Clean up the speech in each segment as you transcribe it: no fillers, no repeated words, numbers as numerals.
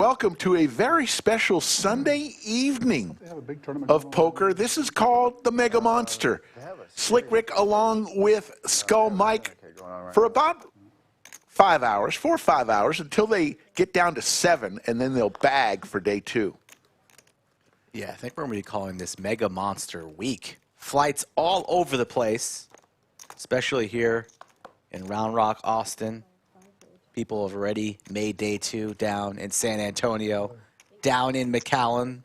welcome to a very special Sunday evening of poker. This is called the Mega Monster. Slick Rick along with Skull Mike for about 5 hours, 4 or 5 hours, until they get down to 7, and then they'll bag for day 2. Yeah, I think we're going to be calling this Mega Monster Week. Flights all over the place, especially here in Round Rock, Austin. People have already made day 2 down in San Antonio, down in McAllen.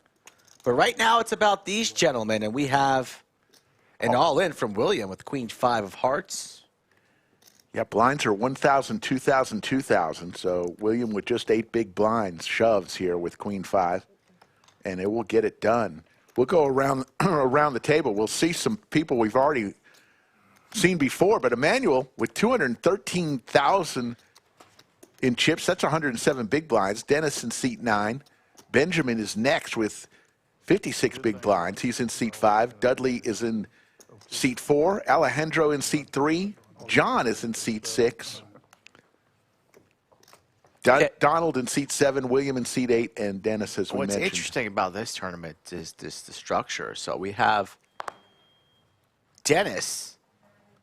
But right now it's about these gentlemen, and we have an all-in from William with Queen 5 of Hearts. Yeah, blinds are 1,000, 2,000, 2,000. So William with just 8 big blinds shoves here with Queen 5, and it will get it done. We'll go around around the table. We'll see some people we've already seen before, but Emmanuel with 213,000 in chips. That's 107 big blinds. Dennis in seat 9. Benjamin is next with 56 big blinds. He's in seat 5. Dudley is in seat 4. Alejandro in seat 3. John is in seat 6. Donald in seat 7. William in seat 8. And Dennis, as we mentioned. What's interesting about this tournament is the structure. So we have Dennis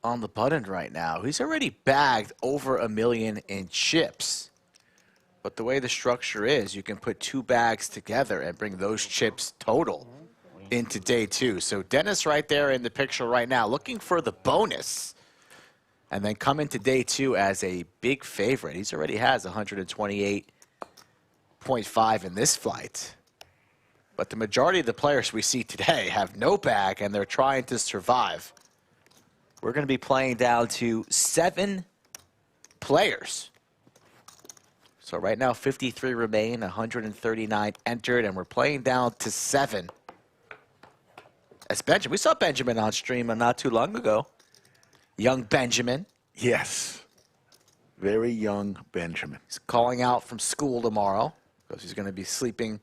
on the button right now. He's already bagged over $1 million in chips. But the way the structure is, you can put 2 bags together and bring those chips total into day 2. So Dennis right there in the picture right now, looking for the bonus. And then come into day 2 as a big favorite. He's already has 128.5 in this flight. But the majority of the players we see today have no bag, and they're trying to survive. We're going to be playing down to 7 players. So right now, 53 remain, 139 entered, and we're playing down to 7. That's Benjamin. We saw Benjamin on stream not too long ago. Young Benjamin. Yes. Very young Benjamin. He's calling out from school tomorrow because he's going to be sleeping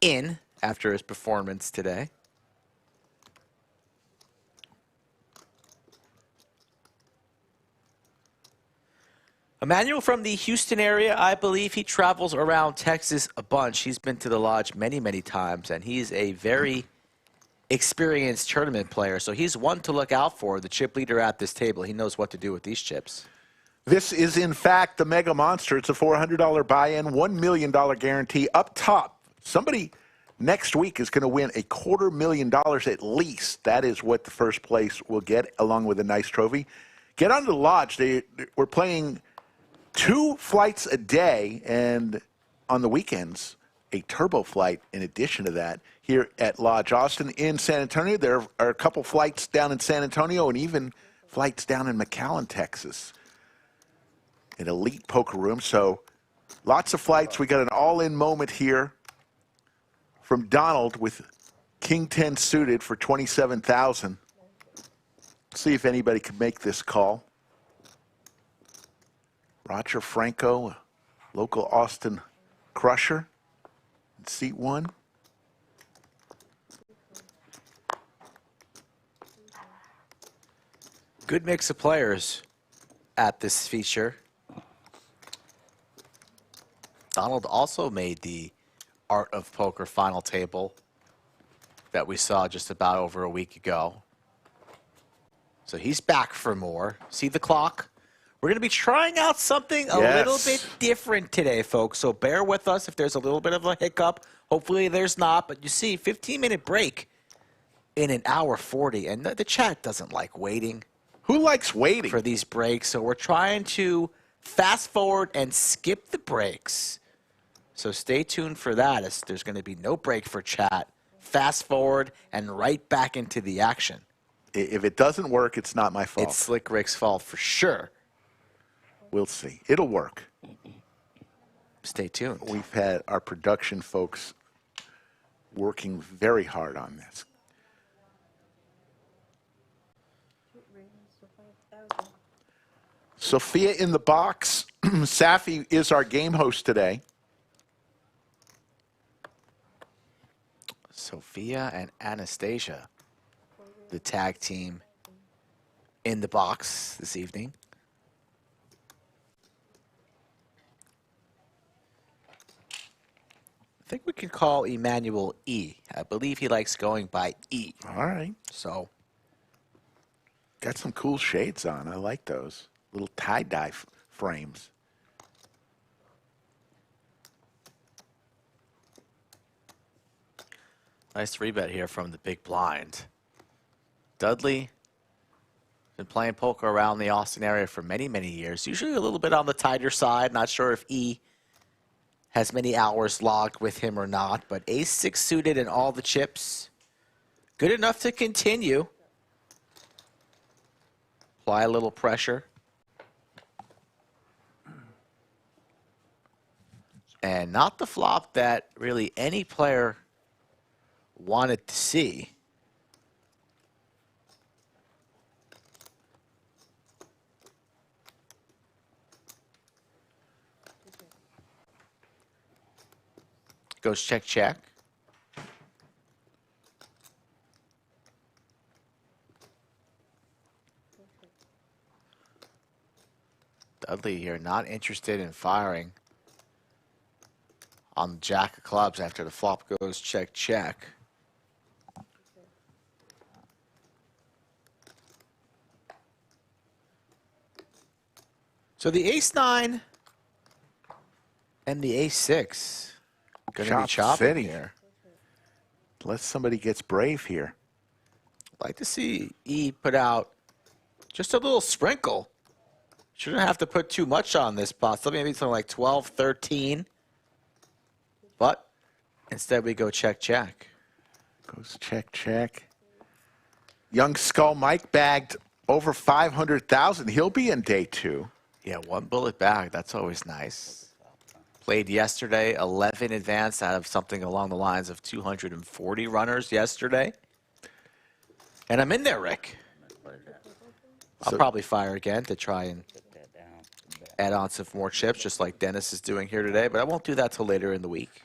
in after his performance today. Emmanuel from the Houston area, I believe he travels around Texas a bunch. He's been to the lodge many, many times, and he's a very experienced tournament player. So he's one to look out for, the chip leader at this table. He knows what to do with these chips. This is, in fact, the Mega Monster. It's a $400 buy-in, $1 million guarantee. Up top, somebody next week is going to win $250,000 at least. That is what the first place will get, along with a nice trophy. Get onto the lodge. We're playing 2 flights a day, and on the weekends, a turbo flight in addition to that here at Lodge Austin. In San Antonio, there are a couple flights down in San Antonio and even flights down in McAllen, Texas. An elite poker room, so lots of flights. We got an all-in moment here from Donald with King 10 suited for 27,000. See if anybody can make this call. Roger Franco, local Austin crusher, in seat 1. Good mix of players at this feature. Donald also made the Art of Poker final table that we saw just about over a week ago. So he's back for more. See the clock? We're going to be trying out something a little bit different today, folks. So bear with us if there's a little bit of a hiccup. Hopefully there's not. But you see, 15-minute break in an hour 40. And the chat doesn't like waiting. Who likes waiting? For these breaks. So we're trying to fast forward and skip the breaks. So stay tuned for that. There's going to be no break for chat. Fast forward and right back into the action. If it doesn't work, it's not my fault. It's Slick Rick's fault for sure. We'll see. It'll work. Stay tuned. We've had our production folks working very hard on this. Sophia in the box. Safi is our game host today. Sophia and Anastasia, the tag team in the box this evening. I think we can call Emmanuel E. I believe he likes going by E. All right. So Got some cool shades on. I like those. Little tie-dye frames. nice 3-bet here from the big blind. Dudley been playing poker around the Austin area for many, many years. Usually a little bit on the tighter side. Not sure if E has many hours logged with him or not, but ace-6 suited and all the chips. Good enough to continue. Apply a little pressure. And not the flop that really any player wanted to see. Goes check, check. Dudley here not interested in firing on the jack of clubs after the flop goes check, check. So the ace-9 and the ace-6 going to be chopping here. Unless somebody gets brave here. Like to see E put out just a little sprinkle. Shouldn't have to put too much on this pot. So maybe something like 12, 13. But instead we go check, check. Goes check, check. Young Skull Mike bagged over 500,000. He'll be in day 2. Yeah, 1 bullet bag. That's always nice. Played yesterday, 11 advanced out of something along the lines of 240 runners yesterday. And I'm in there, Rick. I'll probably fire again to try and add on some more chips, just like Dennis is doing here today. But I won't do that till later in the week.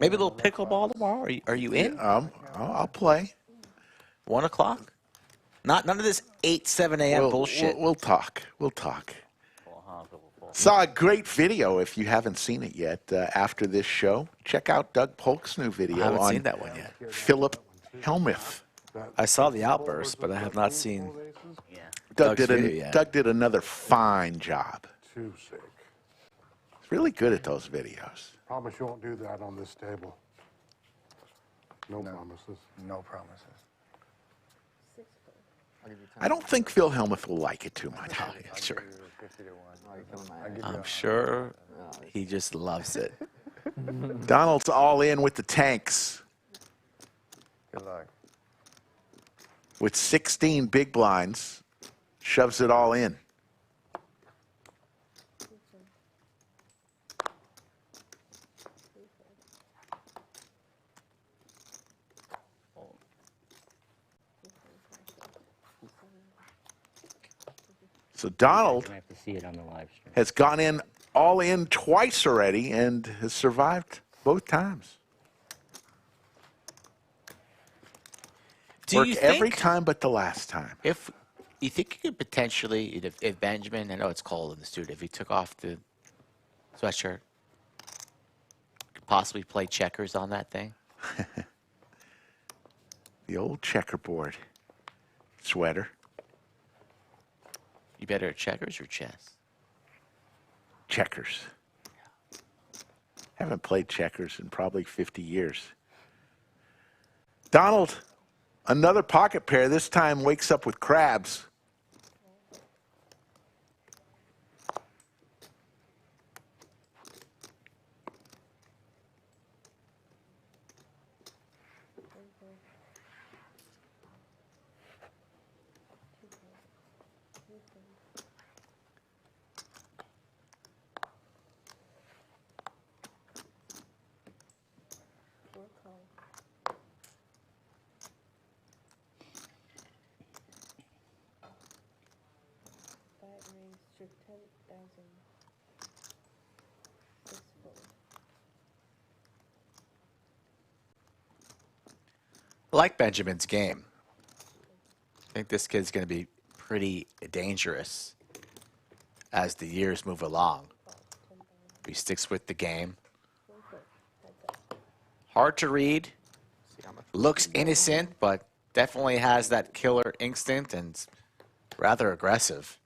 Maybe a little pickleball tomorrow. Are you in? I'll play. 1 o'clock? None of this 8, 7 a.m. bullshit. We'll talk. We'll talk. Saw a great video, if you haven't seen it yet, after this show. Check out Doug Polk's new video I haven't on seen that one yet. Philip Helmuth. I saw the outburst, but I have not seen Doug Doug's video yet. Doug did another fine job. Too sick. He's really good at those videos. Promise you won't do that on this table. No promises. No promises. I don't think Phil Helmuth will like it too much. Sure. I'm sure he just loves it. Donald's all in with the tanks. Good luck. With 16 big blinds, shoves it all in. So Donald I have to see it on the live stream. has gone in all in twice already and has survived both times. Do you Worked every think time but the last time. if you think you could potentially, if Benjamin, I know it's cold in the studio, if he took off the sweatshirt, could possibly play checkers on that thing? The old checkerboard sweater. You better at checkers or chess? Checkers. Haven't played checkers in probably 50 years. Donald, another pocket pair, this time wakes up with crabs. I like Benjamin's game. I think this kid's going to be pretty dangerous as the years move along. He sticks with the game. Hard to read. Looks innocent, but definitely has that killer instinct and rather aggressive.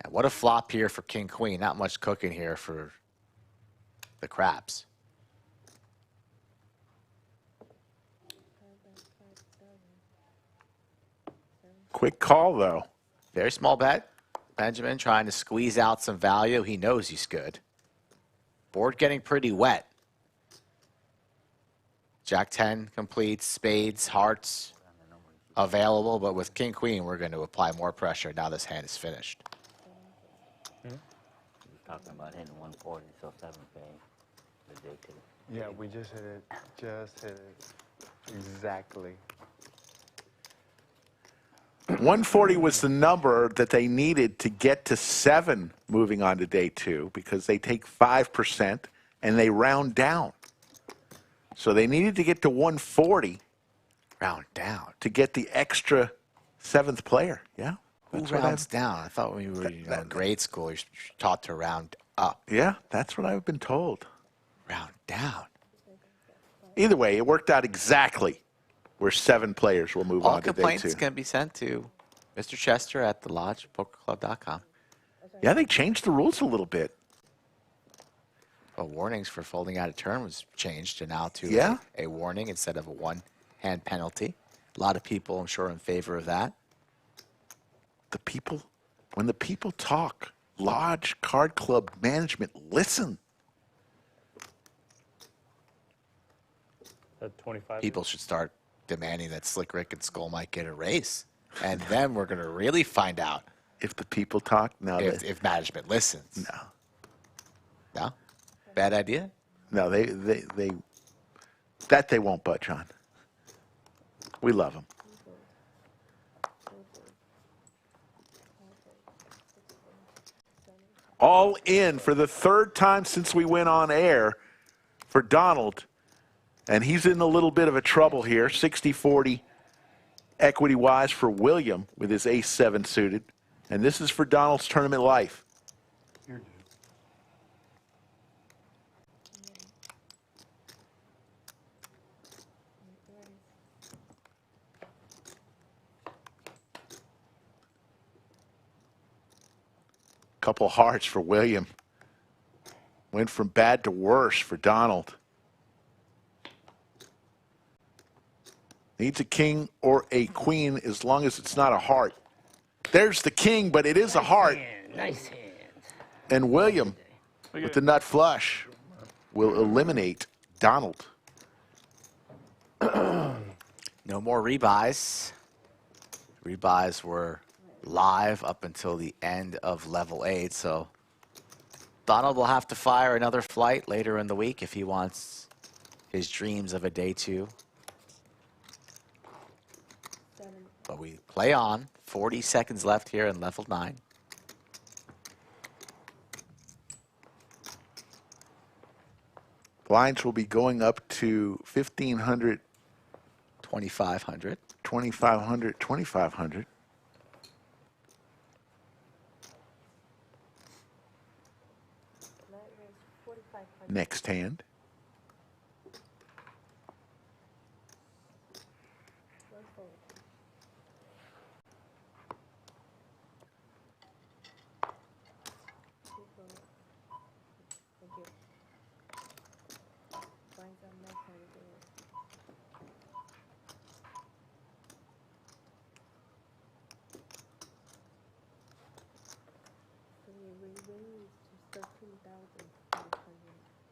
And what a flop here for King Queen. Not much cooking here for the craps. Quick call, though. Very small bet. Benjamin trying to squeeze out some value. He knows he's good. Board getting pretty wet. Jack 10 completes, spades, hearts available, but with King Queen, we're going to apply more pressure now this hand is finished. He was talking about hitting 140, so 7 pay. Ridiculous. Yeah, we just hit it. Just hit it. Exactly. 140 was the number that they needed to get to 7 moving on to day 2 because they take 5% and they round down. So they needed to get to 140 Round down. to get the extra 7th player. Yeah. Who That's what rounds down? I thought when you were in grade school, you're taught to round up. Yeah, that's what I've been told. Round down. Either way, it worked out exactly where 7 players will move All on to day complaints 2. can be sent to Mr. Chester at the lodgepokerclub.com. Yeah, they changed the rules a little bit. Well, warnings for folding out of turn was changed to now to Yeah. a warning instead of a one-hand penalty. A lot of people, I'm sure, in favor of that. The people, when the people talk, Lodge Card Club management, listen. At 25. People should start demanding that Slick Rick and Skull might get a raise. And then we're going to really find out If the people talk, no, if management listens. no, No? Bad idea? no, that they won't budge on. We love them. All in for the 3rd time since we went on air for Donald. And he's in a little bit of a trouble here. 60-40 equity-wise for William with his ace-7 suited. And this is for Donald's tournament life. You're good. Couple hearts for William. Went from bad to worse for Donald. Needs a king or a queen as long as it's not a heart. There's the king, but it is a heart. Nice hand. And William, with the nut flush, will eliminate Donald. No more rebuys. Rebuys were live up until the end of level 8, so Donald will have to fire another flight later in the week if he wants his dreams of a day 2. But we play on. 40 seconds left here in level 9. Blinds will be going up to 1,500, 2,500. 2,500, 2,500. Next hand.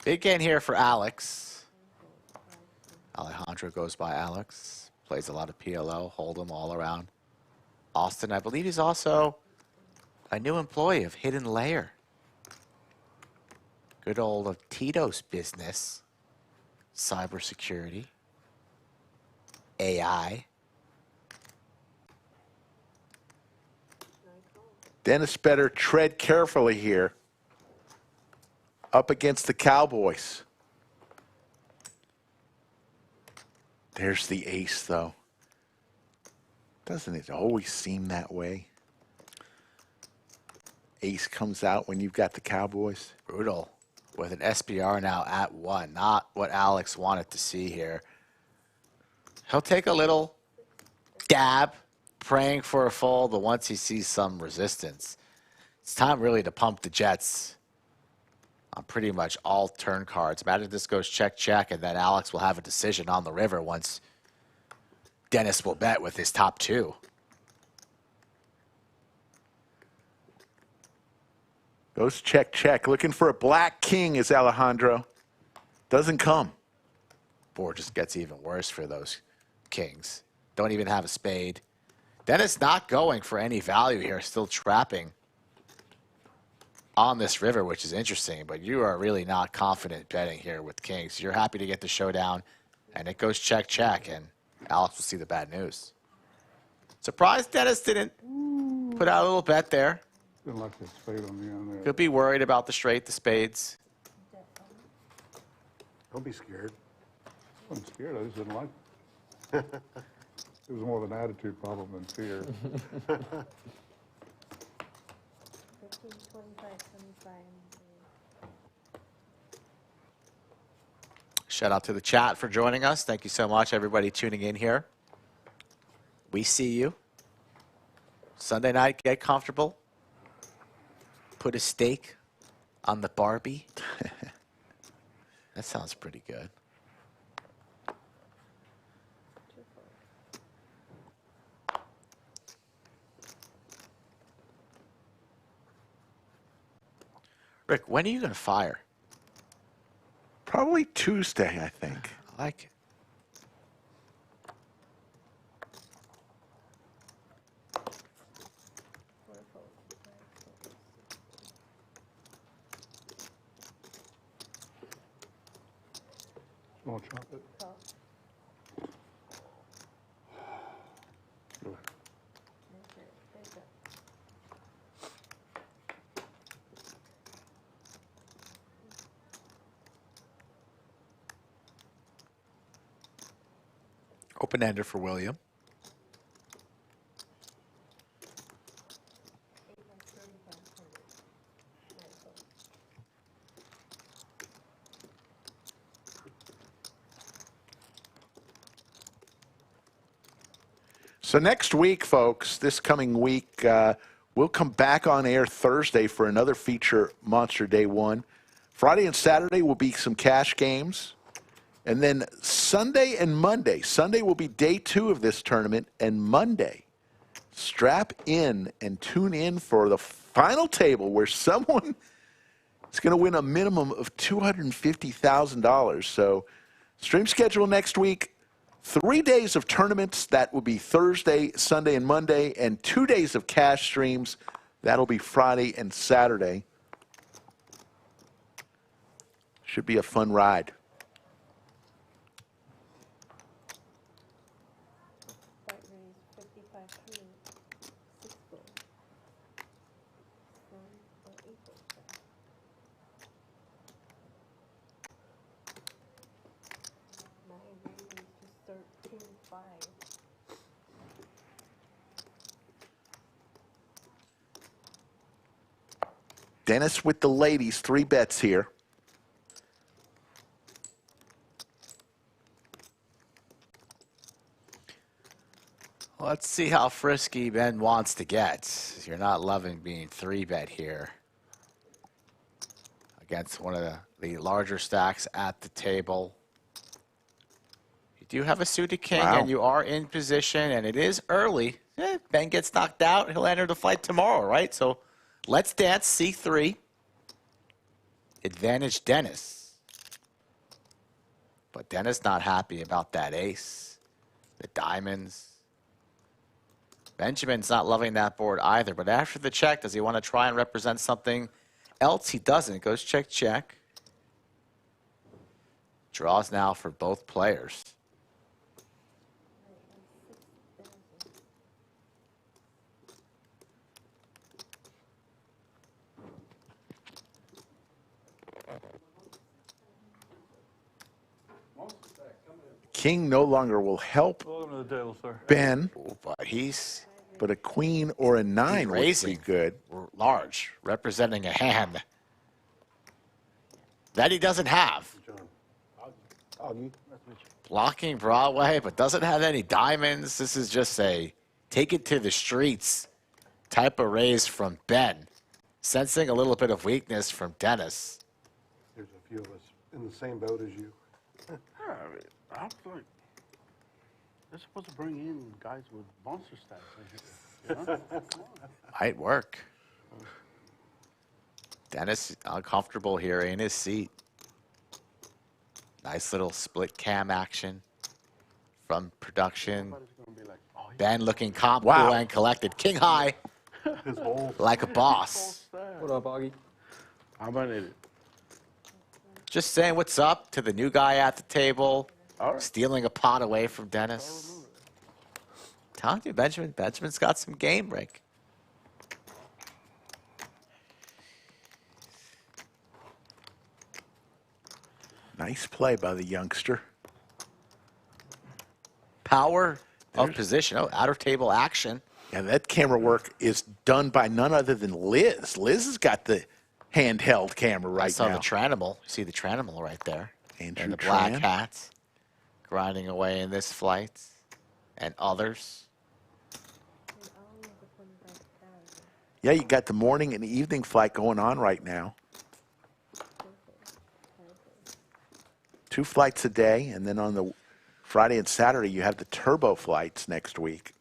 Big gain here for Alex. Alejandro goes by Alex. Plays a lot of PLO, Hold'em all around. Austin, I believe he's also a new employee of Hidden Layer. Good old of Tito's business. Cybersecurity. AI. Dennis better tread carefully here. Up against the Cowboys. There's the ace, though. Doesn't it always seem that way? Ace comes out when you've got the Cowboys. Brutal. with an SPR now at 1. Not what Alex wanted to see here. He'll take a little dab, praying for a fold, but once he sees some resistance, it's time really to pump the jets on pretty much all turn cards. Imagine this goes check, check, and then Alex will have a decision on the river once Dennis will bet with his top 2. Goes check, check. Looking for a black king is Alejandro. Doesn't come. Board just gets even worse for those kings. Don't even have a spade. Dennis not going for any value here, still trapping on this river, which is interesting, but you are really not confident betting here with kings. You're happy to get the showdown, and it goes check, check, and Alex will see the bad news. Surprised Dennis didn't put out a little bet there. Didn't like the spade on the end there. Could be worried about the straight, the spades. Don't be scared. I wasn't scared, I just didn't like it. It was more of an attitude problem than fear. 15, 25, 25. Shout out to the chat for joining us. Thank you so much, everybody tuning in here. We see you. Sunday night, get comfortable. Put a steak on the Barbie. That sounds pretty good. Rick, when are you going to fire? Probably Tuesday, I think. I like it. Small chop it. Go ahead. Open-ender for William. So next week, folks, this coming week, we'll come back on air Thursday for another feature Monster Day 1. Friday and Saturday will be some cash games. And then Sunday and Monday. Sunday will be day 2 of this tournament. And Monday, strap in and tune in for the final table where someone is going to win a minimum of $250,000. So stream schedule next week. 3 days of tournaments. That will be Thursday, Sunday, and Monday. And 2 days of cash streams. That'll be Friday and Saturday. Should be a fun ride. White raise 55 3, 6 gold. 1 or 8 gold. My raise is 13 5. Dennis with the ladies, 3 bets here. Let's see how frisky Ben wants to get. You're not loving being 3-bet here against one of the larger stacks at the table. You do have a suited king, Wow. and you are in position, and it is early. Ben gets knocked out. He'll enter the fight tomorrow, right? So let's dance C3. Advantage Dennis. But Dennis not happy about that ace. The diamonds. Benjamin's not loving that board either, but after the check, does he want to try and represent something else? He doesn't. It goes check, check. Draws now for both players. King no longer will help Welcome to the table, sir. Ben, Ooh, but he's but a queen or a 9 would be raising. good. large, representing a hand that he doesn't have. Augie. Blocking Broadway, but doesn't have any diamonds. This is just a take it to the streets type of raise from Ben. Sensing a little bit of weakness from Dennis. There's a few of us in the same boat as you. I was like, they're supposed to bring in guys with monster stats. You know? Might work. Dennis uncomfortable here in his seat. Nice little split cam action from production. Everybody's gonna be like, oh, he Ben looking calm, Wow. cool, and collected. King high, His whole like a boss. What up, Augie? I'm an idiot. Just saying what's up to the new guy at the table. All right. Stealing a pot away from Dennis. Telling you, Benjamin's got some game, Rick. Nice play by the youngster. Power of position. Oh, outer table action. And that camera work is done by none other than Liz. Liz has got the handheld camera I right saw now. the Tranamal. You see the Tranamal right there. Andrew And the black Tran. hats. Grinding away in this flight. And others. And all of the 25,000. Yeah, you got the morning and evening flight going on right now. Two flights a day, and then on the Friday and Saturday, you have the turbo flights next week,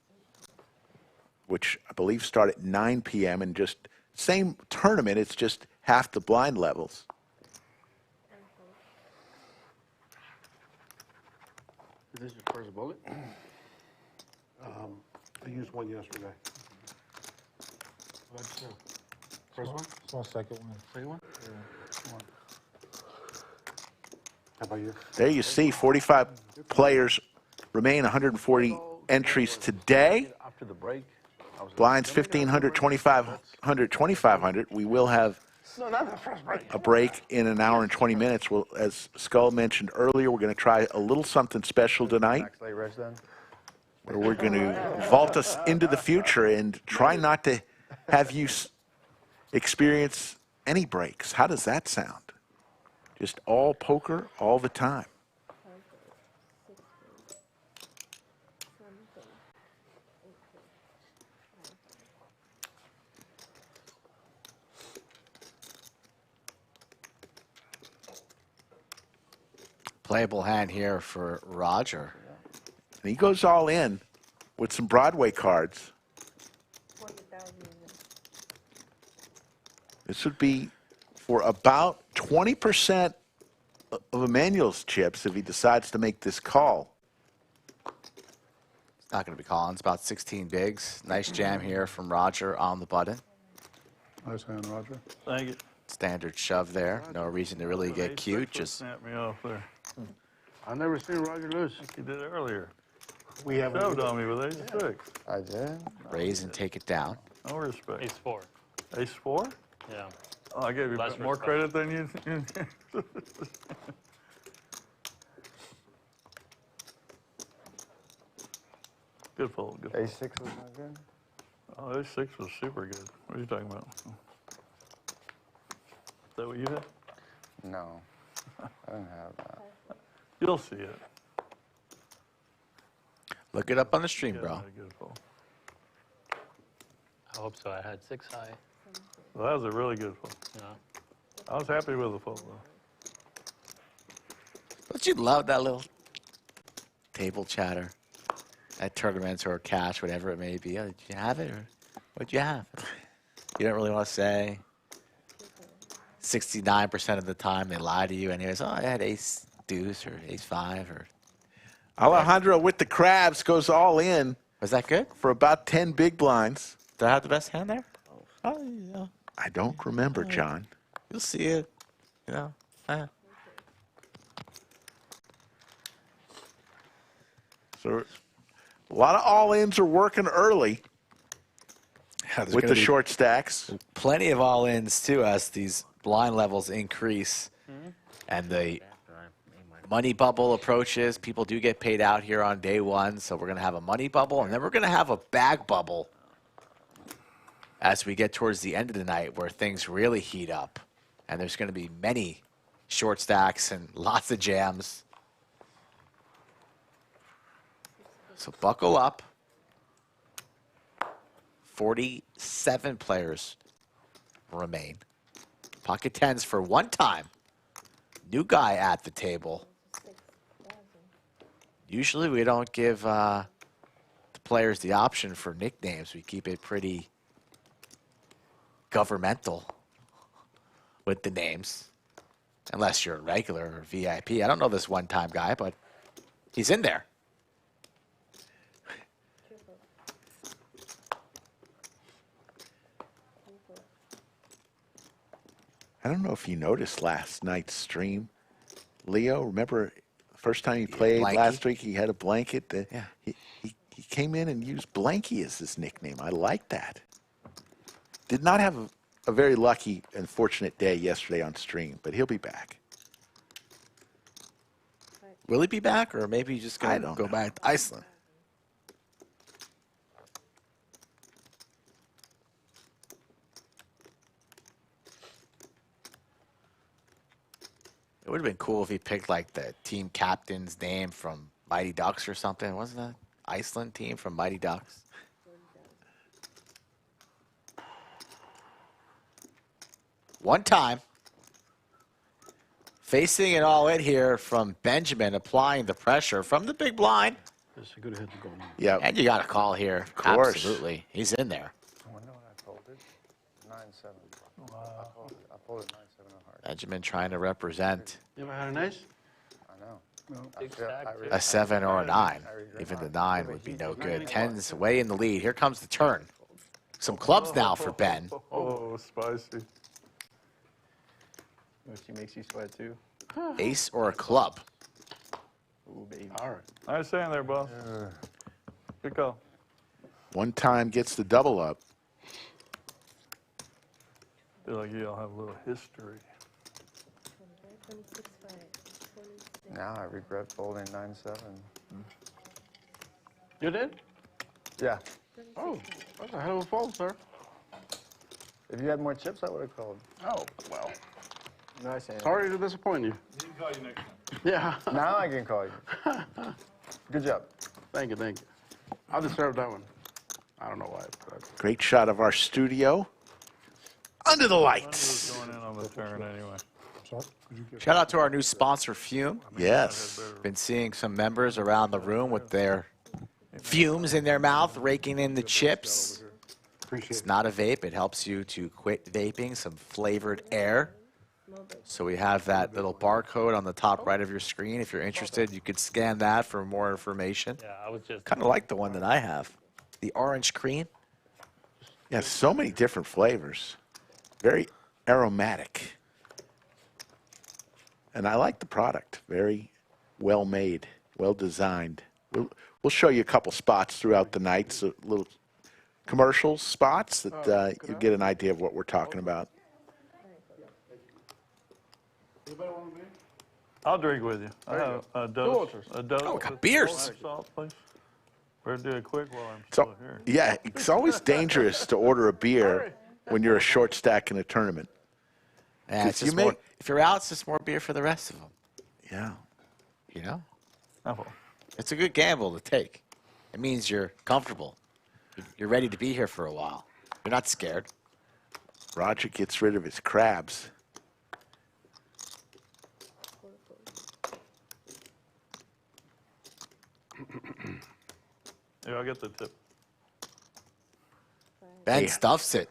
which I believe start at 9 p.m. and just same tournament, it's just half the blind levels. Is this your first bullet? I used one yesterday. What'd you do? First one? It's my second one. Second one? How about you? There you see, 45 players remain, 140 entries today. After the break, I was like, Blinds "Let me get 1,500, 2,500, 2,500. We will have No, not the first break. a break in an hour and 20 minutes. Well, as Skull mentioned earlier, we're going to try a little something special tonight, Max late reg then? where we're going to vault us into the future and try not to have you experience any breaks. How does that sound? Just all poker all the time. 60, something, 80, Playable hand here for Roger. And he goes all in with some Broadway cards. 40,000 even. This would be for about 20% of Emmanuel's chips if he decides to make this call. It's not going to be calling. It's about 16 bigs. Nice jam here from Roger on the button. Nice hand, Roger. Thank you. Standard shove there. No reason to really get cute. Just Snap me off there. I've never seen Roger lose. He did it earlier. We have Shoved on me with ace six. I did? raise and take it down. No respect. Ace four. Ace four? Yeah. Oh, I gave you Less more respect. credit than you. Good fold. Good fold. A6 was not good? Oh, ace six was super good. What are you talking about? Is that what you had? No. I didn't have that. You'll see it. Look it up on the stream, Yeah, bro. not a good fold. I hope so. I had 6 high. Well, that was a really good fold. You know. I was happy with the fold, though. Don't you love that little table chatter at tournaments or cash, whatever it may be? Oh, did you have it, or what'd you have? You don't really want to say. 69% of the time they lie to you anyways. Oh, I had ace deuce or ace five, or Alejandro with the crabs goes all in was that good? for about 10 big blinds. Did I have the best hand there? Oh, yeah. I don't remember, John. You'll see it. You know. So a lot of all-ins are working early There's with gonna the be short stacks. plenty of all-ins too as these blind levels increase and the money bubble approaches. People do get paid out here on day one, so we're going to have a money bubble, and then we're going to have a bag bubble as we get towards the end of the night where things really heat up. And there's going to be many short stacks and lots of jams. So buckle up. 47 players remain. Pocket tens for one time. New guy at the table. 6,000. Usually we don't give the players the option for nicknames. We keep it pretty governmental with the names. Unless you're a regular or VIP. I don't know this one-time guy, but he's in there. Triple. Triple. I don't know if you noticed last night's stream. Leo, remember the first time he played Blanky. last week, he had a blanket. Yeah. He came in and used Blanky as his nickname. I like that. Did not have a very lucky and fortunate day yesterday on stream, but he'll be back. Will he be back, or maybe he's just I going to don't go know. back to Iceland? It would have been cool if he picked like the team captain's name from Mighty Ducks or something. Wasn't that Iceland team from Mighty Ducks? One time. Facing it all in here from Benjamin, applying the pressure from the big blind. It's a good hit to go in. Yeah. And you got a call here. Of course. Absolutely. He's in there. I wonder what I folded. 9-7. I folded 9-7 hard. Benjamin trying to represent You ever had an ace? I know. No. a 7 or a 9. I regret Even the mine. 9 would be no good. 10's way in the lead. Here comes the turn. Some clubs now for Ben. Oh, spicy. She makes you sweat too. Ace or a club. Ooh, baby. All right. Nice hand there, boss. Good call. One time gets the double up. Feel like you all have a little history. 26, 5. 26. Now I regret folding 9-7. You did? Yeah. Oh, that's a hell of a fold, sir. If you had more chips, I would have called. Oh, well. Nice hand. Sorry to disappoint you. He can call you next time. Yeah. Now I can call you. Good job. Thank you, thank you. I deserve that one. I don't know why. But Great shot of our studio. Under the Who's lights. going in on the turn anyway? Shout out to our new sponsor, Fume. Yes. Been seeing some members around the room with their fumes in their mouth, raking in the chips. Appreciate It's it. not a vape. It helps you to quit vaping, some flavored air. So we have that little barcode on the top right of your screen. If you're interested, you could scan that for more information. Yeah, I was just. Kind of like the one that I have. The orange cream. Yeah, so many different flavors. Very aromatic. And I like the product. Very well made, well designed. We'll show you a couple spots throughout the night, so little commercial spots that you get an idea of what we're talking about. I'll drink with you. I have a dose. A dose. Oh, we got of beers. black salt, please. Better do it quick while I'm So, still here. yeah, it's always dangerous to order a beer when you're a short stack in a tournament. Yeah, it's You just may- more, if you're out, it's just more beer for the rest of them. Yeah. You know? Oh, It's a good gamble to take. It means you're comfortable. You're ready to be here for a while. You're not scared. Roger gets rid of his crabs. yeah, I'll get the tip. Ben Yeah. stuffs it.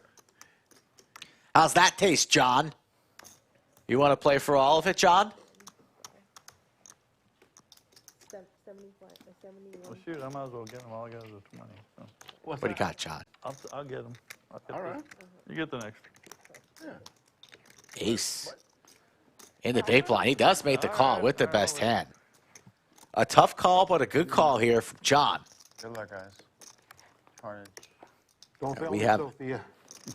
How's that taste, John? You want to play for all of it, John? 75, 71. Well, shoot, I might as well get them. All I got is a 20. So What do you got, John? I'll get them. all right. You get the next. Ace. In the big blind. He does make the call with the best hand. A tough call, but a good call here from John. Good luck, guys. Carnage. Don't fail we me, have- Sophia.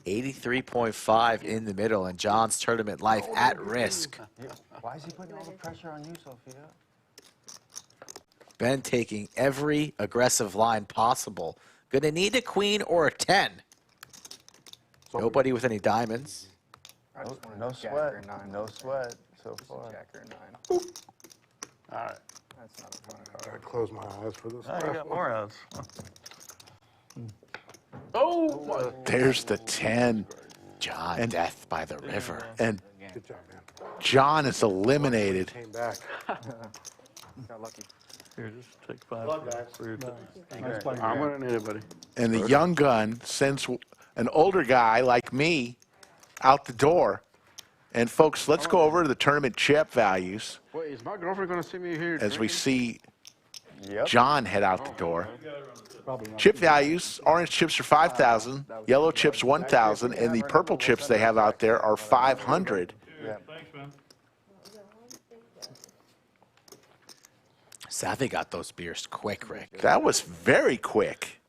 83.5 in the middle, and John's tournament life at risk. Why is he putting all the pressure on you, Sophia? Ben taking every aggressive line possible. Gonna need a queen or a 10. Nobody with any diamonds. No sweat. No sweat. so far. Jack or 9. All right. That's not a fun I card. gotta close my eyes for this. Oh, you got one. more outs. Oh, my. There's the 10. John, And- death by the river. And Good job, man. John is eliminated. Came back. Got lucky. Here, just take 5 for your Nice playing I'm game. gonna need it, buddy. And the young gun sends an older guy like me out the door. And folks, let's go over to the tournament chip values Wait, is my girlfriend gonna see me here? as we see Yep. John head out the door. Probably not. Chip values, orange chips are 5,000, yellow chips 1,000, and the purple chips they have out there are 500. Yeah. Savvy got those beers quick, Rick. That was very quick.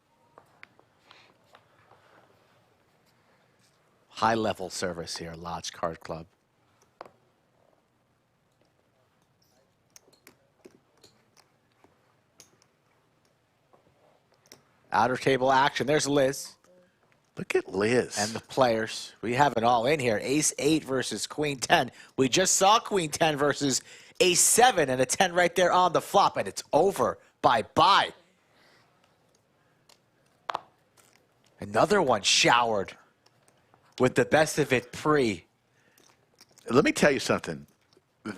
High-level service here, Lodge Card Club. Outer table action. There's Liz Look at Liz. and the players. We have it all in here. Ace 8 versus Queen 10. We just saw Queen 10 versus Ace 7 and a 10 right there on the flop, and it's over. Bye-bye. Another one showered with the best of it pre. Let me tell you something.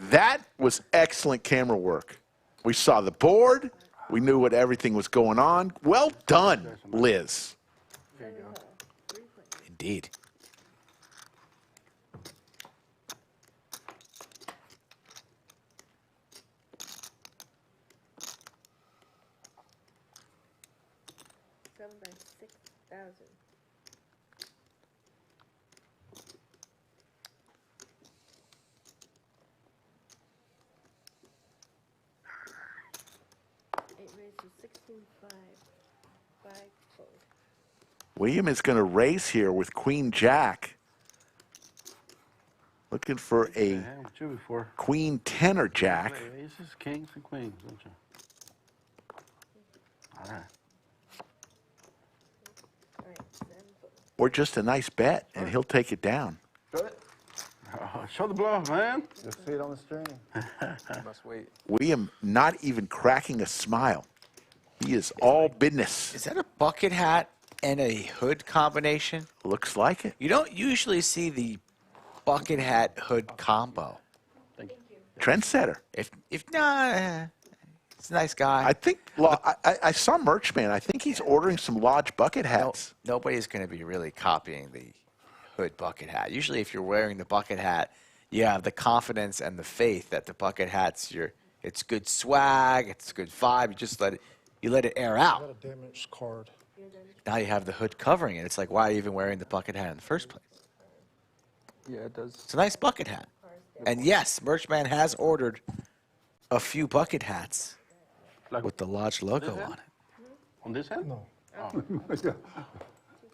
That was excellent camera work. We saw the board. We knew what everything was going on. Well done, Liz. Indeed. Seven by 6,000. Eight raised to 16.5. 5 fold. William is going to raise here with Queen Jack. Looking for a Yeah, what you before? Queen 10 or Jack. Play aces, kings, and queens, don't you? All right. All right, 7 fold. Or just a nice bet, and he'll take it down. Oh, show the bluff, man. Just see it on the stream. Must wait. William not even cracking a smile. He is all business. Is that a bucket hat and a hood combination? Looks like it. You don't usually see the bucket hat hood combo. Thank you. Trendsetter. If nah, it's a nice guy. I think I saw Merchman. I think he's ordering some Lodge bucket hats. Nobody's going to be really copying the hood bucket hat. Usually, if you're wearing the bucket hat, you have the confidence and the faith that the bucket hat's it's good swag, it's good vibe. You just let it air out. Got a damaged card. Now you have the hood covering it. It's like, why are you even wearing the bucket hat in the first place? Yeah, it does. It's a nice bucket hat. And yes, Merchman has ordered a few bucket hats Like with the Lodge logo this on hat? it. On this hand? No.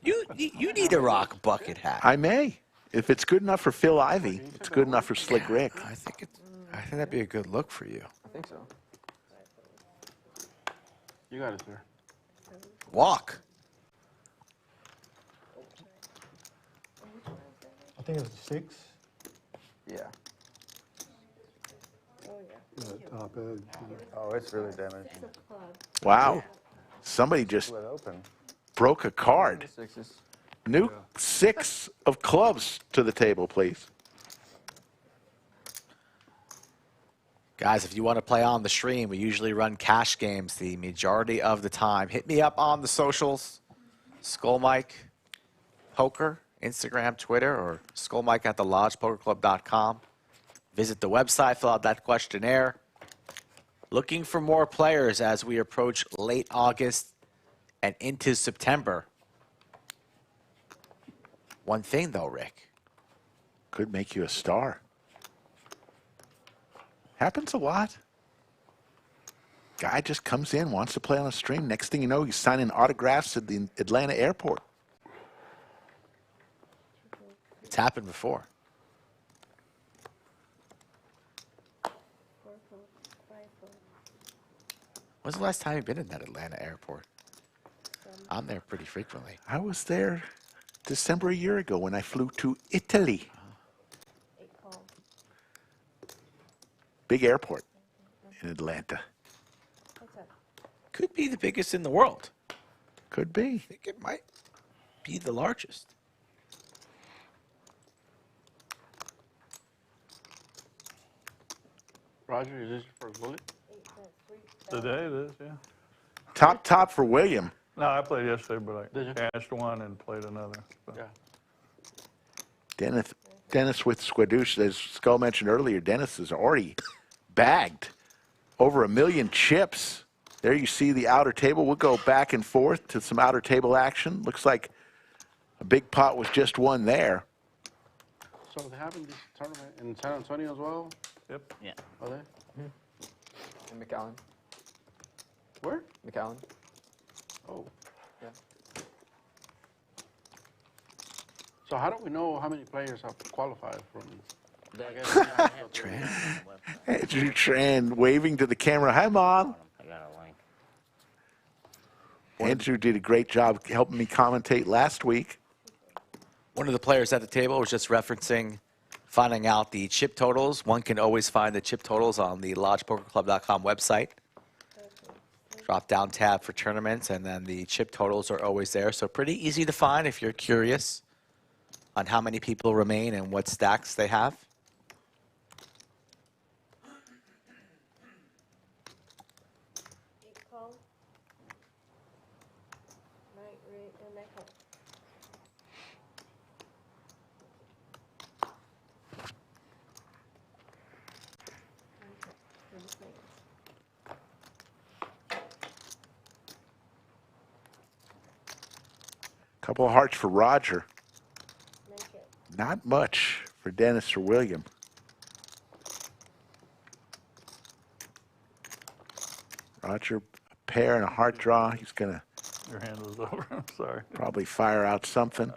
You need a rock bucket hat. I may. If it's good enough for Phil Ivey, it's good enough for Slick Rick. I think that'd be a good look for you. I think so. You got it, sir. Walk. I think it's 6. Yeah. Oh, yeah. Top edge. Oh, it's really damaged. It's a club. Wow. Somebody just Split open. broke a card. Sixes. New 6 of clubs to the table, please. Guys, if you want to play on the stream, we usually run cash games the majority of the time. Hit me up on the socials. Skull Mike Poker, Instagram, Twitter, or skullmike at thelodgepokerclub.com. Visit the website, fill out that questionnaire. Looking for more players as we approach late August and into September. One thing, though, Rick. Could make you a star. Happens a lot. Guy just comes in, wants to play on a stream. Next thing you know, he's signing autographs at the Atlanta airport. It's happened before. 4 fold. 5 fold. When's the last time you've been in that Atlanta airport? I'm there pretty frequently. I was there December a year ago when I flew to Italy. 8 call. Big airport in Atlanta. What's up? Could be the biggest in the world. Could be. I think it might be the largest. Roger, is this your first bullet? 8.3. Today it is, yeah. Top for William. No, I played yesterday, but Did you? I cashed one and played another. So. Yeah. Dennis with Squadouche, as Skull mentioned earlier, Dennis is already bagged over 1 million chips. There you see the outer table. We'll go back and forth to some outer table action. Looks like a big pot was just won there. So they're having this tournament in San Antonio as well? Yep. Yeah. Are they? And McAllen. Where? McAllen. Oh. Yeah. So how do we know how many players have qualified from? I guess I have to Tran. Andrew Tran waving to the camera. Hi, Mom. I got a link. Andrew did a great job helping me commentate last week. One of the players at the table was just referencing finding out the chip totals. One can always find the chip totals on the lodgepokerclub.com website. Drop down tab for tournaments, and then the chip totals are always there. So pretty easy to find if you're curious on how many people remain and what stacks they have. Eight call. Night rate and night call. Couple of hearts for Roger. Make it. Not much for Dennis or William. Roger, a pair and a heart draw. He's going to Your hand was over. I'm sorry. probably fire out something.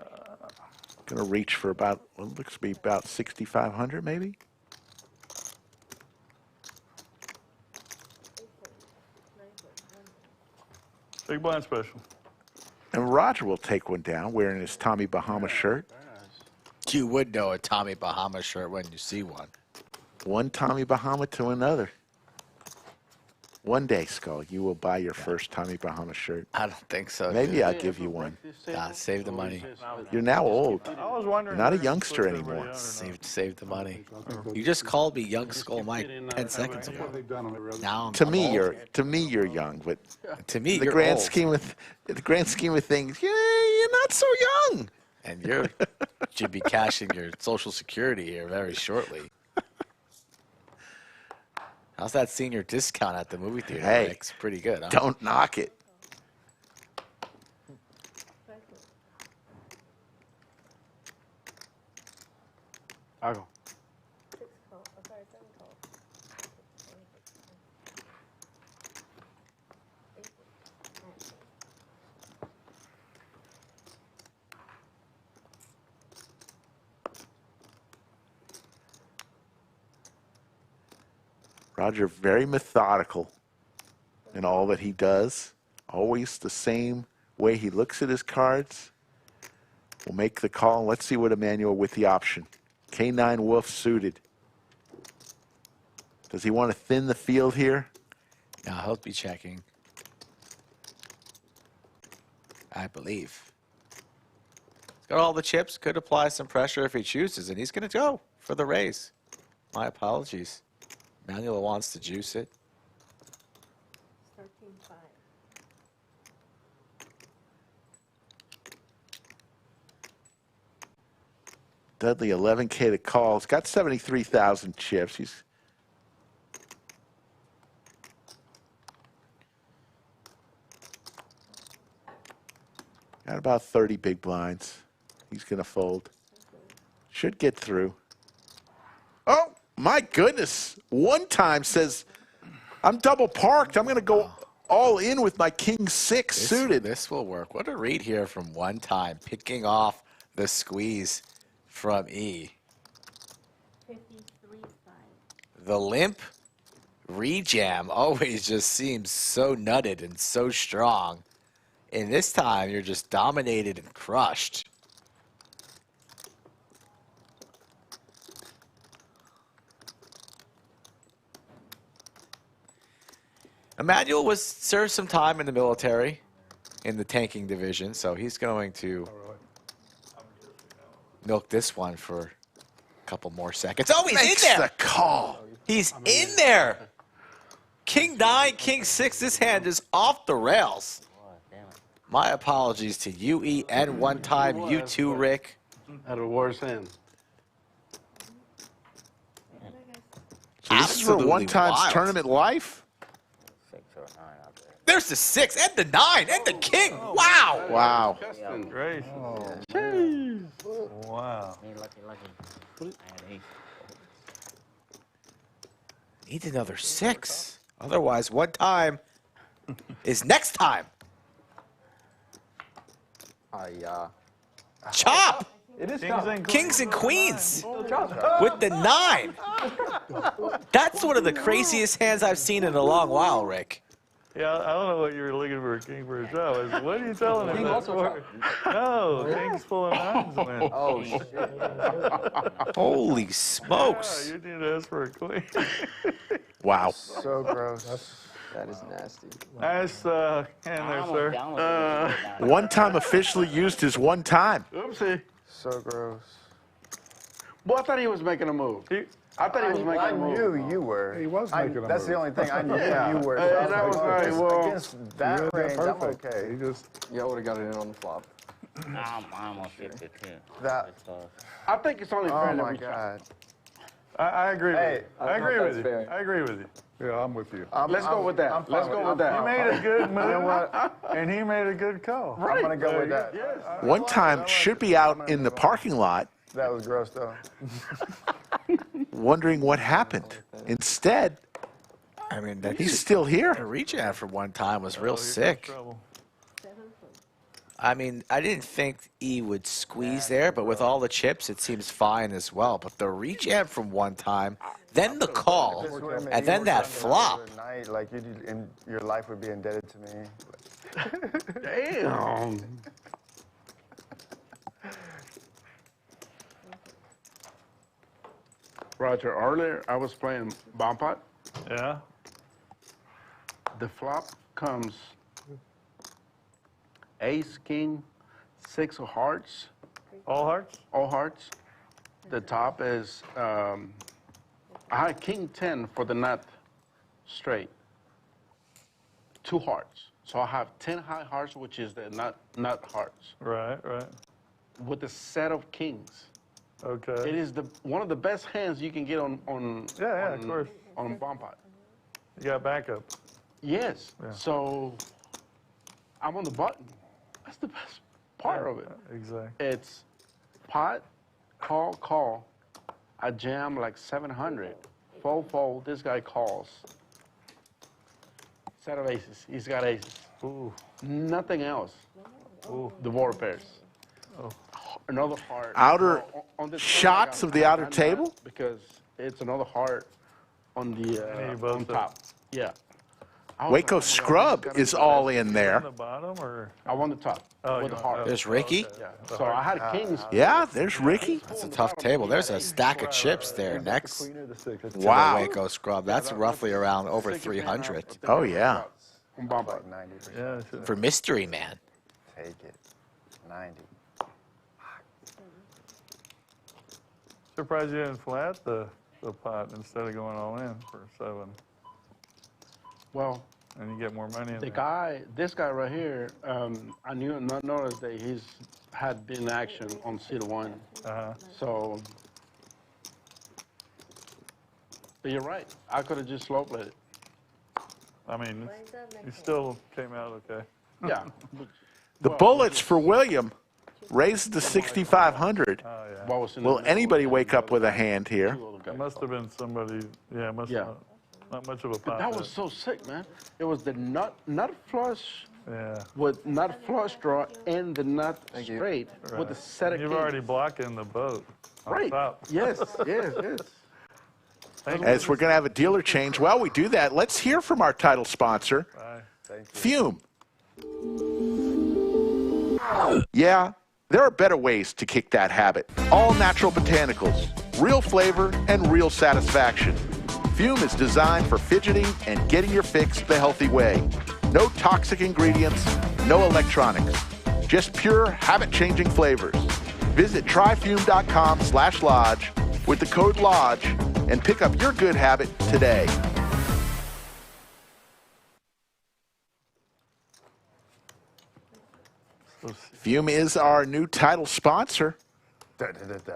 Going to reach for about, well, it looks to be about 6,500 maybe. Big blind special. And Roger will take one down wearing his Tommy Bahama shirt. Very nice. You would know a Tommy Bahama shirt when you see one. One Tommy Bahama to another. One day, Skull, you will buy your first Tommy Bahama shirt. I don't think so. Maybe dude. I'll give you one. Nah, save the money. You're now old. I was wondering. You're not a if you're youngster supposed to anymore. everybody out or Save the money. You just called me Young Skull Mike 10 seconds not. ago. What they've done on it, Now I'm To me, old. you're young, but To me, the you're grand old. scheme of things, yeah, you're not so young. And you should be cashing your Social Security here very shortly. How's that senior discount at the movie theater? Hey, It's pretty good, huh? Don't knock it. I'll go. 6 call. Oh, sorry, 7 call. 8. Roger, very methodical in all that he does. Always the same way he looks at his cards. We'll make the call. Let's see what Emmanuel with the option. K9 Wolf suited. Does he want to thin the field here? Now he'll be checking. I believe. He's got all the chips. Could apply some pressure if he chooses, and he's going to go for the raise. My apologies. Emmanuel wants to juice it. 13.5. Dudley, 11K to call. He's got 73,000 chips. He's got about 30 big blinds. He's going to fold. Should get through. Oh, my goodness. One time says, I'm double parked. I'm going to go all in with my King 6 suited. This will work. What a read here from one time, picking off the squeeze from E. 53.5. The limp rejam always just seems so nutted and so strong. And this time, you're just dominated and crushed. Emmanuel served some time in the military, in the tanking division, so he's going to milk this one for a couple more seconds. Oh, he's Makes in there. the call. He's in there. King 9, King 6. This hand is off the rails. Oh, damn it. My apologies to UE and one time you too, Rick. At a worse end. So this is for Absolutely one times wild. tournament life. 6 or 9 out there. There's the 6 and the 9 and the king. Wow. Wow. Justin. Great. Jeez. Wow. Hey, lucky. I had ace. Need another 6. Otherwise, one time is next time. Chop. It is Kings tough. and Kings and queens Chop. with the 9. That's one of the craziest hands I've seen in a long while, Rick. Yeah, I don't know what you were looking for a king for a show. What are you telling him King that also for? No, king's full of 9s, man. Oh, shit. Holy Yeah, smokes. you need to ask for a queen. Wow. So gross. That is nasty. Nice hand there, I'm sir. down with it. One time officially used as one time. Oopsie. So gross. Well, I thought he was making a move. I thought he was making I a move. knew you were. He was making a That's the move. only thing I knew you were. And I was like, well, Against that range, I'm okay. He just, Yeah, I would have got it in on the flop. I'm almost 52. That- It's close. I think it's only fair Oh that my we try. God. I agree with Hey, you. I I don't know agree if with that's you. fair. I agree with you. yeah, I'm with you. Let's go with that. I'm fine Let's go with that. You made a good move, You know what? and he made a good call. I'm gonna go with that. Yes. One time should be out in the parking lot That was gross though. wondering what happened. Instead, I mean, he's still here. The reach out for one time was real Oh, here comes sick. trouble. 7 foot. I mean, I didn't think E would squeeze there, but with all the chips, it seems fine as well. But the reach out from one time, then the call, and then that flop. Night, like your life would be indebted to me. Damn. Roger, earlier I was playing bomb pot. Yeah. The flop comes ace, king, 6 of hearts, All hearts? all hearts. The top is, I had king 10 for the nut straight. 2 hearts. So I have 10 high hearts, which is the nut hearts, Right. with a set of kings. Okay. It is one of the best hands you can get on Yeah, of course. on bomb pot. You got backup. Yes. Yeah. So I'm on the button. That's the best part of it. Exactly. It's pot, call. I jam like 700. Fold. This guy calls. Set of aces. He's got aces. Ooh. Nothing else. Ooh. The board pairs. Oh. Another heart. Outer On this shots one, of the outer I'm not, table? because it's another heart on the need both on of top. Yeah. I was Waco like, Scrub this is gotta be all the in On there. the bottom, or? best. I won the top Oh, with you the want- heart. There's Ricky. Yeah. So I had kings. Yeah, there's Ricky. It's a tough table. There's a stack of chips there next to Queen or the 6? the Wow. Waco Scrub. That's roughly around over 300 Oh, yeah. On bomb pot. Like 90%. Yeah. Sure. for Mystery Man. Take it. 90. Surprised you didn't flat the pot instead of going all in for 7, Well, and you get more money in the there. guy, this guy right here, I not noticed that he's had been in action on C1. So, but you're right. I could have just slow played it. I mean, Why is that you like still came out okay. Yeah. The bullets for William raised to 6,500. Oh, yeah. What was in Will the- anybody wake up with a hand here? Two other guys. It must have been somebody, yeah, it must Yeah. have not much of a But pot. that bet. was so sick, man. It was the nut flush Yeah. with nut flush draw and the nut you. straight with the set of You've kings. already blocking the boat on Right. top. Yes, yes. Thank you. As we're going to have a dealer change, while we do that, let's hear from our title sponsor, Bye. Fume. Yeah, there are better ways to kick that habit. All natural botanicals, real flavor, and real satisfaction. Fume is designed for fidgeting and getting your fix the healthy way. No toxic ingredients, no electronics. Just pure, habit-changing flavors. Visit tryfume.com/lodge with the code LODGE and pick up your good habit today. Fume is our new title sponsor.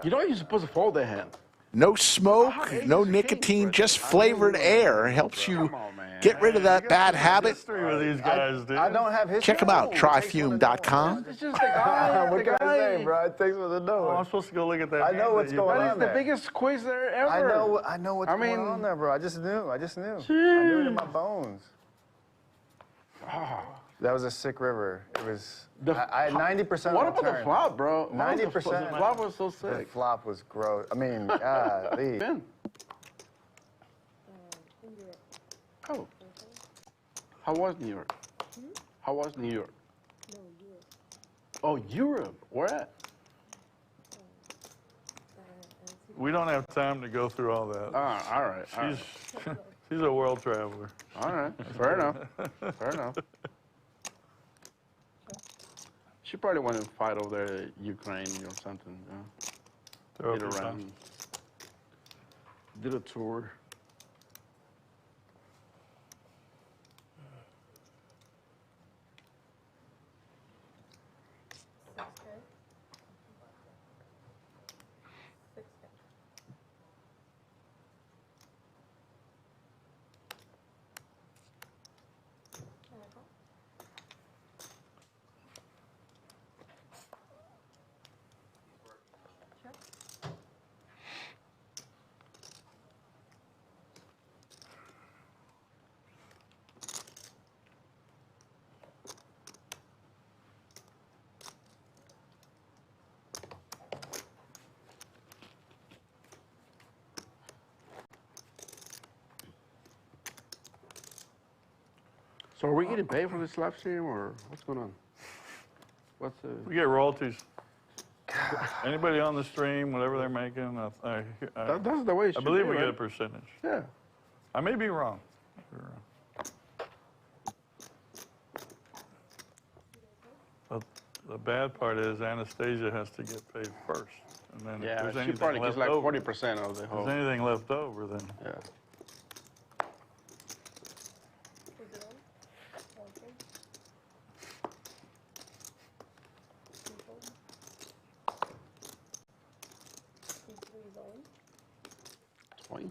You know you're supposed to fold that hand. No smoke, no nicotine, just flavored air. It helps you get rid of that bad habit. With these guys, dude. I don't have history. Check them out, tryfume.com. It's just the guy. What can I say, bro? Thanks for the Oh, I'm knowing. supposed to go look at that. I know hand what's that you going put on That is the there. biggest quiz there ever. I know what's going on there, bro. I just knew. I knew it in my bones. That was a sick river. It was. I had 90% What of about the turn. flop, bro? 90%. The flop was so The sick. flop was gross. I mean, golly. Ben. Oh. How was New York? How was New York? No, Europe. Oh, Europe. Where at? We don't have time to go through all that. All right. She's a world traveler. All right. Fair enough. Fair enough. She probably wanted to fight over there at Ukraine or something. Throw Get up your around. Did a tour. So are we getting paid for this live stream or what's going on? What's the... We get royalties. Anybody on the stream, whatever they're making, That's the way it I should believe be, we get a right? percentage. Yeah. I may be wrong. But the bad part is Anastasia has to get paid first. And then if Yeah, there's she anything probably gets left like over, 40% of the if whole... there's anything left over, then Yeah.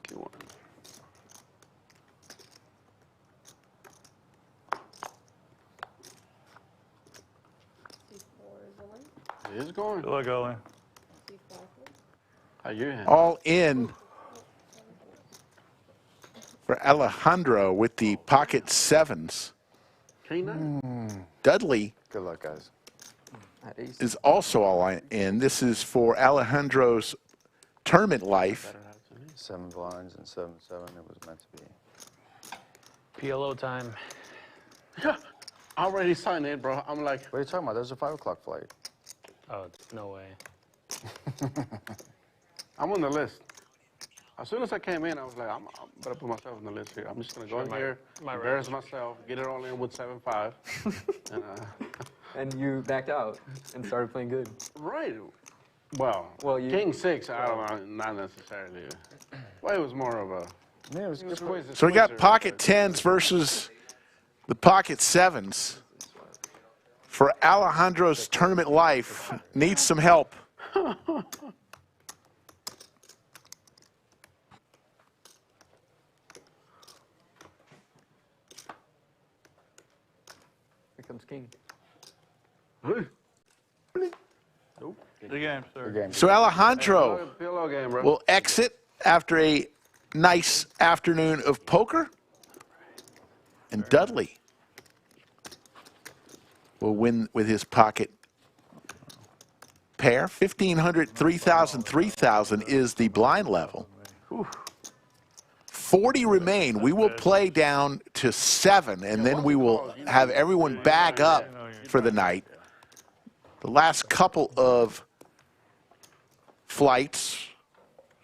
C1. It is going. good luck, Ollie. How you hand? All in for Alejandro with the pocket sevens. K9? Dudley Good luck, guys. is also all in. This is for Alejandro's tournament life. 7 blinds and 7-7. It was meant to be. PLO time. Yeah. I already signed it, bro. I'm like... What are you talking about? There's a 5 o'clock flight. Oh, no way. I'm on the list. As soon as I came in, I was like, I'm better put myself on the list here. I'm just going to go in here, embarrass myself, get it all in with 7-5. And, And you backed out and started playing good. right. Well, King 6, I don't know, not necessarily. Well, it was more of a... Yeah, it was good. So we got pocket tens versus the pocket sevens. For Alejandro's tournament life, needs some help. Here comes King. The game, sir. Good game. So Alejandro PLO game, bro. will exit after a nice afternoon of poker. And Dudley will win with his pocket pair. 1,500, 3,000, 3,000 is the blind level. 40 remain. We will play down to 7, and then we will have everyone bag up for the night. The last couple of flights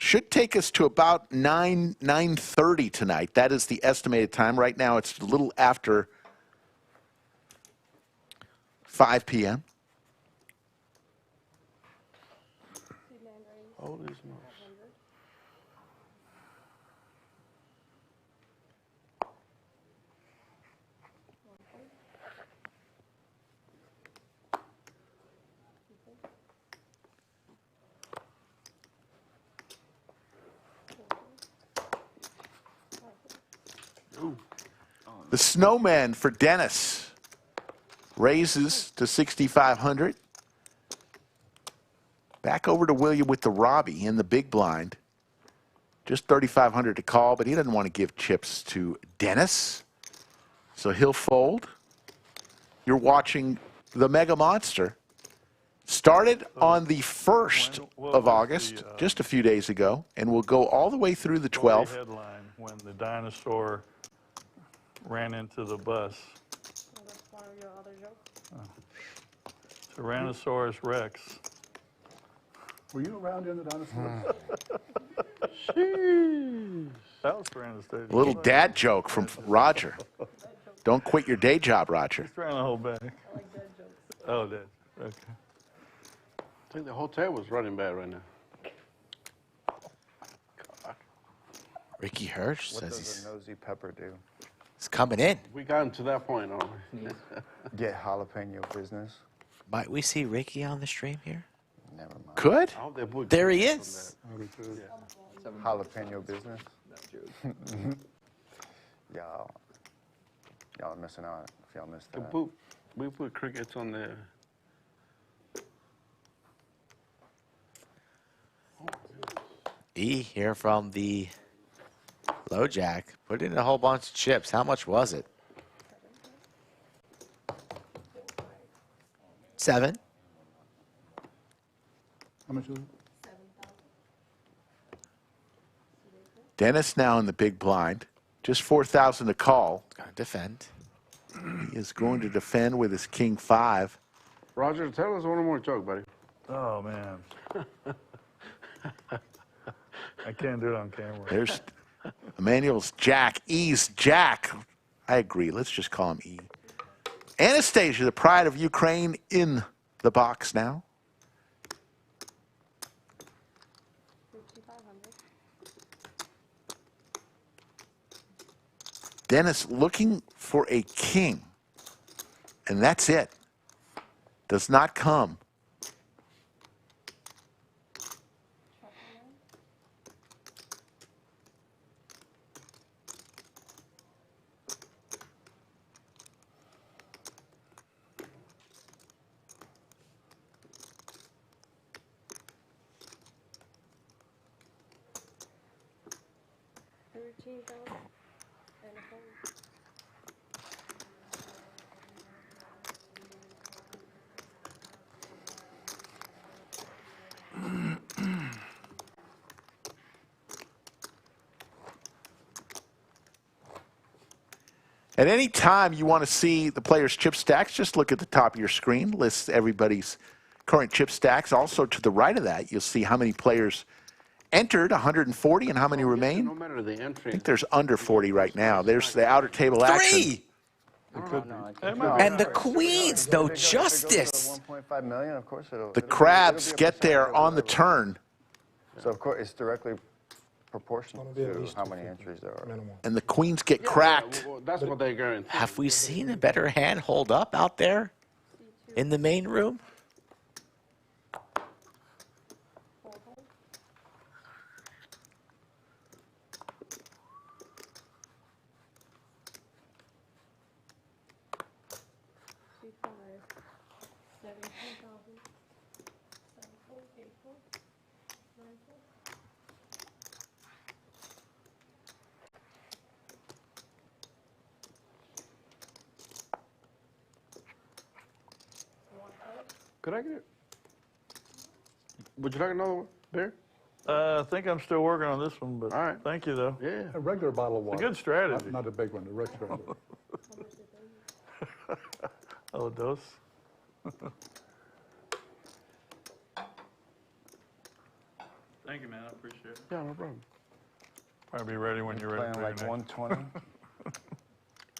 should take us to about 9:30 tonight. That is the estimated time. Right now, it's a little after 5 p.m. Holy smokes. The Snowman for Dennis raises to 6,500. Back over to William with the Robbie in the big blind. Just 3,500 to call, but he doesn't want to give chips to Dennis. So he'll fold. You're watching the Mega Monster. Started on the 1st of August, just a few days ago, and will go all the way through the 12th. Headline when the dinosaur ran into the bus. That's one of your other jokes. Tyrannosaurus Rex. Were you around in the dinosaur? That was for Anastasia. A little dad joke from Roger. Don't quit your day job, Roger. He's trying to hold back. I like dead jokes. Oh, dad. Okay. I think the hotel was running bad right now. Ricky Hirsch What says does a nosy pepper do? he's coming in. We got to that point, aren't we? Get jalapeno business? Might we see Ricky on the stream here? Never mind. Could? I hope they put There he chips on is. Jalapeno business? No joke. Y'all are missing out if y'all missed that. that. We put crickets on there. E here from the low jack. Put in a whole bunch of chips. How much was it? 7. How much is it? Dennis now in the big blind. Just 4,000 to call. Gonna defend. He is going to defend with his king 5. Roger, tell us one more joke, buddy. Oh, man. I can't do it on camera. There's Emmanuel's jack. E's jack. I agree. Let's just call him E. Anastasia, the pride of Ukraine, in the box now. 5,500. Dennis looking for a king. And that's it. Does not come. And a fold. At any time you want to see the players' chip stacks, just look at the top of your screen. Lists everybody's current chip stacks. Also to the right of that, you'll see how many players entered, 140, and how many remain. No matter the entry. I think there's under 40 right now. There's the outer table action. 3! No, And the queens, no If it goes justice. to 1.5 million, of course The crabs get there on the turn, So of course, it's directly proportional to how many entries there are. and the queens get cracked. Well, that's what they guarantee. Have we seen a better hand hold up out there in the main room? Could I get? Would you like another beer? I think I'm still working on this one, but All right. thank you, though. Yeah. A regular bottle of It's water. a good strategy. Not a big one, a regular. Oh, dos. Thank Thank you, man. I appreciate it. Yeah, no problem. I'll be ready when you're ready. Playing for your like next. 120.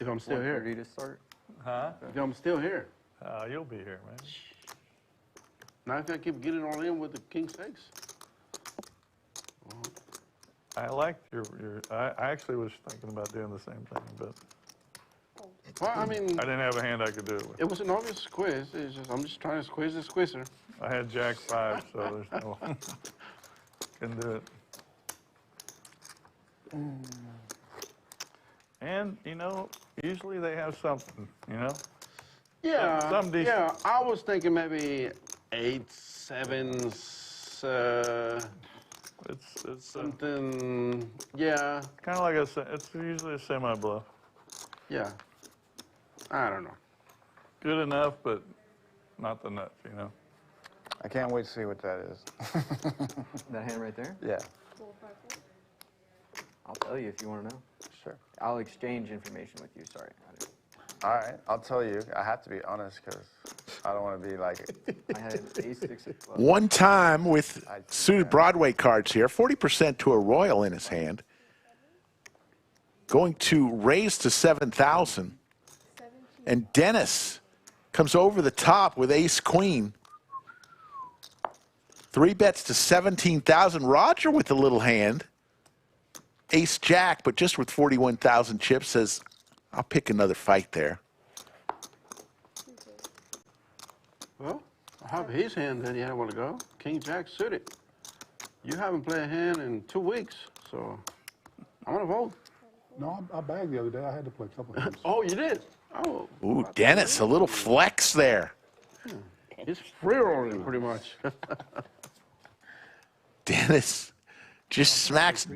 If I'm still here. 1:30 to start. Huh? If I'm still here. You'll be here, man. Now if I keep getting all in with the king six. I liked your. I actually was thinking about doing the same thing, but Well, I mean, I didn't have a hand I could do it with. it was an obvious squeeze. It's just I'm just trying to squeeze the squeezer. I had Jack 5, so there's no. Couldn't do it. And, you know, usually they have something, you know? Yeah, Some decent. yeah. I was thinking maybe 8, 7s, It's something. Yeah, kind of like it's usually a semi-bluff. yeah. I don't know. Good enough, but not the nuts, you know? I can't wait to see what that is. That hand right there? Yeah, 4, 5, 4. I'll tell you if you want to know. sure. I'll exchange information with you. Sorry. All right, I'll tell you. I have to be honest because I don't want to be like, I had ace-6 of clubs. One time with suited Broadway cards here, 40% to a royal in his hand. Going to raise to 7,000. And Dennis comes over the top with ace-queen. 3 bets to 17,000. Roger with the little hand. Ace-jack, but just with 41,000 chips, says, I'll pick another fight there. Well, I have his hand that you want to go. King Jack suited. You haven't played a hand in 2 weeks, so I'm gonna vote. No, I bagged the other day. I had to play a couple of games. Oh, you did? Oh. Ooh, Dennis, a little flex there. It's free rolling pretty much. Dennis just smacks.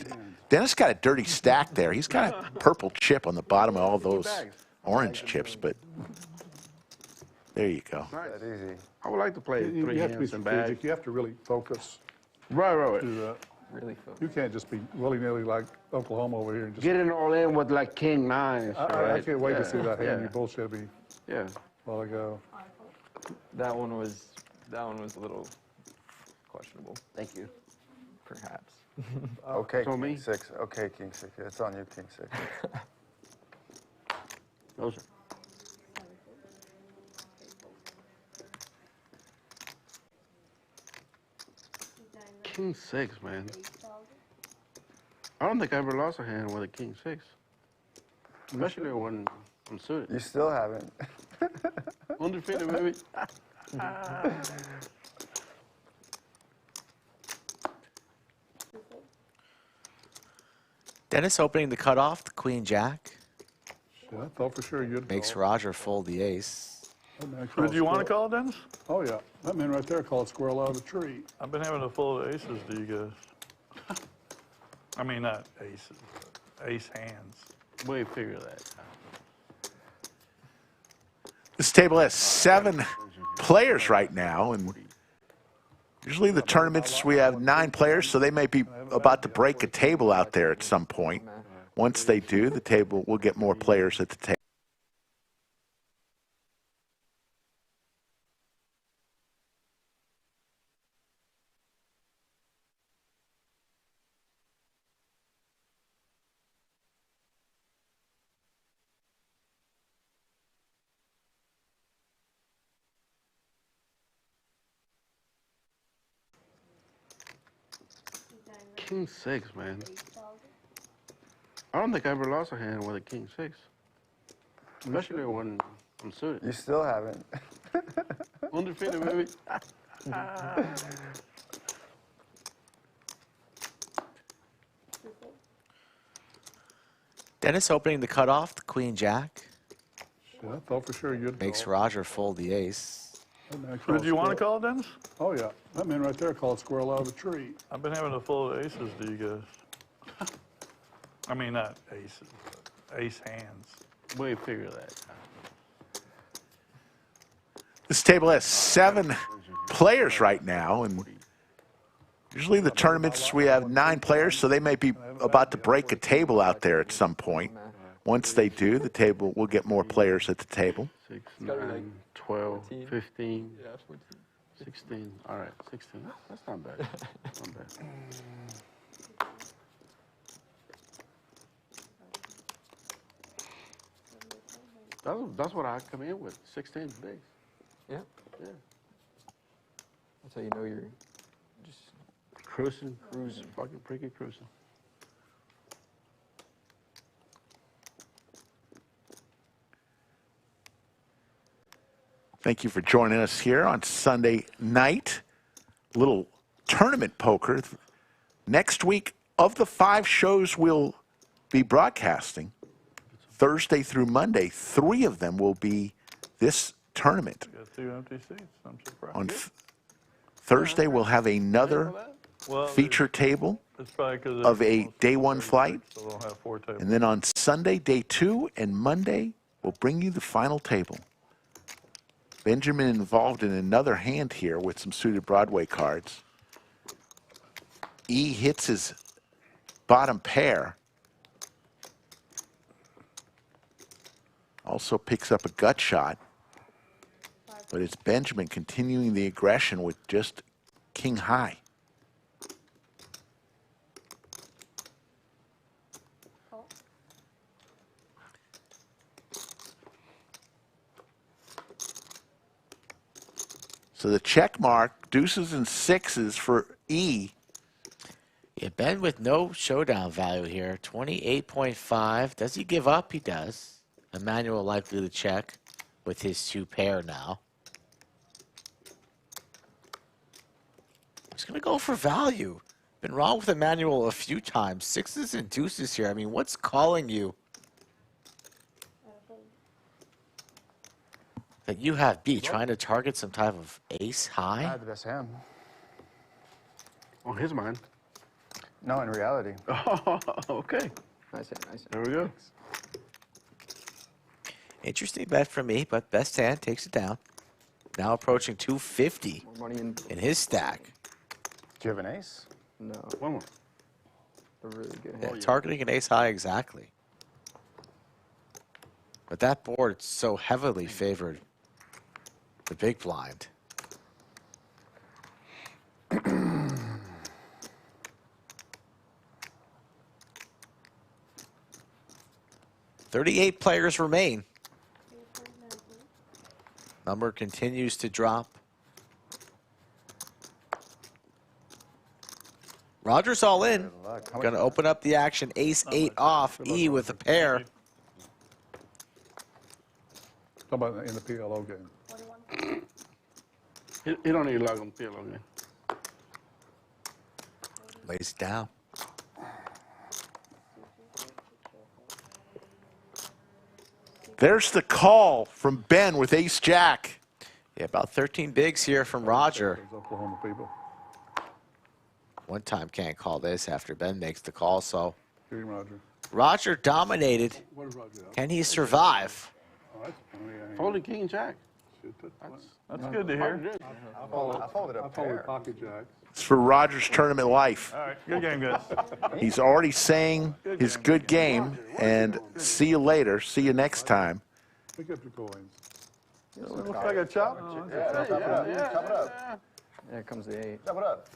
Dennis got a dirty stack there. He's got a purple chip on the bottom of all those orange chips, but there you go. Nice. that easy. I would like to play You 3 have to be hands and bag. strategic. You have to really focus. Right. Do that. Really focused. You can't just be willy-nilly like Oklahoma over here and just. Getting all in with like King 9. I can't wait to see that hand Yeah. you bullshit me Yeah. a while ago. That one was a little questionable. Thank you. Perhaps. Okay, so King me? 6. Okay, King 6. It's on you, King 6. Those are. King 6, man. I don't think I ever lost a hand with a King 6. Especially when I'm suited. You still haven't. Undefeated, baby. Dennis opening the cutoff, the queen jack. Yeah, I thought for sure you'd Makes call. Roger fold the ace. That man called Did you want to squirrel- call, Dennis? Oh, yeah. That man right there called squirrel out of a tree. I've been having to fold aces, do you guys? I mean, not aces, but ace hands. We figure that. This table has 7 players right now, and usually the tournaments we have 9 players, so they may be about to break a table out there at some point. Once they do, the table will get more players at the table. King 6, man. I don't think I ever lost a hand with a King 6. Especially when I'm suited. You still haven't. Undefeated, baby. Dennis opening the cutoff, the queen jack. Yeah, I thought for sure you'd Makes call. Roger fold the ace. That man called Did you want to squirrel- call, Dennis? Oh, yeah. That man right there called squirrel out of a tree. I've been having to fold aces, do you guys? I mean, not aces, but ace hands. We figure that. This table has 7 players right now, and usually the tournaments we have 9 players, so they may be about to break a table out there at some point. Once they do, the table will get more players at the table. 6, gotta be 9, like 12, 14. 15, Yeah, 14. 16. All right, 16. That's not bad. Not bad. That's what I come in with. 16 bigs. Yeah. Yeah. That's how you know you're just Cruising, fucking freaking cruising. Thank you for joining us here on Sunday night. Little tournament poker. Next week, of the 5 shows we'll be broadcasting, Thursday through Monday, 3 of them will be this tournament. We got 2 empty seats. I'm surprised. On Thursday, we'll have another feature table It's probably 'cause of there's a almost day 1 flight. So we'll have 4 tables. And then on Sunday, day 2, and Monday, we'll bring you the final table. Benjamin involved in another hand here with some suited Broadway cards. E hits his bottom pair. Also picks up a gut shot. But it's Benjamin continuing the aggression with just king high. So the check mark, deuces and 6s for E. Yeah, Ben with no showdown value here. 28.5. Does he give up? He does. Emmanuel likely to check with his 2 pair now. He's going to go for value. Been wrong with Emmanuel a few times. 6s and deuces here. I mean, what's calling you that you have B, trying to target some type of ace I high? had the best hand. On his mind. No, in reality. Oh, okay. nice hand, nice hand. There we go. Interesting bet from me, but best hand takes it down. Now approaching 250 More money in. in his stack. Do you have an ace? No, One more. a really good Yeah, hand. targeting an ace high exactly. But that board so heavily favored the big blind. "38 players remain." Number continues to drop. Rogers all in. Good luck. How much- Going to open up the action. Ace-8 off. E with a pair. Talk about in the PLO game. He don't need log on PLO game. Lays it down. There's the call from Ben with ace-jack. Yeah, about 13 bigs here from Roger. Those Oklahoma people. One time can't call this after Ben makes the call, so Shoot him, Roger. Roger dominated. What is Roger? Can he survive? Oh, that's funny. I ain't- Folding king jack. Shit, that's funny. That's good to hear. I folded a I folded pair. pocket jacks. It's for Roger's tournament life. All right, good game, guys. He's already saying his good game, and see you later. See you next time. Pick up your coins. It looks like a chop. Chop it up. There comes the 8. Chop it up.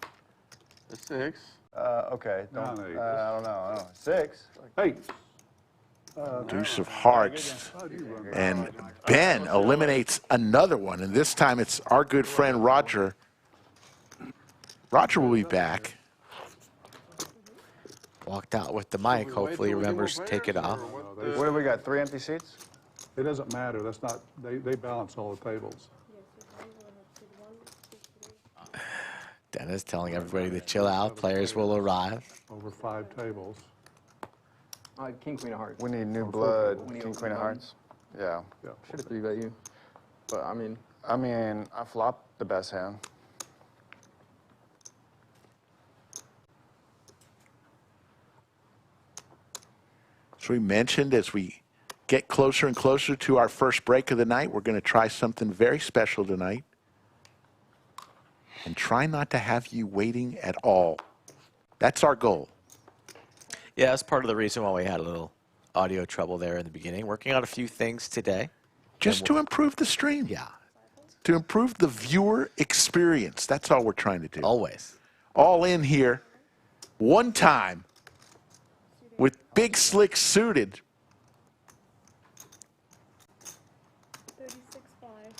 The 6. Okay. Don't, No, no, I don't know. 6. Hey. Deuce of hearts. And Ben eliminates another one, and this time it's our good friend Roger. Roger will be back. Walked out with the mic. Hopefully he remembers to take it off. What do we got? 3 empty seats? It doesn't matter. That's not, they balance all the tables. Dennis telling everybody to chill out. Players will arrive. Over 5 tables. King, queen of hearts. We need new blood. We need King, open queen of button. hearts. Yeah. Should have 3-bet you. But, I mean, I flopped the best hand. As we mentioned, as we get closer and closer to our first break of the night, we're going to try something very special tonight. And try not to have you waiting at all. That's our goal. Yeah, that's part of the reason why we had a little audio trouble there in the beginning. Working on a few things today. Just to improve the stream. Yeah. to improve the viewer experience. That's all we're trying to do. Always. All in here, one time, with Big Slick suited. 36.5.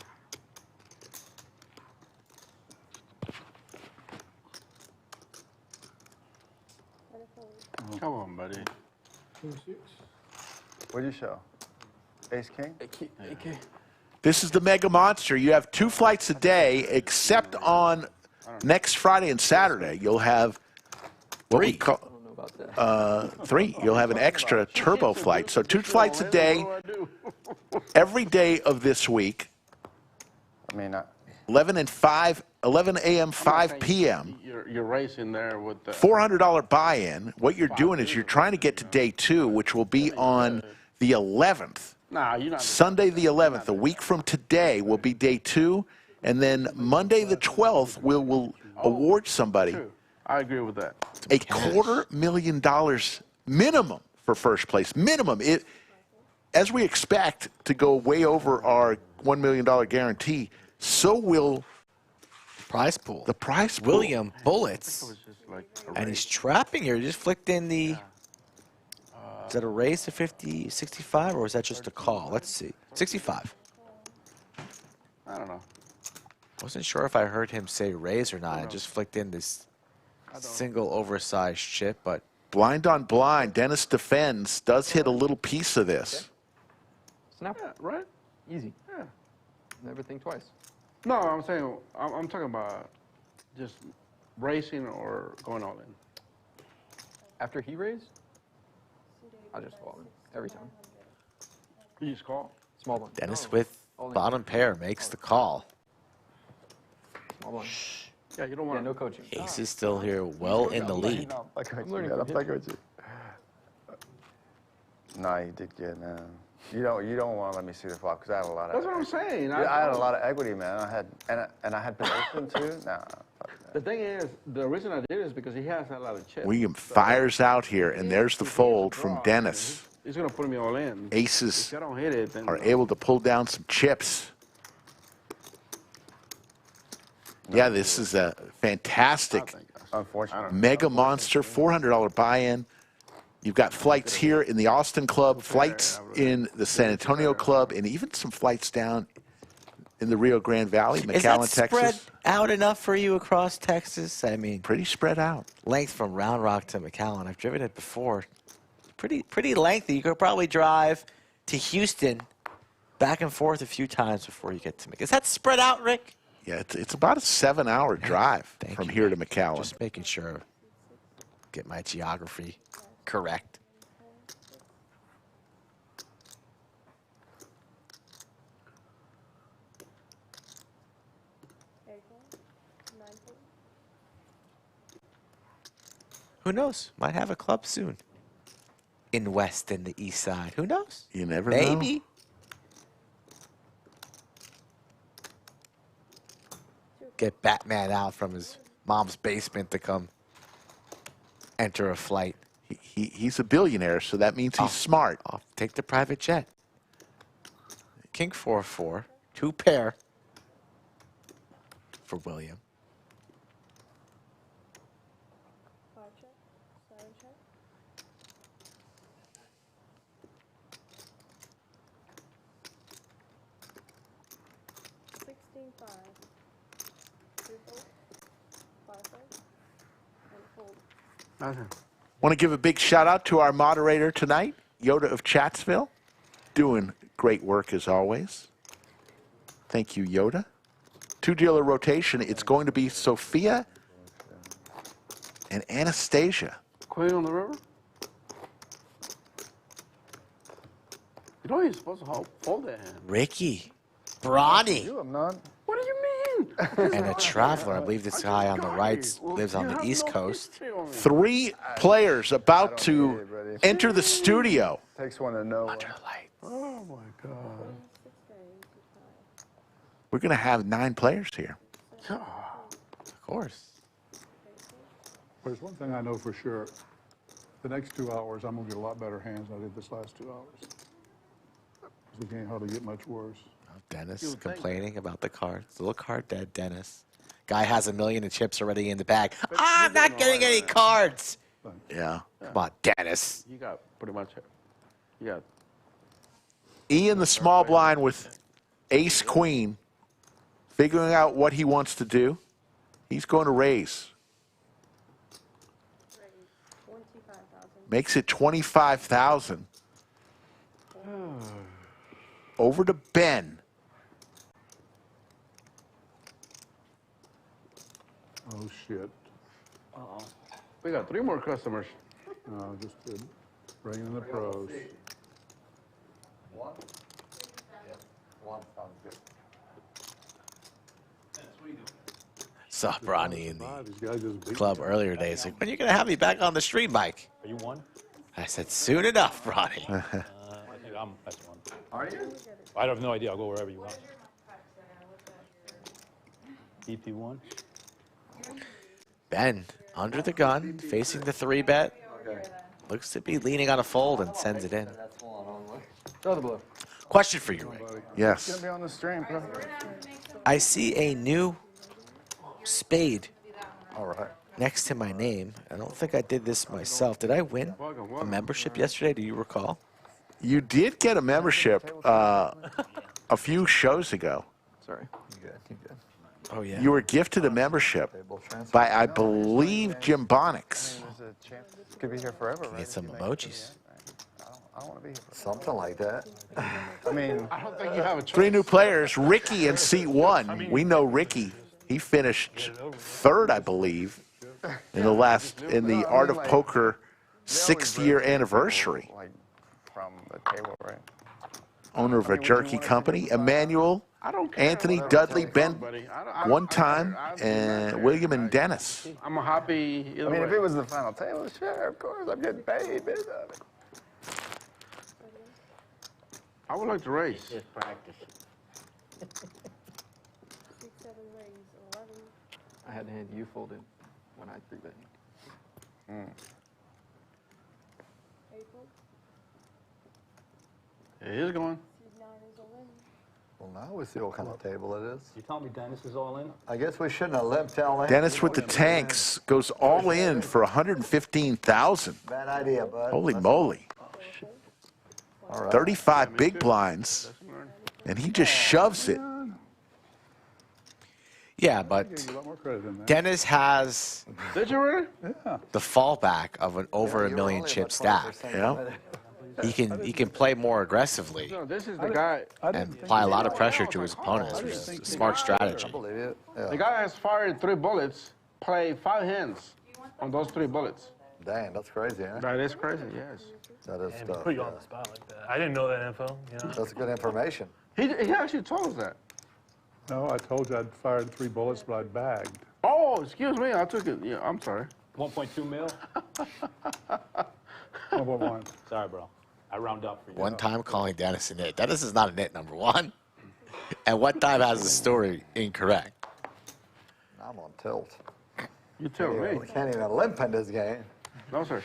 And a fold. Come on, buddy. What do you show? Ace King? AK. This is the Mega Monster. You have 2 flights a day, except on next Friday and Saturday. You'll have what we call I don't know about that. 3. You'll have an extra turbo flight. So 2 flights a day, every day of this week, I mean, 11 a.m., 5 p.m. You're racing there with the $400 buy-in. What you're doing is you're trying to get to day 2, which will be on the 11th. Nah, you're not. Sunday the 11th, a week from today, will be day 2. And then Monday the 12th, we'll award somebody True. I agree with that. a $250,000 minimum for first place. Minimum. As we expect to go way over our $1 million guarantee, so will Prize pool. the prize pool. William Bullets. It's just like a And race. he's trapping here. He just flicked in the... Is that a raise to 50, 65, or is that just a call? Let's see. 65. I don't know. Wasn't sure if I heard him say raise or not. I just flicked in this single oversized chip, but Blind on blind. Dennis defends. Does hit a little piece of this. Snap. Yeah, right? Easy. Yeah. Never think twice. No, I'm saying I'm talking about just racing or going all in. After he raised, I just fall in every time. You just call. Small one. Dennis with All in. bottom pair makes the call. Small one. Yeah, you don't Yeah, want no coaching. Ace is still here, well in the lead. I'm learning I'm from fucking with you. No, you did good, man. You don't want to let me see the flop because I had a lot of. The thing is, the reason I did is because he has a lot of chips. William fires out here, and there's the fold from Dennis. He's gonna put me all in. Aces If I don't hit it, then are able to pull down some chips. Yeah, this is a fantastic Unfortunately. Mega Monster, $400 buy-in. You've got flights here in the Austin Club, flights in the San Antonio Club, and even some flights down in the Rio Grande Valley, Is McAllen, that spread Texas. out enough for you across Texas? I mean, Pretty spread out. length from Round Rock to McAllen. I've driven it before. Pretty lengthy. You could probably drive to Houston back and forth a few times before you get to McAllen. Is that spread out, Rick? Yeah, it's about a 7-hour drive Thank from you, here to man. McAllen. Just making sure, get my geography correct. Who knows? Might have a club soon. In West and the East Side. Who knows? You never know. Maybe. Get Batman out from his mom's basement to come enter a flight. He's a billionaire, so that means he's smart. I'll take the private jet. King 4-4. 2 pair for William. Want to give a big shout out to our moderator tonight, Yoda of Chatsville, doing great work as always. Thank you, Yoda. 2-dealer rotation. It's going to be Sophia and Anastasia. Quinn on the river. You know you're supposed to hold that hand. Ricky. Brani. I'm not. What do you mean? And a traveler. I believe this guy on the right lives on the East Coast. 3 players about to enter the studio. Takes one to know. Under the lights. Oh my God. We're going to have 9 players here. Of course. There's one thing I know for sure. The next 2 hours, I'm going to get a lot better hands than I did this last 2 hours. 'Cause we can't hardly get much worse. Dennis complaining about the cards. Little card dead, Dennis. Guy has $1 million in chips already in the bag. I'm not getting any cards. Yeah. Come on, Dennis. You got pretty much it. You got Ian, the small blind with ace queen, figuring out what he wants to do. He's going to raise. 25,000. Makes it 25,000. Over to Ben. Oh, shit. we got 3 more customers. No, just bringing in the pros. Saw Brani in These guys just the beat club me. earlier today. He's like, when are you going to have me back on the stream, Mike? Are you one? I said, soon enough, Brani. I think I'm that's one. Are you? I have no idea. I'll go wherever you want. EP1. Ben, under the gun, facing the 3-bet. Looks to be leaning on a fold and sends it in. That's one only. Throw the blue. Question for you, Ray. Yes. Gonna be on the stream, bro. I see a new spade All right. next to my name. I don't think I did this myself. Did I win a membership yesterday? Do you recall? You did get a membership a few shows ago. Sorry. You good? You good? Oh, yeah. You were gifted a membership by, I believe, Jim Bonnix. Could be here forever, right? Get some emojis. I don't want to be here forever. Something like that. I mean, I don't think you have a choice. 3 new players. Ricky in seat 1. We know Ricky. He finished 3rd, I believe, in the Art of Poker 6th year anniversary. like from the table, right? Owner of a jerky company. Emmanuel, I don't care Anthony, whatever Dudley, takes, Ben, buddy. I don't- one I time, don't care. and William and Dennis. I'm happy either I mean, way. if it was the final table, sure, of course, I'm getting paid, bitch. I would like to race. Just practice. 6, 7 raise, 11. I had the hand you folded when I 3-bet. April. It is going. Seed 9 is a win. Well, now we see what kind of table it is. You telling me Dennis is all in? I guess we shouldn't have left telling. Dennis with the tanks goes all in for 115,000. Bad idea, bud. Holy moly. All right. 35 big blinds, and he just shoves it. Yeah, but Give you a lot more credit than that. Dennis has Did you really? the fallback of an over You a were million only chip about stack. 20% Yeah. committed. He can play more aggressively No, this is the guy. and apply a lot of pressure to his opponents, which is a smart strategy. I believe it. The Yeah. guy has fired 3 bullets, played 5 hands on those 3 bullets. Dang, that's crazy, huh? That is crazy, yes. That is Damn, stuff. put you on Yeah. the spot like that. I didn't know that info. You know? That's good information. He actually told us that. No, I told you I'd fired 3 bullets, but I bagged. Oh, excuse me, I took it. Yeah, I'm sorry. 1.2 mil. 1.1. Sorry, bro. I round up for you. One time calling Dennis a nit. Dennis is not a nit, number one. And one time has the story incorrect. I'm on tilt. You tell me. We can't even limp in this game. No, sir.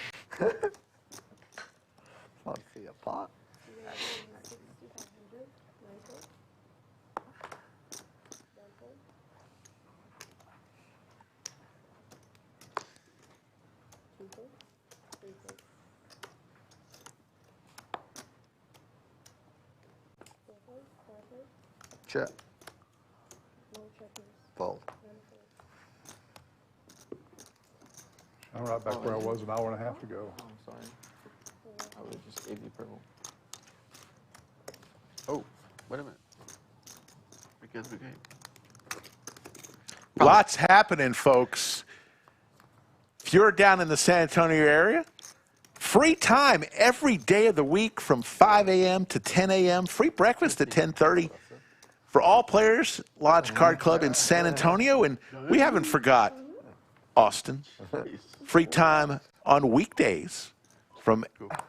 Let's see a pot. 6,500. Michael. Michael. People. 3 folks. 4 folks, 5 folks. Check. No checkers. Fold. 1 fold. I'm right back where I was an hour and a half ago. Oh, I'm sorry. I would have just gave you purple. Oh, wait a minute. Because we game. Lots happening, folks. If you're down in the San Antonio area, free time every day of the week from 5 a.m. to 10 a.m. Free breakfast at 10:30 for all players. Lodge Card Club in San Antonio, and we haven't forgot Austin. Free time on weekdays from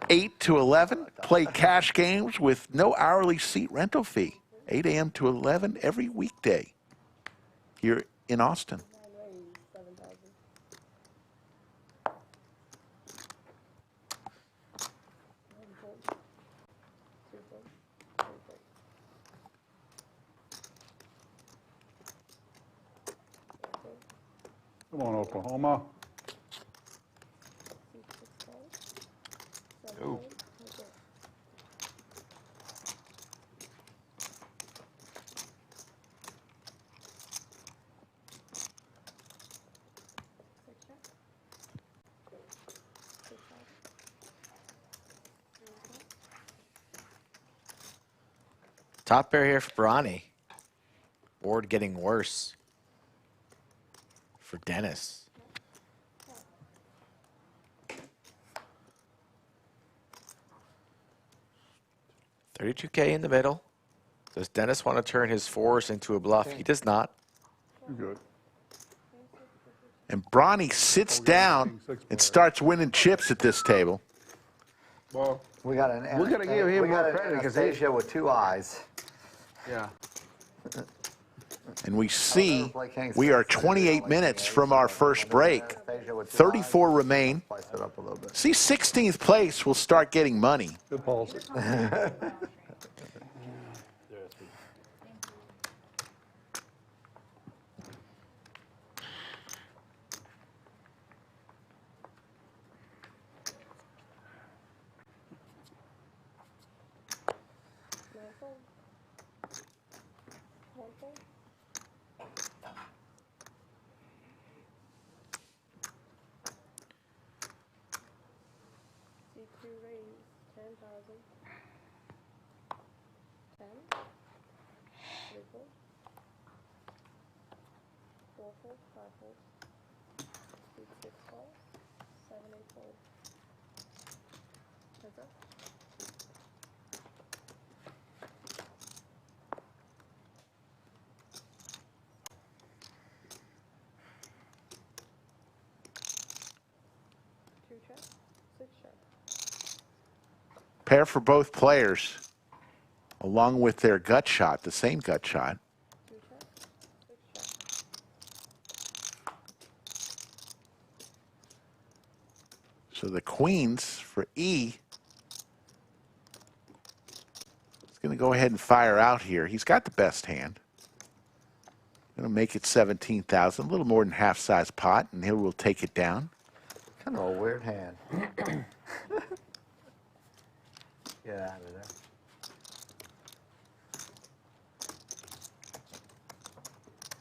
8 to 11. Play cash games with no hourly seat rental fee. 8 a.m. to 11 every weekday here in Austin. 9 raise, 7,000. 1 fold. 2 folks. 3 folks. Come on, Oklahoma. Ooh. Top pair here for Brani. Board getting worse for Dennis. $32K in the middle. Does Dennis want to turn his fours into a bluff? He does not. You're good. And Brani sits down and starts winning chips at this table. Well, We got an we gotta give him we more got an credit because he, Anastasia with 2 eyes. yeah. And we see play King we six, are but I do 28 like minutes King from eight, our so first when there's break. Anastasia with 2 34 eyes, remain. spice it up a little bit. See, 16th place will start getting money. Good policy. C2 raise 10,000. 10. 3 4. 4 4. 5 4. 6 4. 7 8 4. Heads up. Two check. 6 check. Pair for both players, along with their gut shot, the same gut shot. 2 check. 6 check. So the queens for E is going to go ahead and fire out here. He's got the best hand. Going to make it 17,000, a little more than half size pot, and he will take it down. Kind of a weird hand. Get out of there.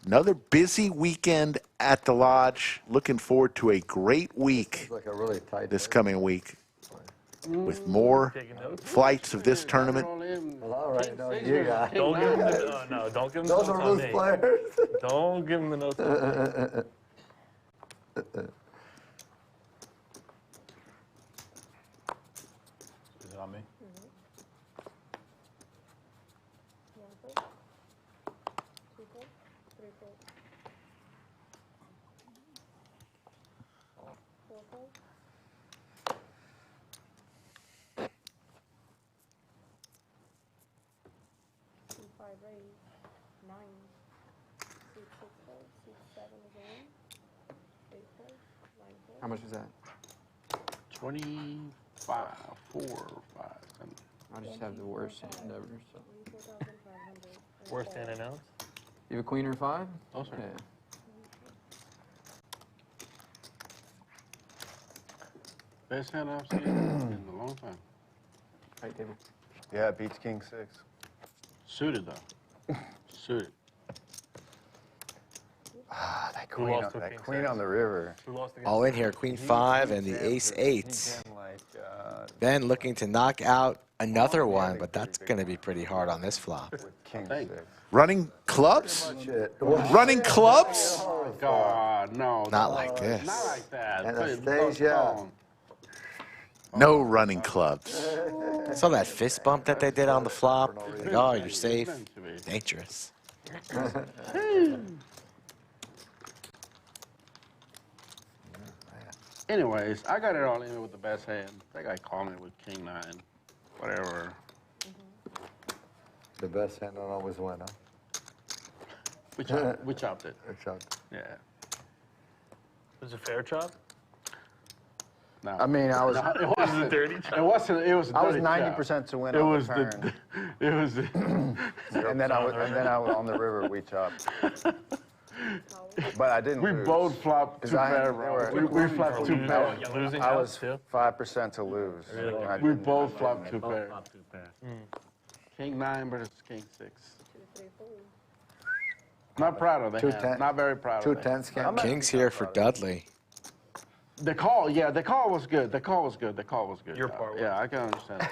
Another busy weekend at the lodge. Looking forward to a great week It's like a really tight. this coming week with more flights of this tournament. Well, all right, no, you got. Don't give him the, no, don't give him the Those notes are on loose me. players. Don't give him the notes on me. Is it on me? 1 4. 2 4. 3 4. 4 4. 2 5 raise 9. 6 6 4. 6 7 is a win. 8 4. 9 4. How much is that? 25, 4, 5. I just have the worst hand ever. So. 24,500. Worst hand announced? You have a queen or 5? Oh, sorry. Yeah. Best hand I've seen in a long time. Right table. Yeah, it beats King 6. Suited though. Suited. Ah, that Who queen, lost to that King queen 6? on the river. Who lost against All in here, queen 5 and the ace 8. Ben looking to knock out another one, but that's going to be pretty hard on this flop. King Thank 6. Running clubs? Shit. Running clubs? Oh, God, no. Not like this. Not like that. Anastasia. No running clubs. Saw that fist bump that they did on the flop. Like, oh, you're safe. Dangerous. Anyways, I got it all in with the best hand. That guy called me with King 9. Whatever. The best hand don't always win, huh? We chopped it. Good shot. Yeah. Was it fair chop? No. I mean, I was. No, it wasn't a dirty chop? It wasn't. It was. A I was dirty 90% to win chop. It on was the turn. It was. and then I was on the river. We chopped. But I didn't We lose. both flopped 'Cause two I had- pair, they bro. were- We flopped two Losing, pair. losing I house was too. 5% to lose. and I We didn't- both flopped two Both pair. flop two pair. King 9 versus King 6. 2, 3, 4. Not proud of the Two hand. ten- Not very proud Two of it. tens, Ken? King's here for Dudley. The call, yeah, the call was good. The call was good. The call was good. Your part was- Yeah, I can understand.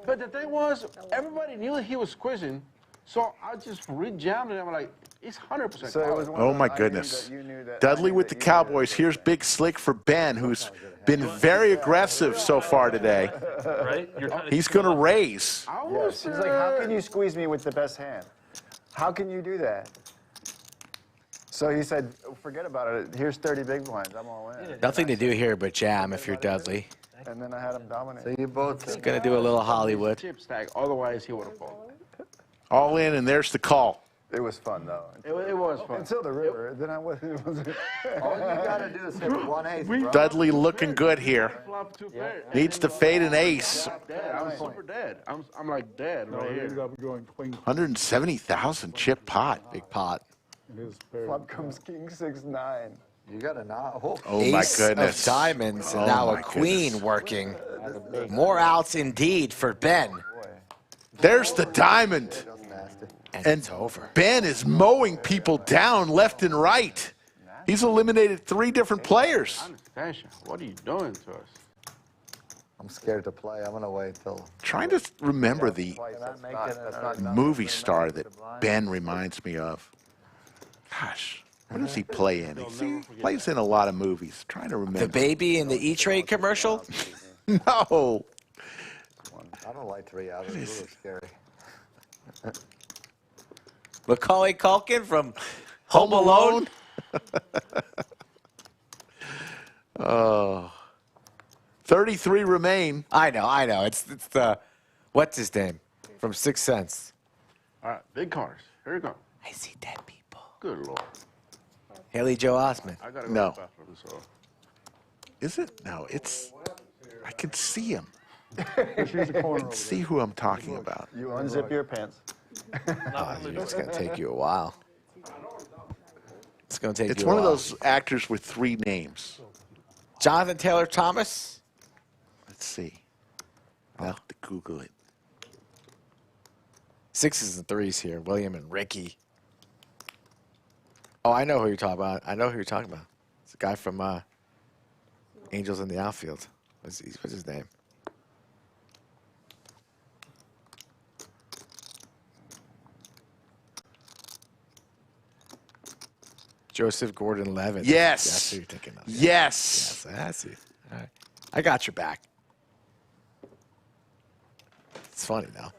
But the thing was, everybody knew that he was squishing, so I just re-jammed it. I'm like, it's 100% So it was call. one of Oh, those, my I knew goodness. that you knew that- I Dudley knew with that the you knew that Cowboys. sort of Here's thing. Big Slick for Ben, who's been very aggressive so far today. Right? You're trying to He's keep going to up. raise. I Yes, was, he's like, how can you squeeze me with the best hand? How can you do that? So he said, forget about it. Here's 30 big blinds. I'm all in. Nothing to do here but jam if you're Dudley. And then I had him dominate. So you both, Gonna do a little Hollywood. chip stack, otherwise he would have folded. All in, and there's the call. It was fun, though. It was fun. Until the river. Then I was. all you gotta do is hit 1/8, bro. Dudley looking good here. Flop two pair. Needs to fade an ace. Dead. I'm super dead. I'm like dead No, right he ended here. up going queen 170,000 chip pot. Big pot. in his pair. Flop comes king 6-9. You gotta not. Oh, Oh, my Ace goodness. of diamonds, and Oh, now my a queen goodness. working. More outs indeed for Ben. There's the diamond. that's nasty. And And it's over. Ben is mowing people down left and right. He's eliminated 3 different players. Anastasia, what are you doing to us? I'm scared to play. I'm gonna wait till. Trying to remember the Twice, that's make not, it that's another not movie star that Ben reminds me of. Gosh, what does he play in? He plays in a lot of movies. Trying to The remember. baby in the E-Trade commercial? No. I don't like 3 out. It's really scary. Macaulay Culkin from Home Alone? Oh. 33 remain. I know. It's the, what's his name? From Sixth Sense. All right, big cars. Here we go. I see dead people. Good lord. Haley Joe Osment. I gotta go No. to the bathroom, so. Is it? No, it's. I can see him. Just use the corner over See who I'm talking about. You unzip your pants. Oh, dude, it's going to take you a while. It's going to take It's you a one of while. those actors with 3 names. Jonathan Taylor Thomas? Let's see. I'll have to Google it. 6s and 3s here. William and Ricky. Oh, I know who you're talking about. It's a guy from Angels in the Outfield. What's his name? Joseph Gordon-Levitt. Yes. That's who you're thinking of. Yes. Yes, I see. All right. I got your back. It's funny now.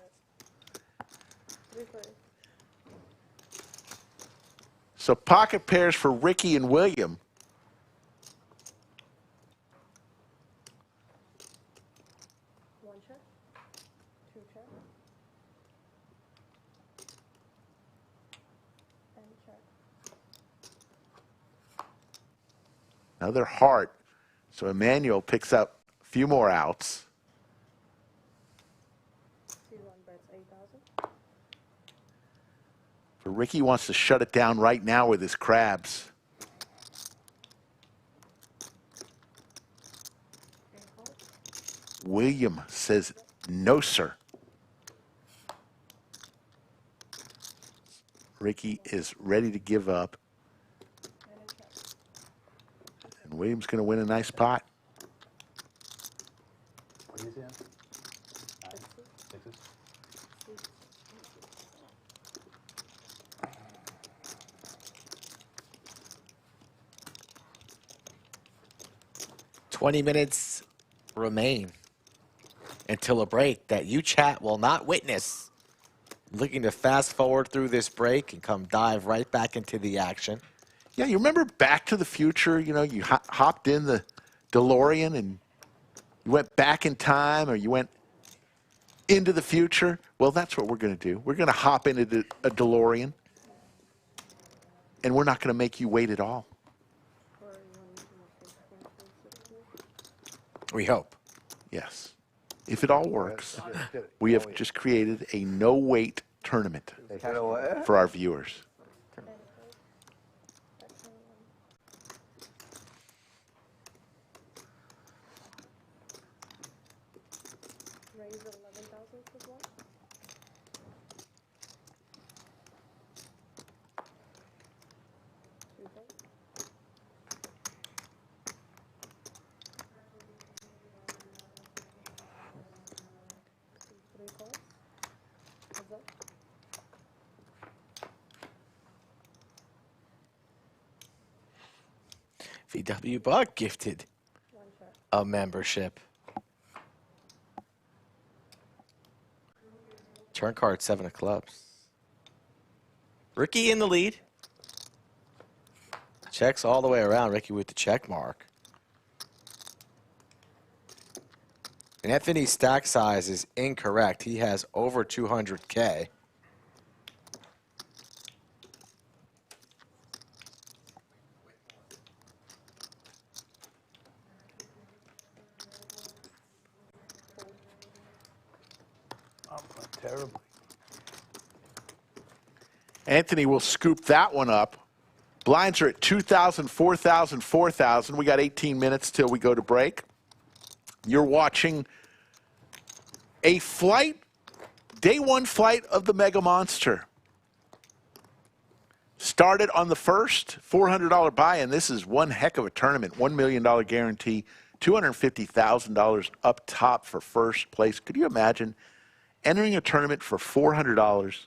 3, 4. So pocket pairs for Ricky and William. One check. 2 check. And check. Another heart. So Emmanuel picks up a few more outs. C1 bets 8,000. But Ricky wants to shut it down right now with his crabs. William says, no, sir. Ricky is ready to give up. And William's going to win a nice pot. What is it? 6s? 20 minutes remain until a break that you chat will not witness. Looking to fast forward through this break and come dive right back into the action. Yeah, you remember Back to the Future? You know, you hopped in the DeLorean and you went back in time, or you went into the future. Well, that's what we're going to do. We're going to hop into a DeLorean, and we're not going to make you wait at all. We hope. Yes. If it all works, we have just created a no-wait tournament for our viewers. up. VW Buck gifted One shot. a membership. Turn card, 7 of clubs. Ricky in the lead. Checks all the way around. Ricky with the check mark. And Anthony's stack size is incorrect. He has over 200K. I'm playing terribly. Anthony will scoop that one up. Blinds are at 2,000, 4,000, 4,000. We got 18 minutes till we go to break. You're watching a flight, day one flight of the Mega Monster. Started on the first, $400 buy-in. This is one heck of a tournament. $1 million guarantee, $250,000 up top for first place. Could you imagine entering a tournament for $400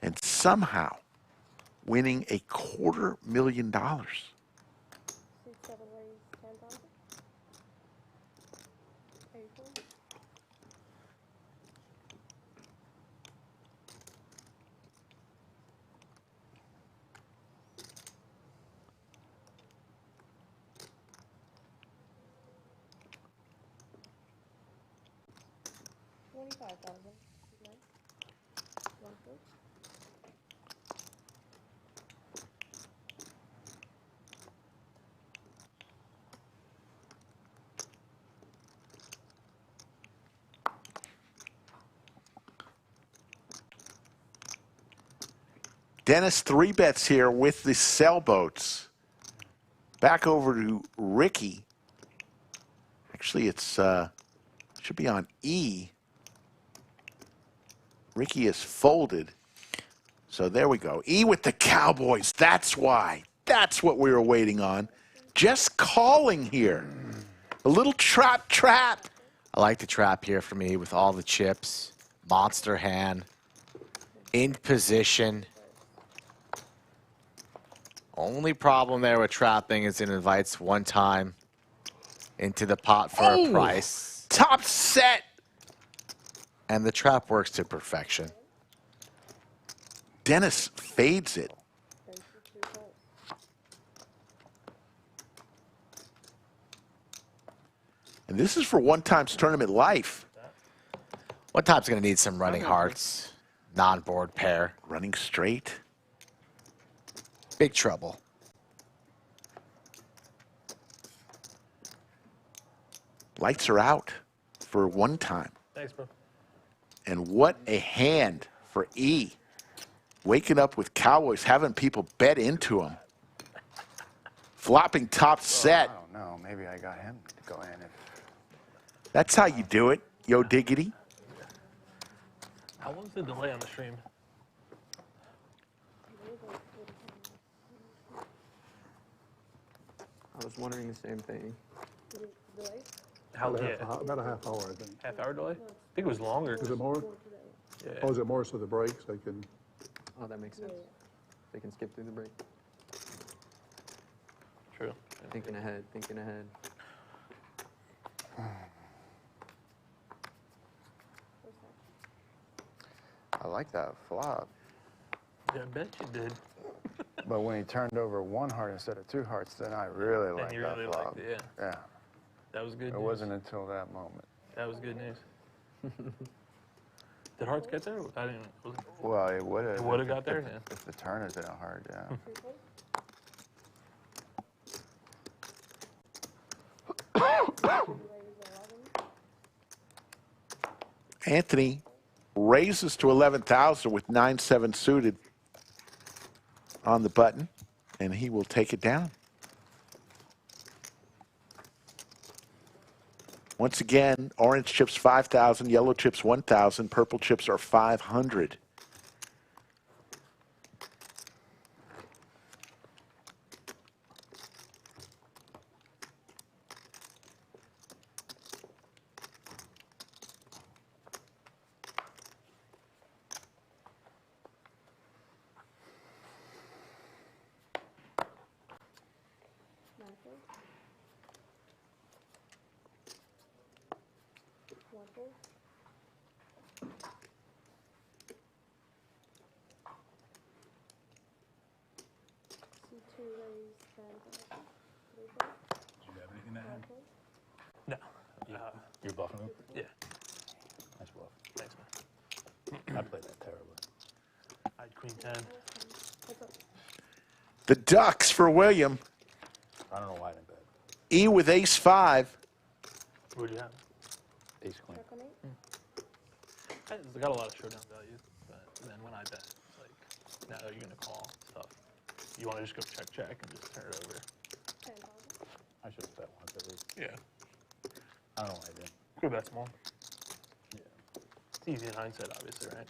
and somehow winning $250,000? 6, 7 raise 10,000. 84. $25,000. Nice. 1 foot. Dennis, 3 bets here with the sailboats. Back over to Ricky. Actually, it's should be on E. Ricky is folded. So there we go. E with the Cowboys. That's why. That's what we were waiting on. Just calling here. A little trap. I like the trap here for me with all the chips. Monster hand. In position. Only problem there with trapping is it invites one time into the pot for a price. Top set. And the trap works to perfection. Dennis fades it. And this is for one times tournament life. One time's going to need some running hearts. Non-board pair. Running straight. Big trouble. Lights are out for one time. Thanks, bro. And what a hand for E. Waking up with Cowboys, having people bet into him. Flopping top set. I don't know. Maybe I got him to go in. That's how you do it, yo diggity. How long's the delay on the stream? I was wondering the same thing. How About a yeah. half- about a half hour, I think. Half hour delay? I think it was longer. Is it more? Yeah. Oh, is it more so the breaks, they can, Oh, that makes sense. They can skip through the break. True. Thinking ahead, thinking ahead. I like that flop. Yeah, I bet you did. But when he turned over 1 heart instead of 2 hearts, then I really liked you that really flop. liked it, yeah. Yeah. That was good It news. wasn't until that moment. That was good news. Did hearts get there? I didn't. Was it, Well, it would have. It would've got there, yeah. If the turn is in a heart, yeah. Anthony raises to 11,000 with 9-7 suited on the button, and he will take it down. Once again, orange chips 5,000, yellow chips 1,000, purple chips are 500. fold. C2 raise 10,000. 3 fold. Do you have anything to add? 4 fold. No. You're bluffing him? Yeah. Nice bluff. Thanks, man. I played that terribly. I had queen 10. What's up? The Ducks for William. I don't know why I didn't bet. E with ace 5. What do you have? Ace queen. Check on 8. It's got a lot of showdown value, but then when I bet, it's like, now you're going to call stuff. You want to just go check and just turn it over. 10,000. I should have bet once at least. Yeah. I don't know why I didn't. Go bet small. Yeah. It's easy in hindsight, obviously, right?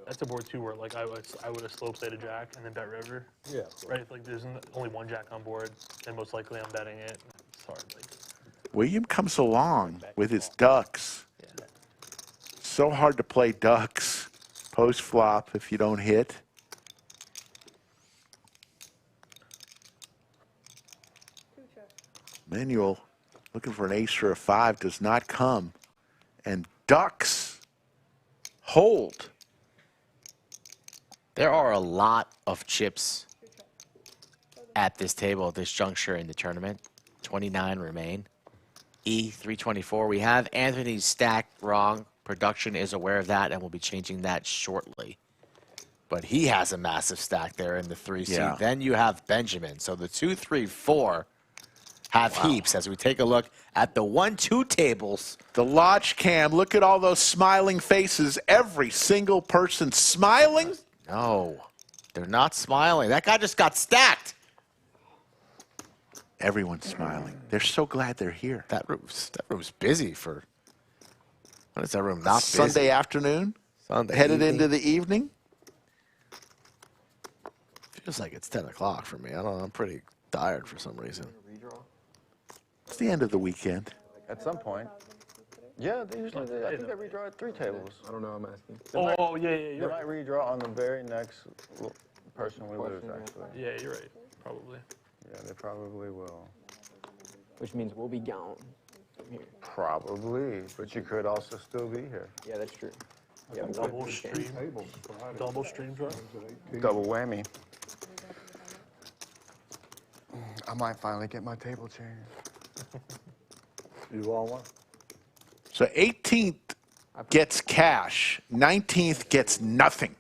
That's a board too where like I would have slow played a jack and then bet river. Yeah, of course. Right? If, like there's only one jack on board, then most likely I'm betting it. It's hard. Like William comes along with his Ducks. yeah. So hard to play Ducks post flop if you don't hit. Two check. Emmanuel looking for an ace or a 5 does not come. And Ducks hold. There are a lot of chips at this table at this juncture in the tournament. 29 remain. E324. We have Anthony's stack wrong. Production is aware of that and will be changing that shortly. But he has a massive stack there in the 3 seed. Yeah. Then you have Benjamin. So the 2, 3, 4 have heaps as we take a look at the 1, 2 tables. The Lodge Cam, look at all those smiling faces. Every single person smiling. No, they're not smiling. That guy just got stacked. Everyone's smiling. They're so glad they're here. That room's busy for. What is that room not busy? Sunday afternoon, Sunday headed evening. into the evening. Feels like it's 10 o'clock for me. I don't know. I'm pretty tired for some reason. It's the end of the weekend. At some point. Yeah, they usually, I think they redraw at 3 tables. I don't know, I'm asking. Oh yeah, They you're might right. redraw on the very next person we lose, actually. Yeah, you're right. Probably. Yeah, they probably will. Which means we'll be gone from here. Probably, but you could also still be here. Yeah, that's true. Yeah, Double stream. Tables Friday. Double stream draw. Is it 18? Double whammy. I might finally get my table changed. You all want? So 18th gets cash. 19th gets nothing.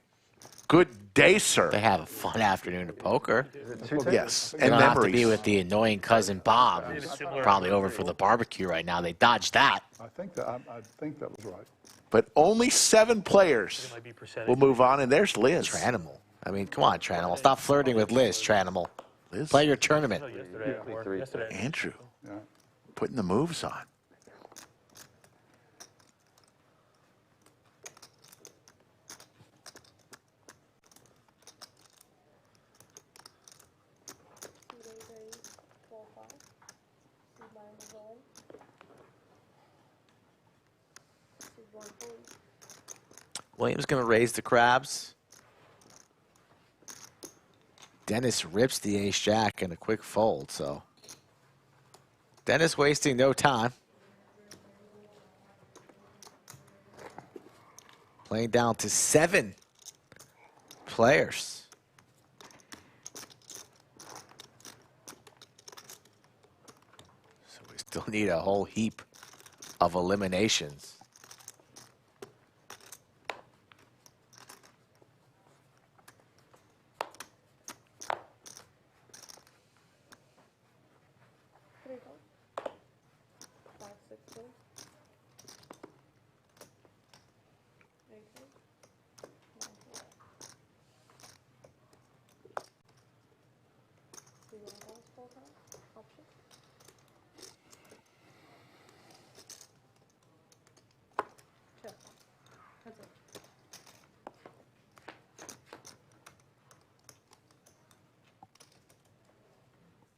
Good day, sir. They have a fun afternoon of poker. Is it 2 tables? Yes, You and don't have to be memories. with the annoying cousin Bob, who's probably over for the barbecue right now. They dodged that. I think that was right. But only 7 players It might be percentage. will move on, and there's Liz. Tranimal. I mean, come on, Tranimal. Stop flirting with Liz, Tranimal. Liz, Play your tournament. No, yesterday at work. Yesterday. Andrew, Yeah. putting the moves on. C raise 4 5. C line is on. C 1 fold. Williams going to raise the crabs. Dennis rips the ace-jack in a quick fold, so Dennis wasting no time. Playing down to 7 players. So we still need a whole heap of eliminations. Three fold. 5 6 fold. 8 fold. 9 fold. C 1 calls 4 times. Option. Check. Heads up.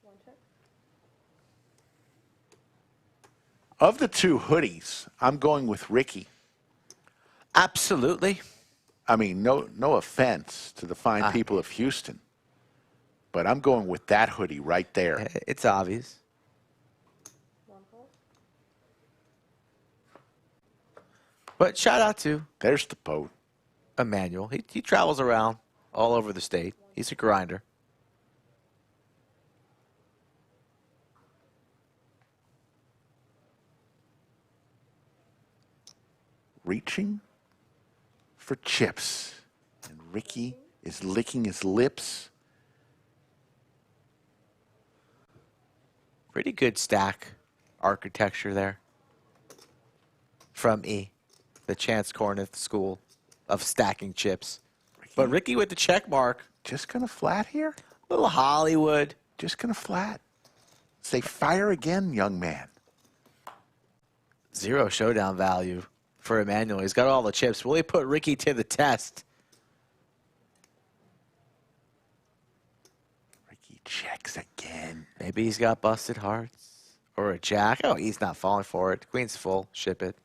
One check. Of the 2 hoodies, I'm going with Ricky. Absolutely. I mean, no offense to the fine people of Houston, but I'm going with that hoodie right there. It's obvious. 1 call. But shout out to There's the boat. Emmanuel. He travels around all over the state. He's a grinder. Reaching for chips. And Ricky is licking his lips. Pretty good stack architecture there from E, the Chance Corneth School of stacking chips. But Ricky with the check mark. Just going to flat here? Little Hollywood. Just going to flat. Say fire again, young man. 0 showdown value for Emmanuel. He's got all the chips. Will he put Ricky to the test? Ricky checks again. Maybe he's got busted hearts or a jack. Oh, he's not falling for it. Queen's full. Ship it.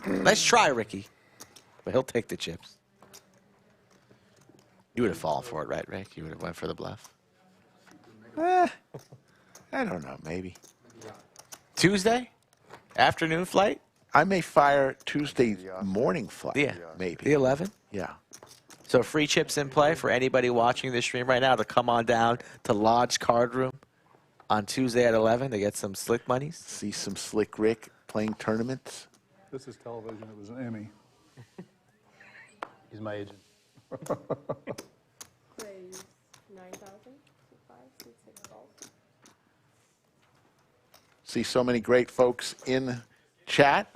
Let's try Ricky. But he'll take the chips. You would have fallen for it, right, Rick? You would have went for the bluff. I don't know, maybe. Tuesday? Afternoon flight? I may fire Tuesday morning flight. Yeah. Maybe. The 11? Yeah. So free chips in play for anybody watching this stream right now to come on down to Lodge Card Room on Tuesday at 11 to get some slick monies. See some slick Rick playing tournaments. This is television. It was an Emmy. He's my agent. Plays 9,000, 5, 6, 6 balls. See so many great folks in chat.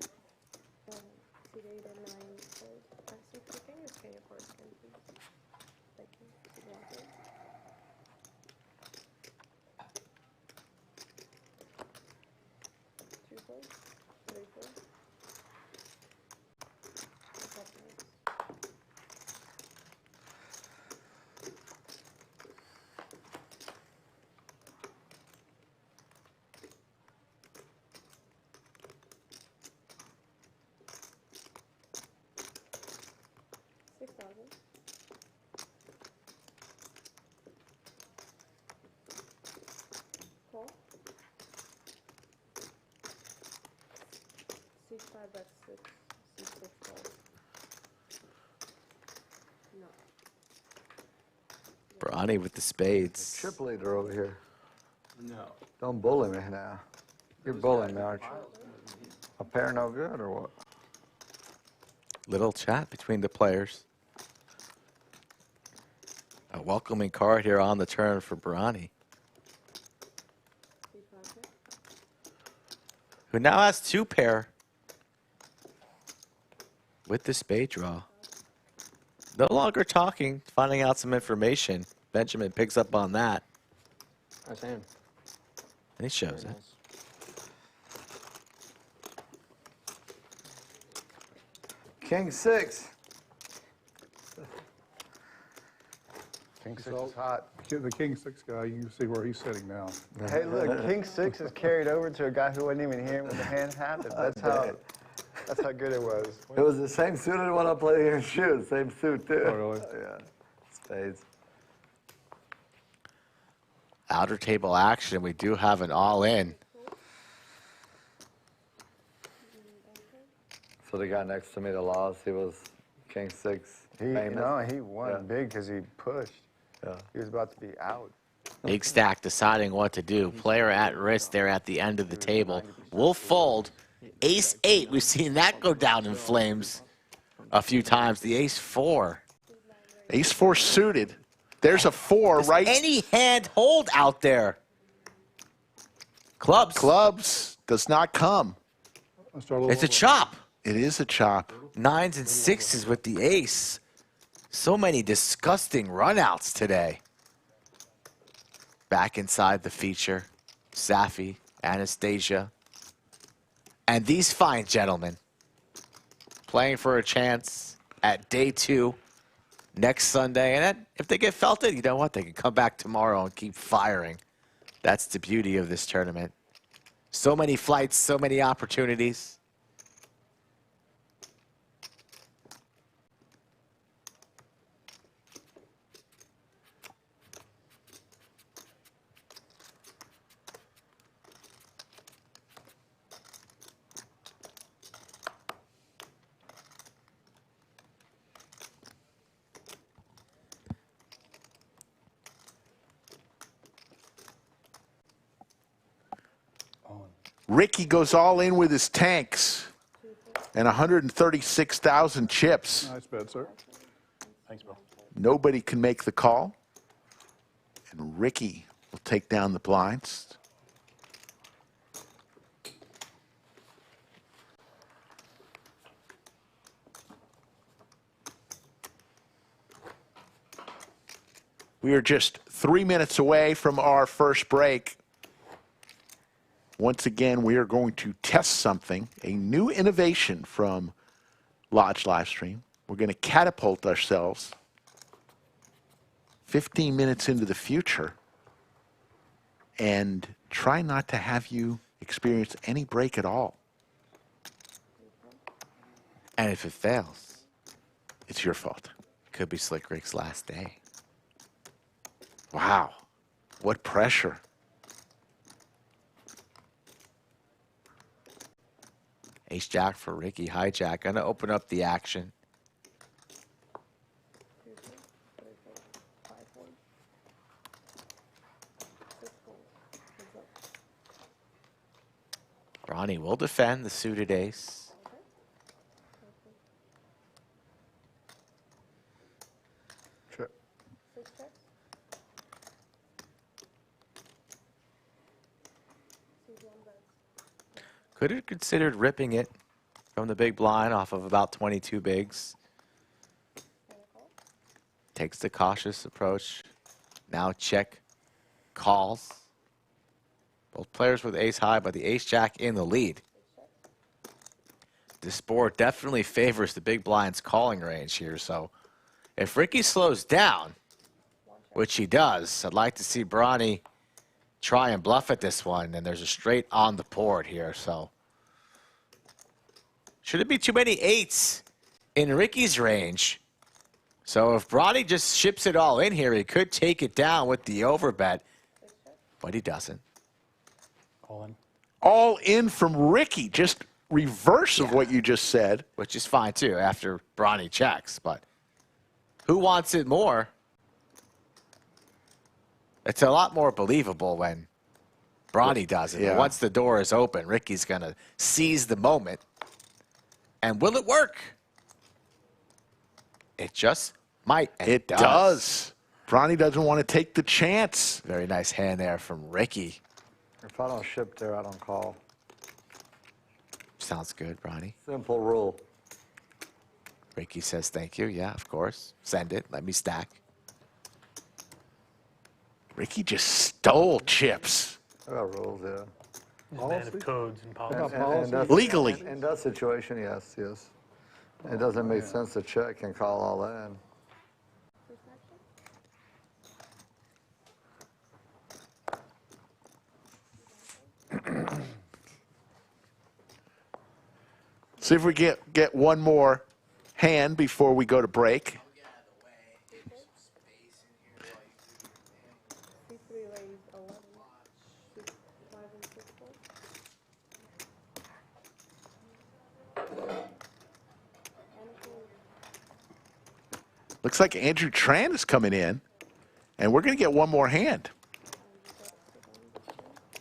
Today the 9 says, actually, can you pay for it, please? Thank you. Yeah. Two plays, 3 plays. Call. C5, that's 6. C6 calls. No. Brani with the spades. Chip leader over here. No. Don't bully me now. You're bullying me, aren't you? A pair no good or what? Little chat between the players. A welcoming card here on the turn for Brani, who now has 2 pair with the spade draw. No longer talking, finding out some information. Benjamin picks up on that. Nice hand. And he shows it. King 6. King 6 is hot. The King 6 guy, you can see where he's sitting now. Hey, look, King 6 is carried over to a guy who wasn't even here when the hand happened. That's how good it was. It was the same suited one I played here in shoes. Same suit, too. Oh, really? Yeah. Spades. Outer table action. We do have an all-in. So the guy next to me that lost, he was King 6. He won big because he pushed. Yeah. He was about to be out. Big stack deciding what to do. Player at risk there at the end of the table. Will fold. Ace 8. We've seen that go down in flames a few times. The Ace 4. Ace 4 suited. There's a 4 Does right. any hand hold out there? Clubs. Clubs does not come. It's a chop. It is a chop. 9s and 6s with the ace. So many disgusting runouts today. Back inside the feature. Safi, Anastasia. And these fine gentlemen playing for a chance at day 2 next Sunday. And then if they get felted, you know what? They can come back tomorrow and keep firing. That's the beauty of this tournament. So many flights, so many opportunities. Ricky goes all in with his tanks and 136,000 chips. Nice bet, sir. Thanks, bro. Nobody can make the call. And Ricky will take down the blinds. We are just 3 minutes away from our first break. Once again, we are going to test something, a new innovation from Lodge Livestream. We're going to catapult ourselves 15 minutes into the future and try not to have you experience any break at all. And if it fails, it's your fault. Could be Slick Rick's last day. Wow, what pressure. Ace Jack for Ricky. Hijack. Going to open up the action. Brani will defend the suited ace. Check. Could have considered ripping it from the big blind off of about 22 bigs. Takes the cautious approach. Now check calls. Both players with ace high, but the ace jack in the lead. This board definitely favors the big blind's calling range here. So if Ricky slows down, which he does, I'd like to see Brani try and bluff at this one. And there's a straight on the board here. So shouldn't be too many eights in Ricky's range. So if Brani just ships it all in here, he could take it down with the overbet, but he doesn't. All in. All in from Ricky, just reverse of what you just said. Which is fine too after Brani checks, but who wants it more? It's a lot more believable when Brani does it. Yeah. But once the door is open, Ricky's going to seize the moment. And will it work? It just might. And It does. Brani doesn't want to take the chance. Very nice hand there from Ricky. If I don't ship there, I don't call. Sounds good, Brani. Simple rule. Ricky says thank you. Yeah, of course. Send it. Let me stack. Ricky just stole chips. I got rules, yeah. Man of codes and policies. Legally. In that situation, yes, yes. It doesn't make sense to check and call all in. See if we get one more hand before we go to break. Looks like Andrew Tran is coming in, and we're going to get one more hand.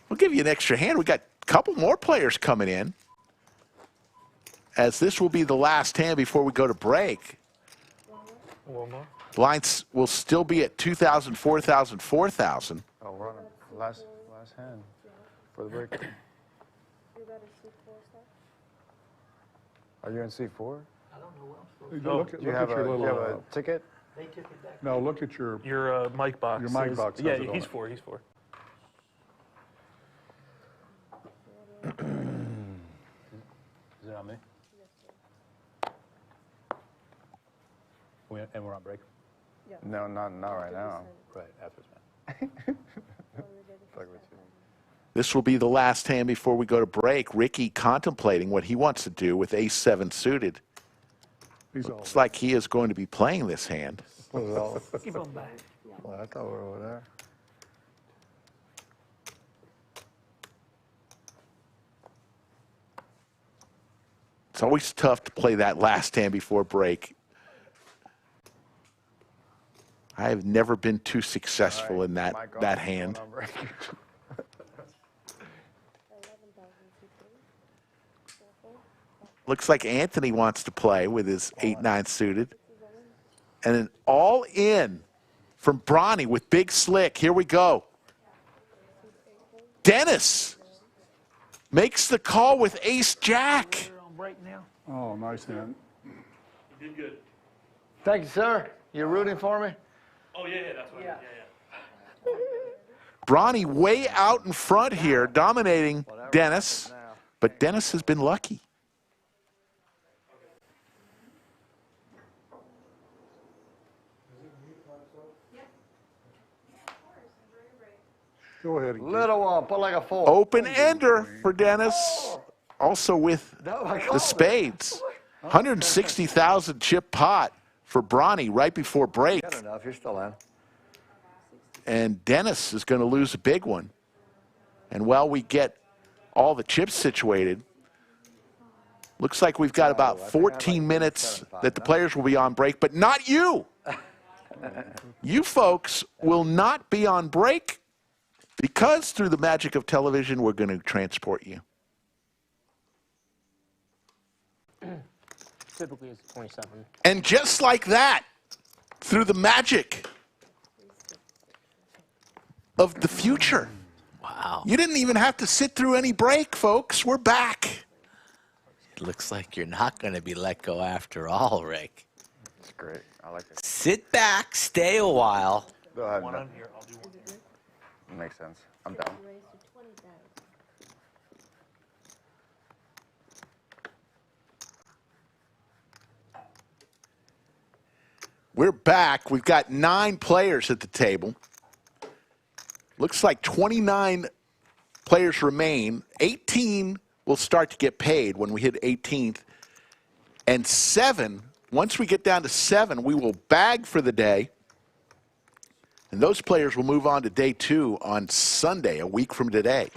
We'll give you an extra hand. We got a couple more players coming in, as this will be the last hand before we go to break. One more. Blinds will still be at 2,000, 4,000, 4,000. Oh, we're on the last hand for the break. Are you in C4? Look Do you have at your little. a ticket? No, look at your. Your mic box. Your mic says- box has Yeah, it on he's it. four. He's four. Is it on me? And we're on break? No, not right now. Right, after this man. This will be the last hand before we go to break. Ricky contemplating what he wants to do with ace-7 suited. He's all. Looks like he is going to be playing this hand. Well, Keep on back. I thought we were over there. It's always tough to play that last hand before break. I have never been too successful in that hand. Looks like Anthony wants to play with his 8-9 suited. And an all-in from Brani with Big Slick. Here we go. Dennis makes the call with ace-jack. Oh, nice hand. You did good. Thank you, sir. You rooting for me? Oh, yeah, that's what yeah. Brani way out in front here, dominating Dennis. But Dennis has been lucky. Go ahead. And Little one, put like a 4. Open ender for Dennis. Also with the spades. 160,000 chip pot for Brani right before break. Good enough, you're still in. And Dennis is going to lose a big one. And while we get all the chips situated, looks like we've got about 14 minutes that the players will be on break, but not you. You folks will not be on break because through the magic of television, we're going to transport you. Typically it's 27. And just like that, through the magic of the future. Wow. You didn't even have to sit through any break, folks. We're back. It looks like you're not going to be let go after all, Rick. It's great. I like it. Sit back, stay a while. Go ahead. One on here, I'll do one here. Makes sense. I'm down. We're back. We've got 9 players at the table. Looks like 29 players remain. 18 will start to get paid when we hit 18th. And 7, once we get down to 7, we will bag for the day. And those players will move on to day 2 on Sunday, a week from today.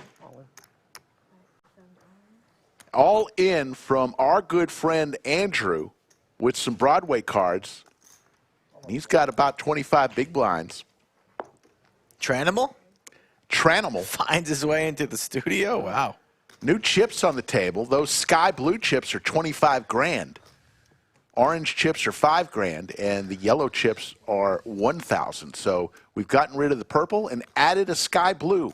All in from our good friend Andrew with some Broadway cards. He's got about 25 big blinds. Tranamal? Tranamal. Finds his way into the studio? Wow. New chips on the table. Those sky blue chips are 25 grand. Orange chips are 5 grand, and the yellow chips are 1,000. So we've gotten rid of the purple and added a sky blue.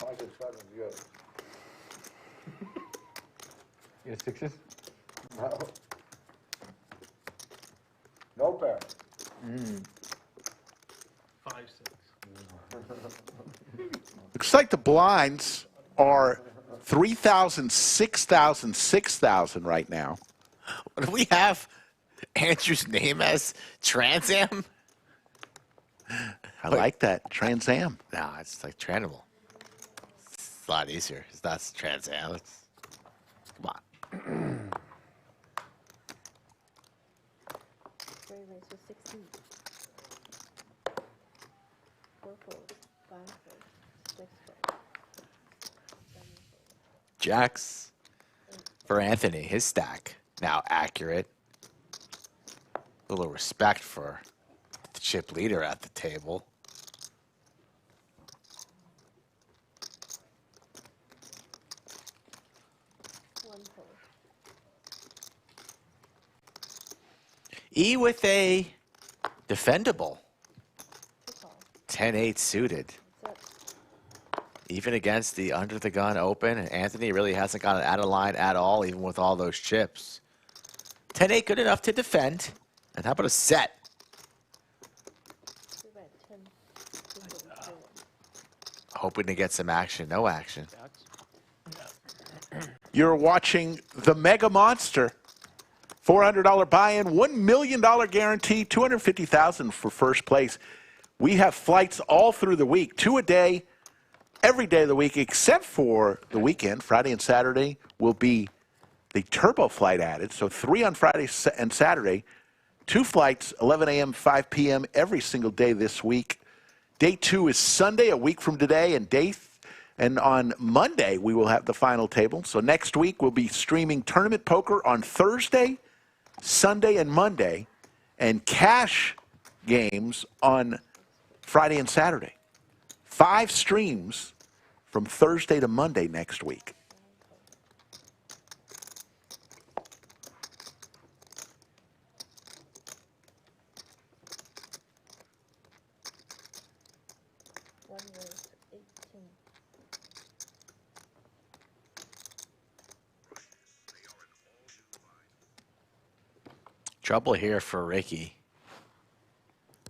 I said 7's good. You got 6s? No. No pair. 5, 6. Looks like the blinds are 3,000, 6,000, 6,000 right now. What do we have Andrew's name as? Trans Am? I like that. Trans Am. No, it's like Tranamal. It's a lot easier. It's not Trans Am. Come on. Three race with 16. 4 folds, 5 folds, 6 folds, 7 folds. Jacks for Anthony. His stack now accurate. A little respect for the chip leader at the table. E with a defendable 10-8 suited. Even against the under the gun open, and Anthony really hasn't gotten out of line at all, even with all those chips. 10-8 good enough to defend. And how about a set? Hoping to get some action, no action. You're watching the Mega Monster. $400 buy-in, $1 million guarantee, $250,000 for first place. We have flights all through the week, 2 a day, every day of the week, except for the weekend. Friday and Saturday will be the turbo flight added. So 3 on Friday and Saturday, 2 flights, 11 a.m., 5 p.m. every single day this week. Day 2 is Sunday, a week from today, and on Monday we will have the final table. So next week we'll be streaming tournament poker on Thursday, Sunday, and Monday, and cash games on Friday and Saturday. 5 streams from Thursday to Monday next week. Trouble here for Ricky.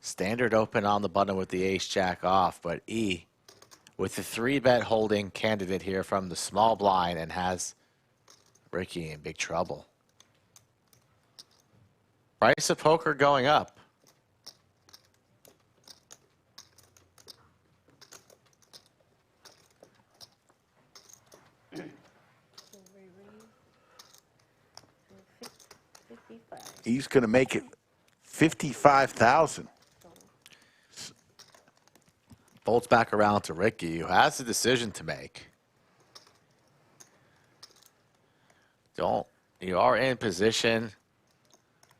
Standard open on the button with the ace-jack off, but E with the 3-bet holding candidate here from the small blind and has Ricky in big trouble. Price of poker going up. He's going to make it 55,000. Folds back around to Ricky, who has a decision to make. You are in position,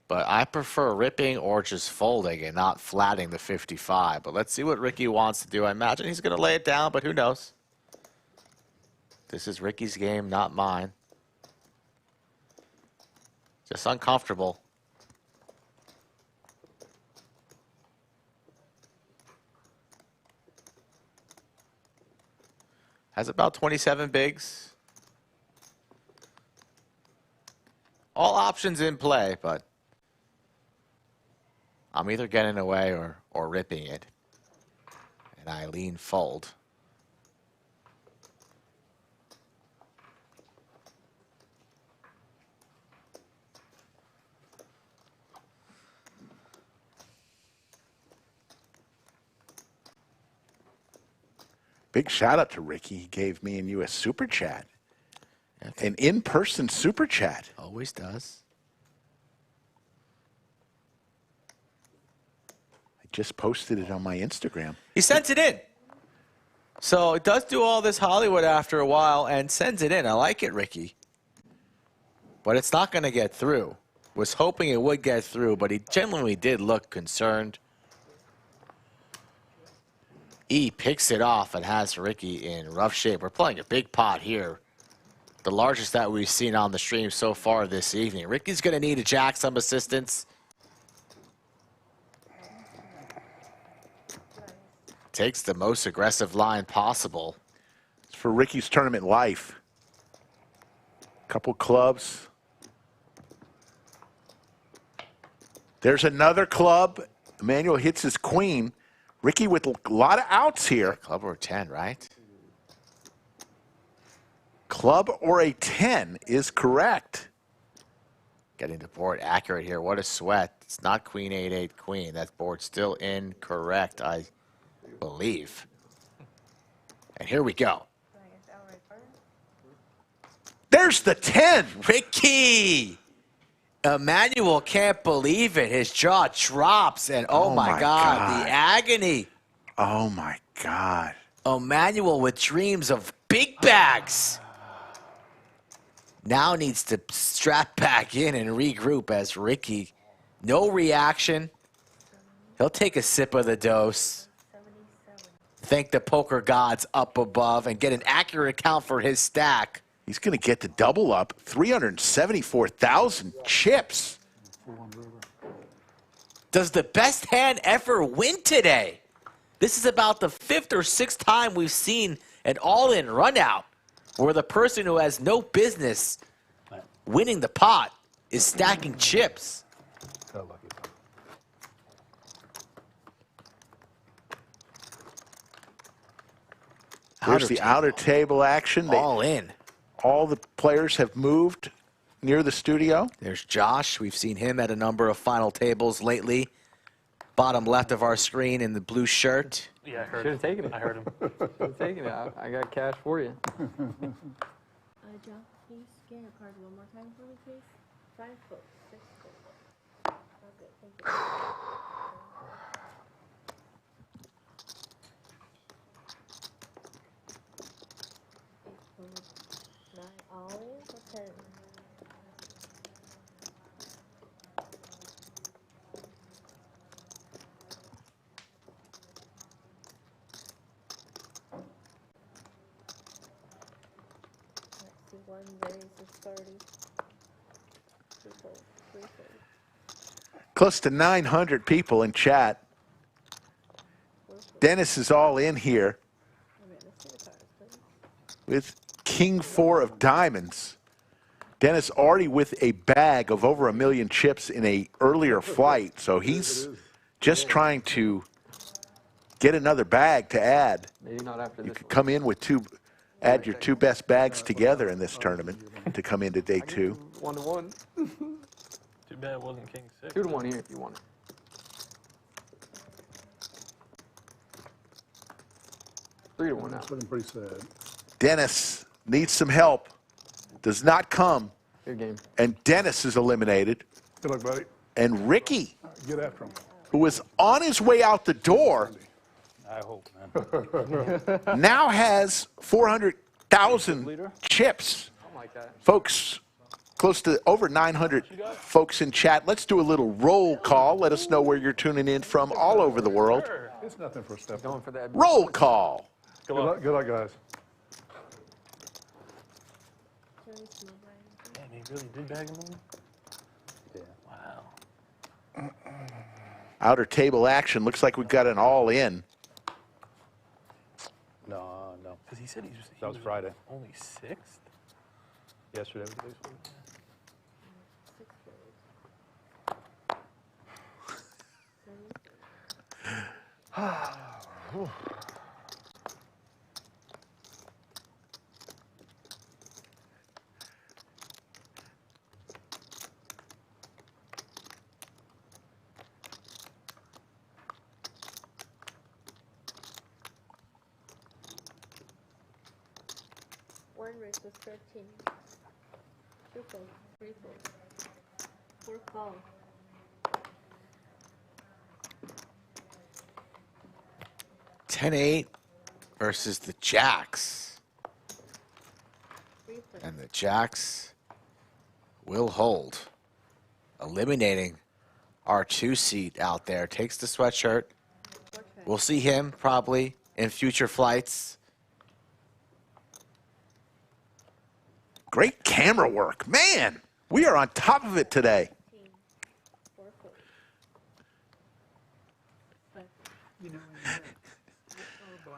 but I prefer ripping or just folding and not flatting the 55. But let's see what Ricky wants to do. I imagine he's going to lay it down, but who knows? This is Ricky's game, not mine. Just uncomfortable. Has about 27 bigs. All options in play, but I'm either getting away or ripping it. And I lean fold. Big shout out to Ricky. He gave me and you a super chat. An in-person super chat. Always does. I just posted it on my Instagram. He sent it in. So it does do all this Hollywood after a while and sends it in. I like it, Ricky. But it's not going to get through. Was hoping it would get through, but he genuinely did look concerned. E picks it off and has Ricky in rough shape. We're playing a big pot here. The largest that we've seen on the stream so far this evening. Ricky's going to need to jack some assistance. Takes the most aggressive line possible. It's for Ricky's tournament life. Couple clubs. There's another club. Emmanuel hits his queen. Ricky with a lot of outs here. Club or 10, right? Club or a 10 is correct. Getting the board accurate here. What a sweat. It's not queen 8-8 queen. That board's still incorrect, I believe. And here we go. There's the 10. Ricky! Emmanuel can't believe it. His jaw drops, and oh my God, the agony. Oh my God. Emmanuel with dreams of big bags. Now needs to strap back in and regroup as Ricky. No reaction. He'll take a sip of the dose. Thank the poker gods up above and get an accurate count for his stack. He's going to get the double up, 374,000 chips. Does the best hand ever win today? This is about the 5th or 6th time we've seen an all-in run-out where the person who has no business winning the pot is stacking chips. There's the outer table action. All in. All the players have moved near the studio. There's Josh. We've seen him at a number of final tables lately. Bottom left of our screen in the blue shirt. Yeah, I heard Should have taken it. I heard him. Should have taken it. I got cash for you. John, please Scan your cards one more time for me, please. 5 foot, 6 foot. Okay, thank you. 8 foot, 9 always, or 10? Let's see, 1 raise is 30. 2 fold, 3 fold. Close to 900 people in chat. Dennis is all in here with King 4 of diamonds. Dennis already with a bag of over 1 million chips in a earlier flight, so he's just trying to get another bag to add. Maybe not after You this could one. come in with add your 2 best bags together in this tournament to come into day 2. 1-1. Too bad it wasn't King 6. 2-1 here if you want it. Three to 1 now. It's looking pretty sad. Dennis needs some help. Does not come. Good game. And Dennis is eliminated. Good luck, buddy. And Ricky, Get after him. who was on his way out the door, I hope, man. now has 400,000 chips. I like that. Folks, close to over 900 folks in chat. Let's do a little roll call. Let us know where you're tuning in from all over the world. It's nothing for a step. Going for that. Roll call. Good luck, guys. Man, he really did bag him on? Yeah. Wow. Outer table action. Looks like we've got an all-in. No. Because he said he That was Friday. only 6th? Yesterday was the biggest one. One raise was 13. 2 fold, 3 fold, 4 fold. $10-8 versus the Jacks. 3 fold. And the Jacks will hold, eliminating our 2 seat out there. Takes the sweatshirt. We'll see him probably in future flights. Great camera work. Man, we are on top of it today. 4 fold.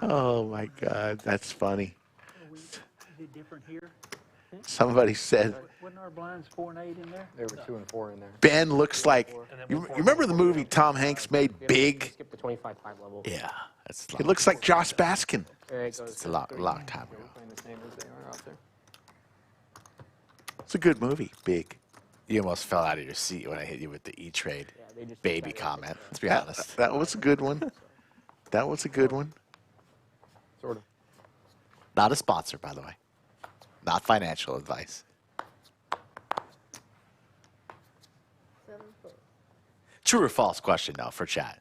Oh, my God. That's funny. Is it different here? Somebody said, Wasn't our blinds 4 and 8 in there? There were 2 and 4 in there. Ben looks like, you remember the movie Tom Hanks made, Big? Skip the 25 high level. Yeah, that's It looks like Josh Baskin. There it goes. it's a lot of time ago. Playing the same as they are out there. It's a good movie, Big. You almost fell out of your seat when I hit you with the E-Trade they just baby comment. Let's be honest. That was a good one. That was a good one. Sort of. Not a sponsor, by the way. Not financial advice. 7 fold. True or false question, though, for chat.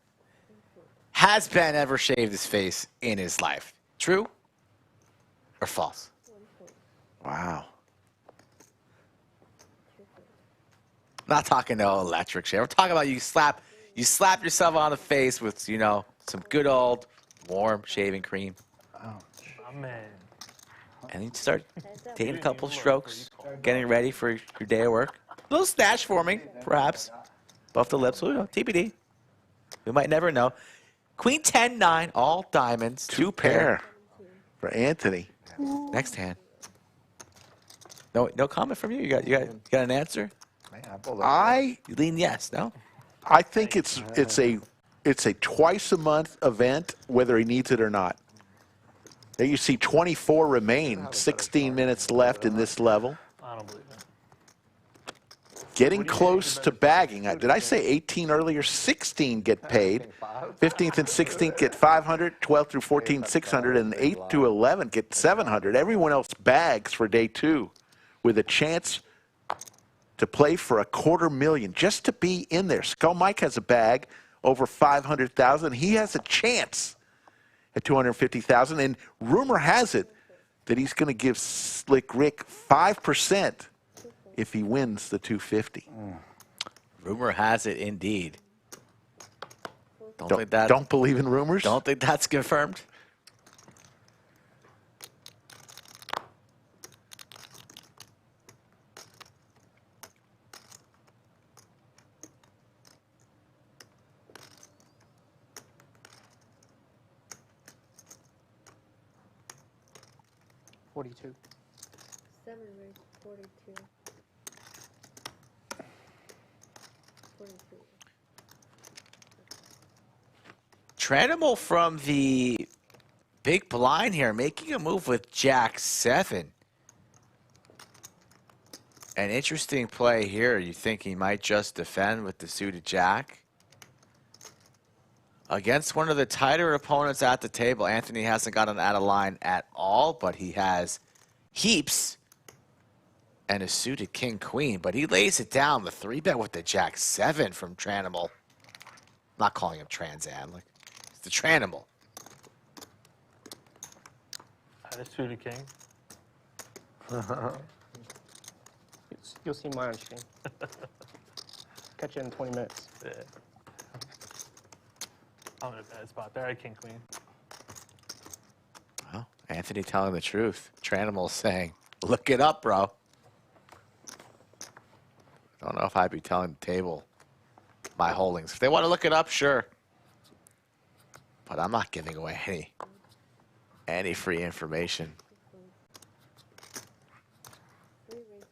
Has Ben ever shaved his face in his life? True or false? 1 fold. Wow. 2 fold. Not talking no electric shave. We're talking about you slap yourself on the face with, some good old warm shaving cream. My man. And you start taking a couple strokes, getting ready for your day of work. A little stash forming, perhaps. Buff the lips, TBD. We might never know. Queen 10-9, all diamonds, 2 pair. For Anthony. Next hand. No comment from you. You got an answer? I You lean yes. No. think it's a twice a month event, whether he needs it or not. There you see 24 remain, 16 minutes left in this level. I don't believe it. Getting close to bagging. Did I say 18 earlier? 16 get paid. 15th and 16th get 500. 12th through 14, 600. And 8th to 11 get 700. Everyone else bags for day 2. with a chance to play for $250,000, just to be in there. Skull Mike has a bag over $500,000. He has a chance at $250,000, and rumor has it that he's going to give Slick Rick 5% if he wins the 250. Rumor has it indeed. Don't believe in rumors? Don't think that's confirmed. $42. 7 raised 42. 42. Tranamal from the big blind here, making a move with Jack 7. An interesting play here. You think he might just defend with the suited Jack? Against one of the tighter opponents at the table, Anthony hasn't gotten out of line at all, but he has heaps and a suited King Queen. But he lays it down, the 3-bet with the Jack 7 from Tranamal. I'm not calling him Trans Am, like it's the Tranamal. Had a suited king. You'll see mine on stream. Catch you in 20 minutes. Yeah. I'm in a bad spot there. I had king queen. Well, Anthony telling the truth. Tranamal saying, look it up, bro. Don't know if I'd be telling the table my holdings. If they want to look it up, sure. But I'm not giving away any free information. 3 raised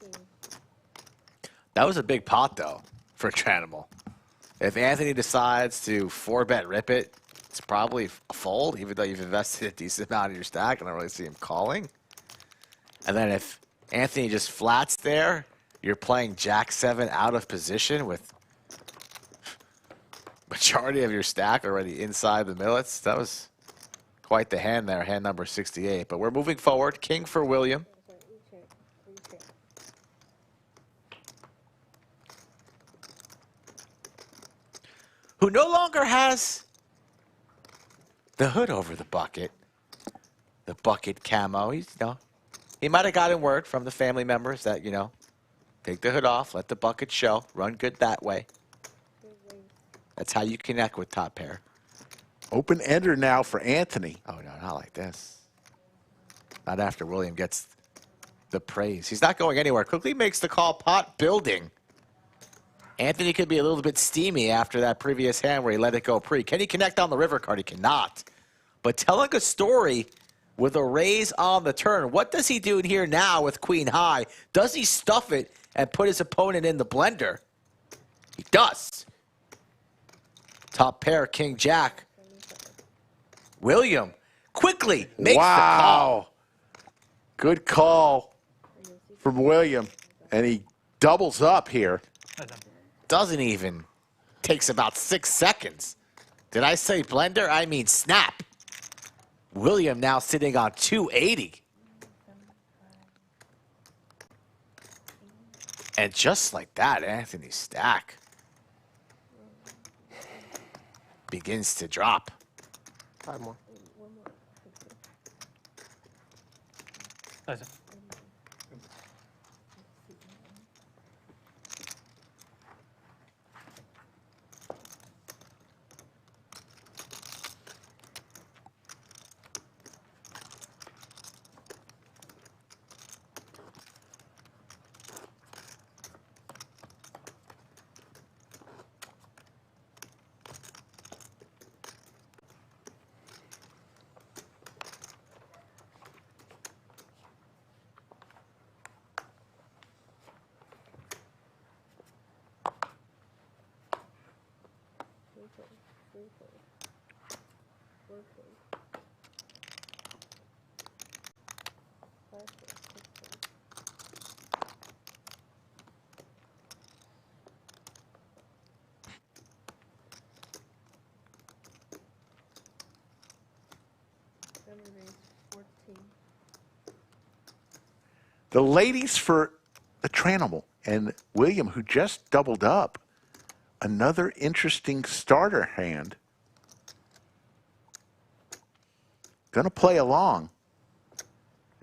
16. That was a big pot, though, for Tranamal. If Anthony decides to 4-bet rip it, it's probably a fold, even though you've invested a decent amount of your stack. I don't really see him calling. And then if Anthony just flats there, you're playing Jack 7 out of position with majority of your stack already inside the millets. That was quite the hand there, hand number 68. But we're moving forward. King for William. Who no longer has the hood over the bucket camo. He's, he might have gotten word from the family members that, take the hood off, let the bucket show, run good that way. That's how you connect with top pair. Open ender now for Anthony. Oh, no, not like this. Not after William gets the praise. He's not going anywhere. Quickly makes the call, pot building. Anthony could be a little bit steamy after that previous hand where he let it go pre. Can he connect on the river card? He cannot. But telling a story with a raise on the turn. What does he do here now with Queen High? Does he stuff it and put his opponent in the blender? He does. Top pair, King Jack. William quickly makes the call. Good call from William. And he doubles up here. Doesn't even. Takes about 6 seconds. Did I say blender? I mean snap. William now sitting on 280. And just like that, Anthony's stack begins to drop. 5 more. Nice. The ladies for the Tranamal and William, who just doubled up. Another interesting starter hand. Going to play along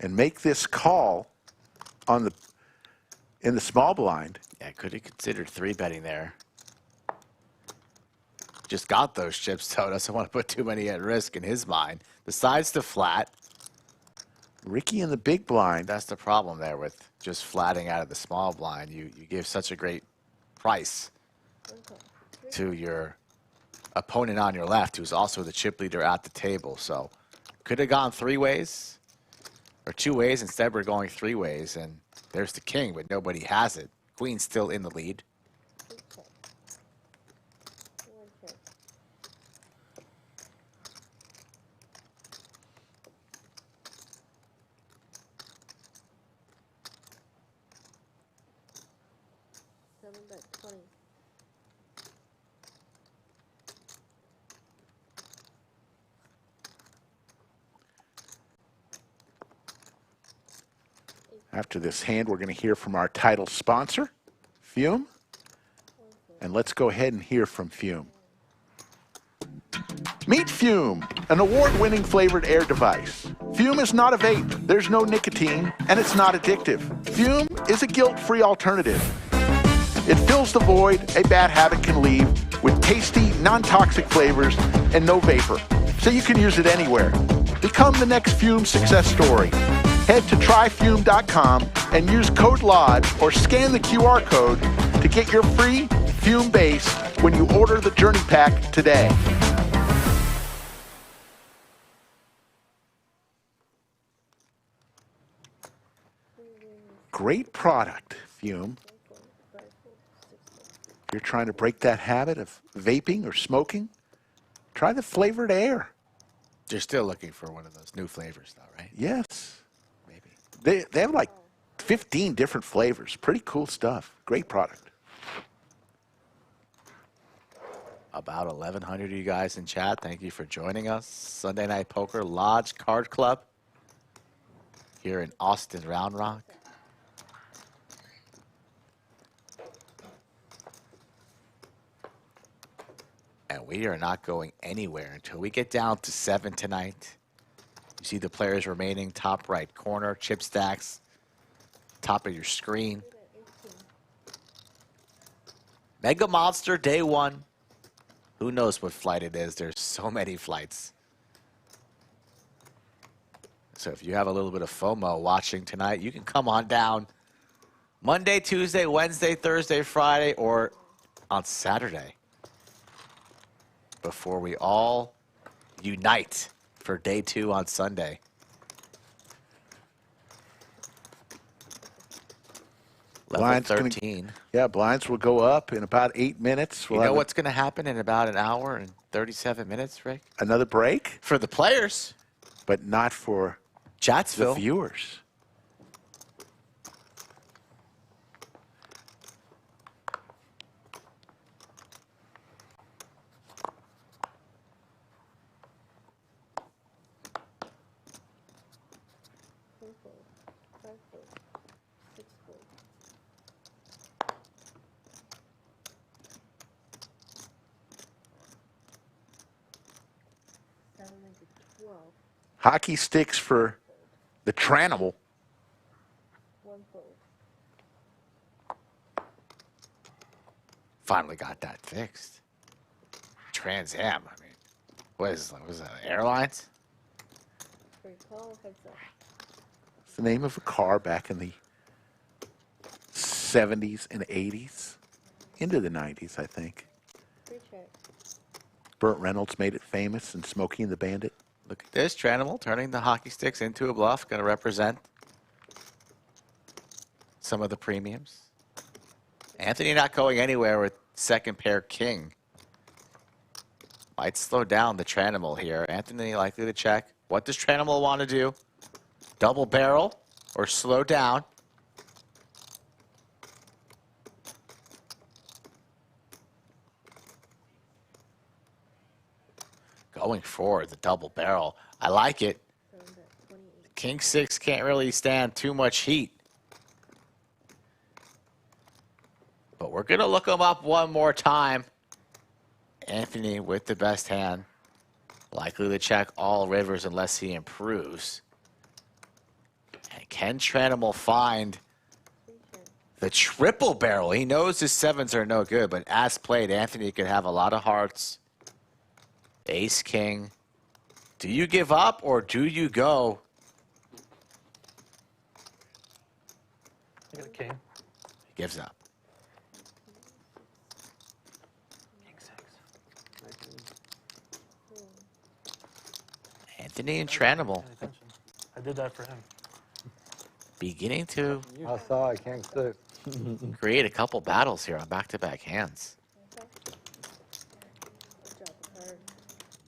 and make this call on the in the small blind. Yeah, could have considered 3-betting there. Just got those chips, so doesn't want to put too many at risk in his mind. Decides to flat. Ricky in the big blind. That's the problem there with just flatting out of the small blind. You give such a great price to your opponent on your left, who's also the chip leader at the table. So could have gone 3 ways or 2 ways. Instead, we're going 3 ways, and there's the king, but nobody has it. Queen's still in the lead. After this hand, we're going to hear from our title sponsor, Fume. And let's go ahead and hear from Fume. Meet Fume, an award-winning flavored air device. Fume is not a vape, there's no nicotine, and it's not addictive. Fume is a guilt-free alternative. It fills the void a bad habit can leave with tasty, non-toxic flavors and no vapor, so you can use it anywhere. Become the next Fume success story. Head to tryfume.com and use code LODGE or scan the QR code to get your free Fume base when you order the Journey Pack today. Great product, Fume. If you're trying to break that habit of vaping or smoking, try the flavored air. You're still looking for one of those new flavors, though, right? Yes. Maybe. They have like 15 different flavors. Pretty cool stuff. Great product. About 1,100 of you guys in chat. Thank you for joining us. Sunday Night Poker Lodge Card Club here in Austin, Round Rock. And we are not going anywhere until we get down to 7 tonight. You see the players remaining top right corner, chip stacks, top of your screen. Mega Monster day 1. Who knows what flight it is? There's so many flights. So if you have a little bit of FOMO watching tonight, you can come on down Monday, Tuesday, Wednesday, Thursday, Friday, or on Saturday before we all unite for day 2 on Sunday. Level 13. Blinds will go up in about 8 minutes. You know what's going to happen in about an hour and 37 minutes, Rick? Another break? For the players. But not for Chatsville. The viewers. Hockey sticks for the Tranamal. Finally got that fixed. Trans Am, I mean, was that, airlines? It's the name of a car back in the 70s and 80s. Into the 90s, I think. Burt Reynolds made it famous in Smokey and the Bandit. Look at this, Tranamal turning the hockey sticks into a bluff. Going to represent some of the premiums. Anthony not going anywhere with second pair king. Might slow down the Tranamal here. Anthony likely to check. What does Tranamal want to do? Double barrel or slow down? Going for the double barrel. I like it. King 6 can't really stand too much heat. We're going to look him up one more time. Anthony with the best hand. Likely to check all rivers unless he improves. And can Tranamal find the triple barrel? He knows his sevens are no good, but as played, Anthony could have a lot of hearts. Ace, king. Do you give up or do you go? I got a king. He gives up. King 6. Anthony and Tranamal Pay attention. I did that for him. beginning to I saw it, King 6. create a couple battles here on back-to-back hands.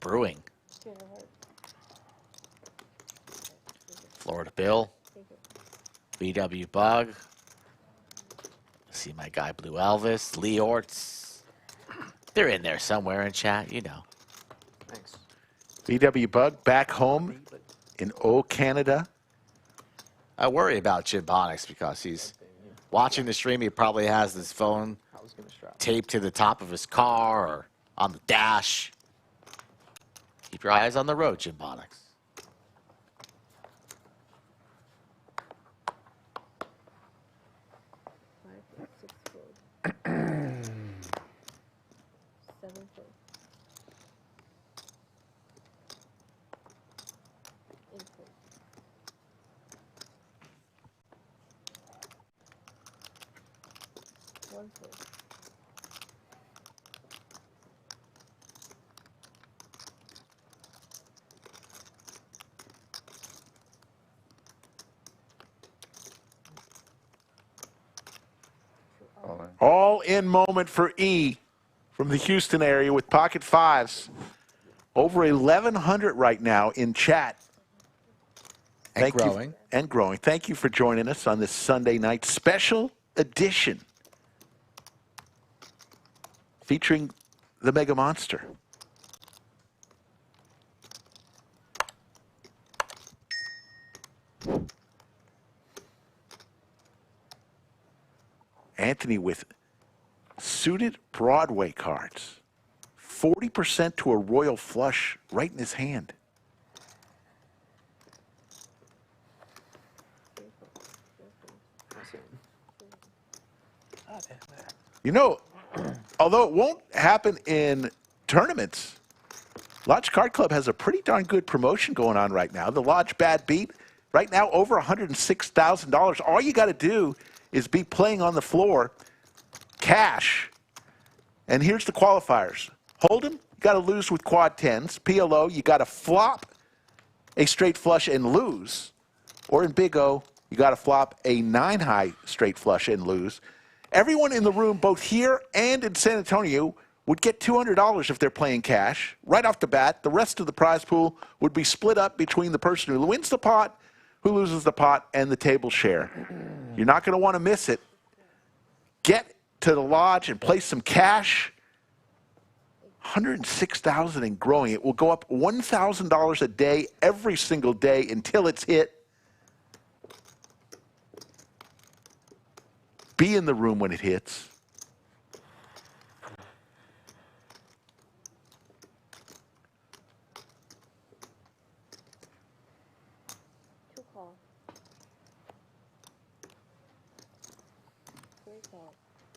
Brewing. Florida Bill. VW Bug. See my guy Blue Elvis. Lee Orts. They're in there somewhere in chat, you know. Thanks. VW Bug back home in Canada. I worry about Jim Bonix because he's watching the stream. He probably has his phone I was gonna strap. taped to the top of his car or on the dash. Keep your eyes on the road, Jim Bonix. All in moment for E from the Houston area with pocket fives. Over 1,100 right now in chat. And growing. And growing. Thank you for joining us on this Sunday night special edition featuring the Mega Monster. Anthony with suited Broadway cards. 40% to a royal flush right in his hand. You know, although it won't happen in tournaments, Lodge Card Club has a pretty darn good promotion going on right now. The Lodge Bad Beat, right now over $106,000. All you got to do is be playing on the floor, cash, and here's the qualifiers. Hold'em, you got to lose with quad tens. PLO, you got to flop a straight flush and lose. Or in Big O, you got to flop a 9-high straight flush and lose. Everyone in the room, both here and in San Antonio, would get $200 if they're playing cash. Right off the bat, the rest of the prize pool would be split up between the person who wins the pot, who loses the pot, and the table share. You're not going to want to miss it. Get to the lodge and play some cash. $106,000 and growing. It will go up $1,000 a day every single day until it's hit. Be in the room when it hits.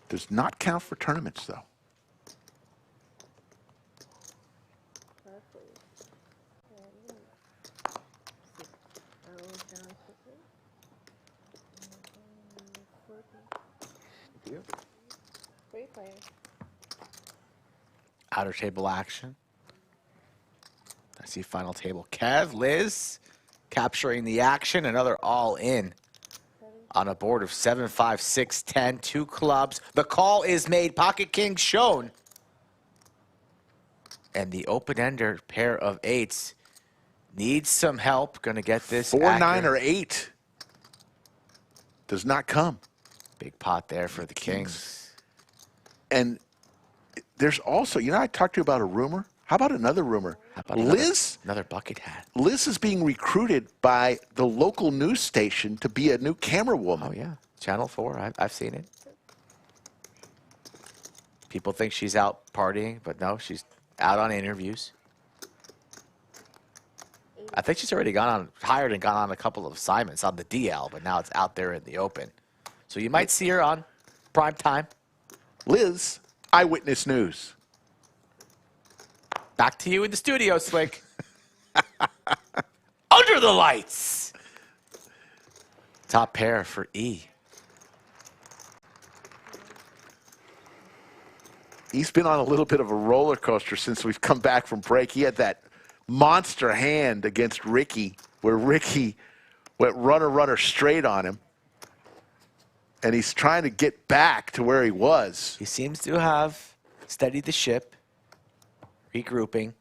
Does not count for tournaments, though. Outer table action. I see final table. Kev, Liz, capturing the action. Another all in on a board of 7, 5, 6, 10. 2 clubs. The call is made. Pocket king shown. And the open-ender pair of eights needs some help. Going to get this 4, 9, accurate. or 8 does not come. Big pot there for the Kings. And there's also, you know, I talked to you about a rumor. How about another rumor? How about Liz? Another bucket hat. Liz is being recruited by the local news station to be a new camera woman. Oh, yeah. Channel 4. I've seen it. People think she's out partying, but no, she's out on interviews. I think she's already hired and gone on a couple of assignments on the DL, but now it's out there in the open. So you might see her on prime time. Liz, Eyewitness News. Back to you in the studio, Slick. Under the lights. Top pair for E. He's been on a little bit of a roller coaster since we've come back from break. He had that monster hand against Ricky, where Ricky went runner straight on him. And he's trying to get back to where he was. He seems to have steadied the ship, regrouping.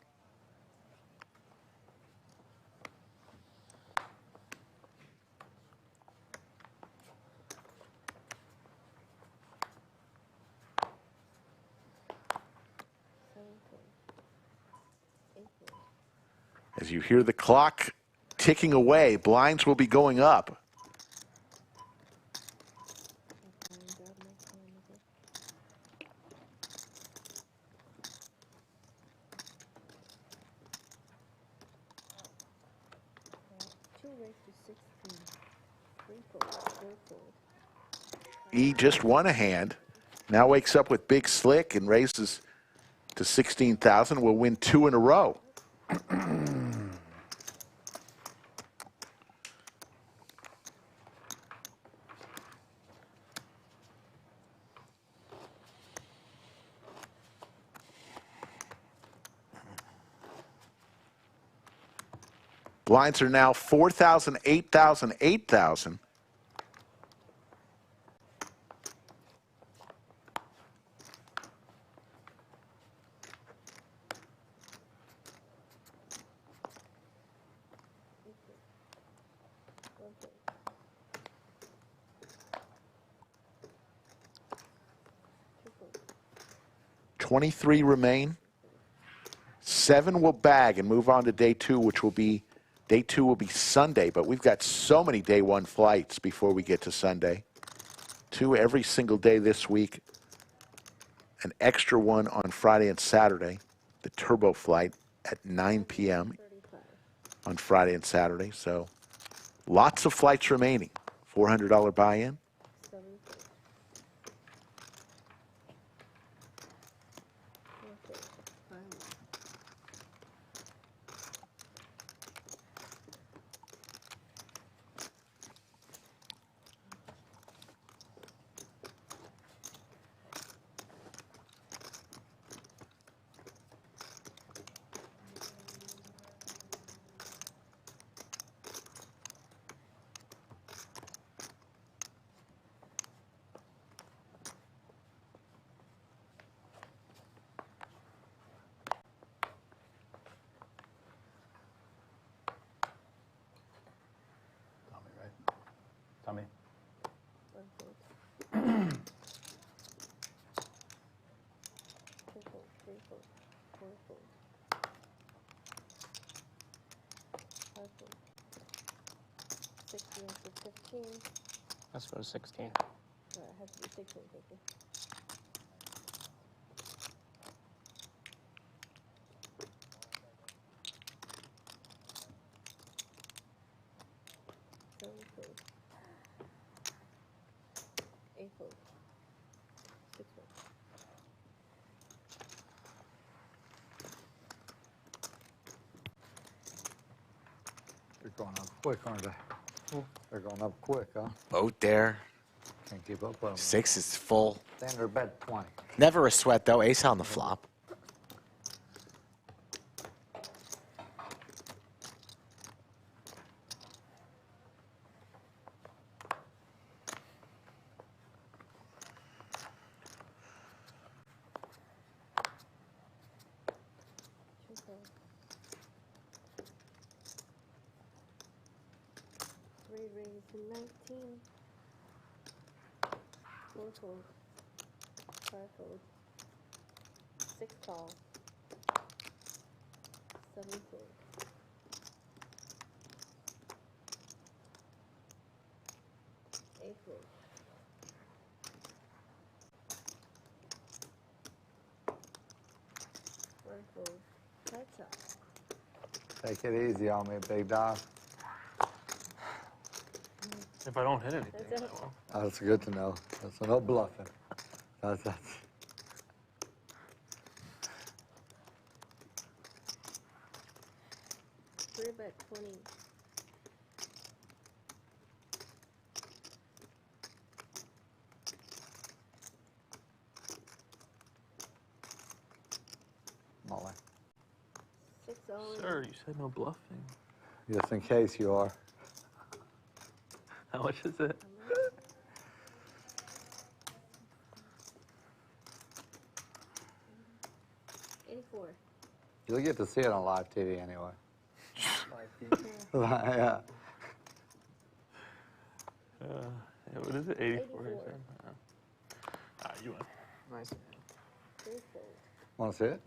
As you hear the clock ticking away, blinds will be going up. E just won a hand. Now wakes up with Big Slick and raises to 16,000. Will win 2 in a row. Blinds are now 4,000, 8,000, 8,000. $23 remain. 7 will bag and move on to day 2, which will be day 2 will be Sunday. But we've got so many day 1 flights before we get to Sunday. 2 every single day this week. An extra one on Friday and Saturday. The turbo flight at 9 p.m. on Friday and Saturday. So lots of flights remaining. $400 buy-in. Tommy. Let's go to 16. They're going up quick, aren't they? They're going up quick, huh? Boat there. Can't keep up with them. 6 is full. Standard bet 20. Never a sweat, though. Ace on the flop. Fold. 5 fold. 6 call. 7 fold. 8 fold. fold. Heads up. Take it easy on me, big dog. If I don't hit anything, That's I it. will. That's good to know. That's no bluffing. That's. Three bet 20. Molly. 6-0. Sir, you said no bluffing. Just in case you are. How much is it? 84. You'll get to see it on live TV anyway. Yeah. What is it? 84. 84. You said? You win. Nice. Three fold. Want to see it?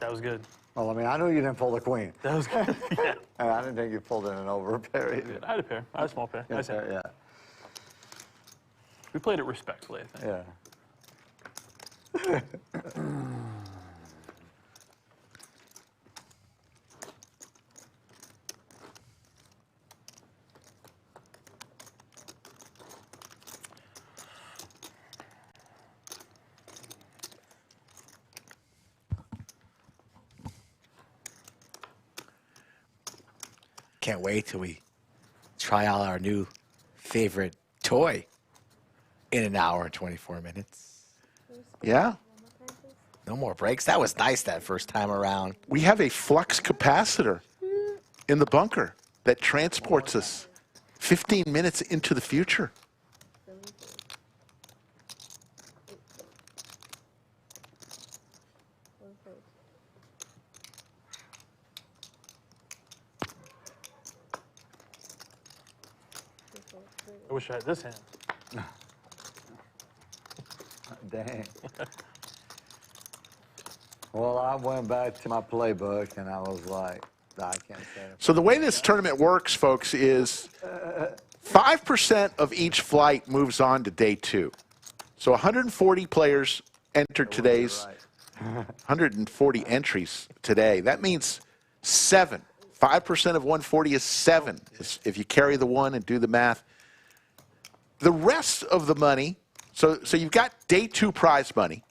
That was good. Well, I mean, I knew you didn't pull the queen. That was good. Yeah. And I didn't think you pulled in an over pair either. I had a pair. I had a small pair. I said, Yeah. we played it respectfully, I think. Yeah. Can't wait till we try out our new favorite toy in an hour and 24 minutes. Yeah. No more breaks. That was nice that first time around. We have a flux capacitor in the bunker that transports us 15 minutes into the future. 7 fold. 8 fold. 1 fold. Two fold. Three I wish I had this hand. Dang. Well, I went back to my playbook and I was like, I can't say it. So the way this tournament works, folks, is 5% of each flight moves on to day 2. So 140 players entered today's 140 entries today. That means 7. 5% of 140 is 7, if you carry the 1 and do the math. The rest of the money, so you've got day 2 prize money,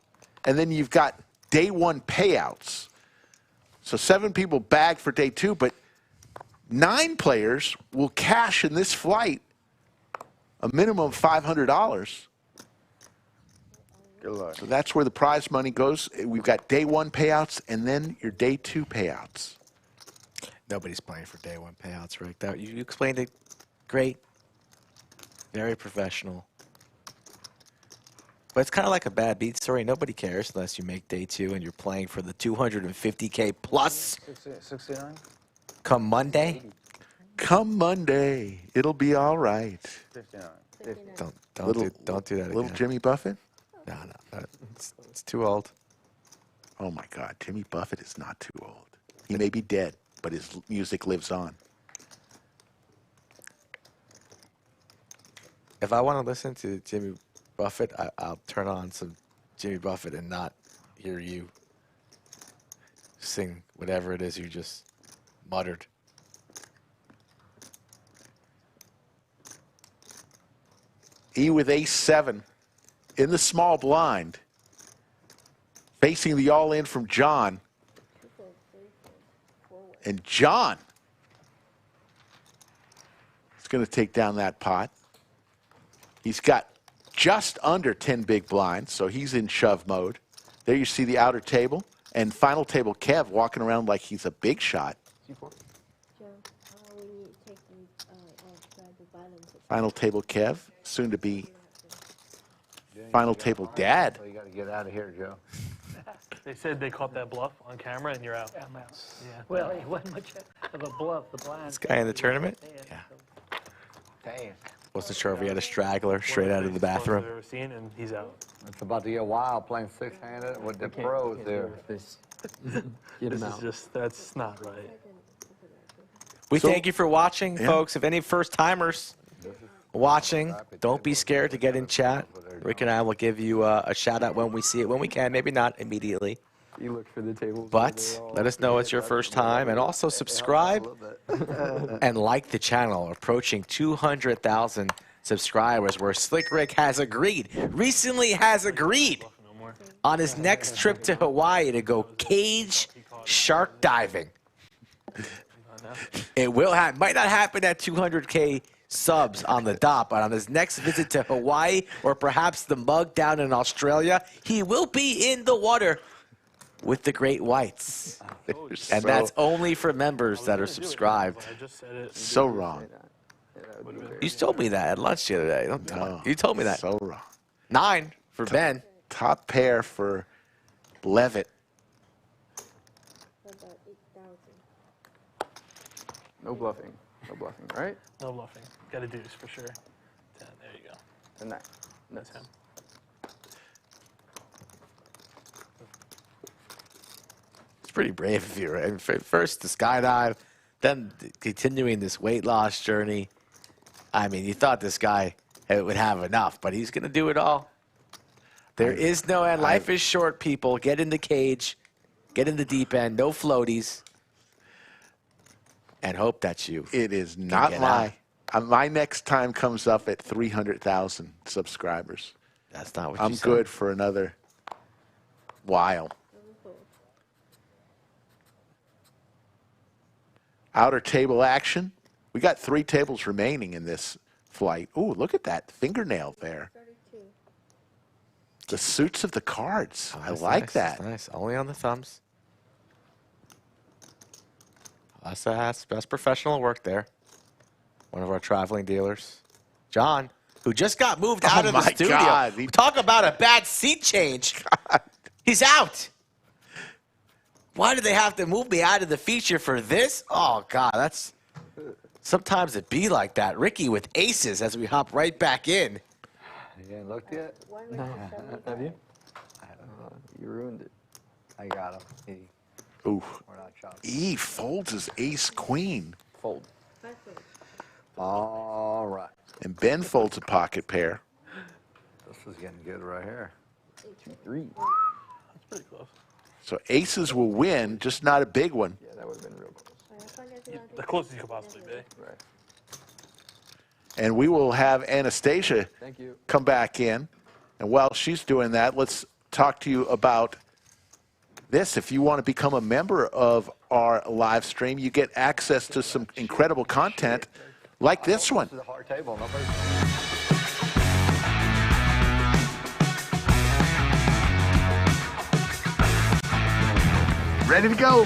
and then you've got day 1 payouts. So 7 people bag for day 2, but 9 players will cash in this flight a minimum of $500. Good luck. So that's where the prize money goes. We've got day 1 payouts and then your day 2 payouts. Nobody's playing for day 1 payouts, Rick. That, you explained it great. Very professional. But it's kind of like a Bad Beat story. Nobody cares unless you make day 2 and you're playing for the $250K plus 69? come Monday. Come Monday, it'll be all right. 59. 59. Don't do that again. Little Jimmy Buffett? No, it's too old. Oh my God, Jimmy Buffett is not too old. He may be dead, but his music lives on. If I want to listen to Jimmy Buffett, I'll turn on some Jimmy Buffett and not hear you sing whatever it is you just muttered. E with ace-7 in the small blind, facing the all-in from John. 2 fold. 3 fold. 4 way. And John is going to take down that pot. He's got just under 10 big blinds, so he's in shove mode. There you see the outer table. And final table Kev walking around like he's a big shot. Joe, we need to take the outside the balance. Final table Kev, soon to be final table dad. So you got to get out of here, Joe. They said they caught that bluff on camera and you're out. I'm out. Yeah. Well, it wasn't much of a bluff. The blind. This guy in the tournament? Yeah. Damn. Wasn't sure if he had a straggler straight out of the bathroom. I've ever seen, and he's out. It's about to get wild playing 6-handed with the pros there. This is just, that's not right. We So- thank you for watching, Yeah. folks. If any first-timers watching, don't be scared to get in chat. Rick and I will give you a shout-out when we see it, when we can, maybe not immediately. You look for the tables. But let us know it's your first time, and also subscribe and like the channel. Approaching 200,000 subscribers, where Slick Rick has agreed, recently has agreed, on his next trip to Hawaii to go cage shark diving. It will happen. Might not happen at 200K subs on the dot, but on his next visit to Hawaii, or perhaps the mug down in Australia, he will be in the water with the great whites. And that's only for members that are subscribed. I just said it. So wrong. You told me that at lunch the other day. Don't tell me. You told me that. So wrong. 9 for Ben. Top pair for Levitt. What about 8,000? No bluffing. No bluffing, right? No bluffing. Got a deuce for sure. 10. There you go. And that. That's him. It's pretty brave of you, right? First the skydive, then continuing this weight loss journey. I mean, you thought this guy would have enough, but he's going to do it all. There is no end. Life is short, people. Get in the cage. Get in the deep end. No floaties. And hope that you. It is not my next time comes up at 300,000 subscribers. That's not what I'm you said. good for another while. Outer table action. We got 3 tables remaining in this flight. Ooh, look at that fingernail there. 32. The suits of the cards. Oh, I that's like nice, that. that's nice. Only on the thumbs. That's professional work there. One of our traveling dealers. John, who just got moved out of the studio. God. Talk about a bad seat change. He's out. Why did they have to move me out of the feature for this? Oh, God, that's... Sometimes it be like that. Ricky with aces as we hop right back in. You ain't looked yet? No. Have you? I don't know. You ruined it. I got him. Ooh. We're not chopping. E folds his ace queen. Fold. All right. And Ben folds a pocket pair. This is getting good right here. 2, 3. That's pretty close. So aces will win, just not a big one. Yeah, that would have been real close. The closest you could possibly be. Right. And we will have Anastasia Thank you. come back in. And while she's doing that, let's talk to you about this. If you want to become a member of our live stream, you get access to some incredible content like this one. This is a hard table. Nobody... Ready to go.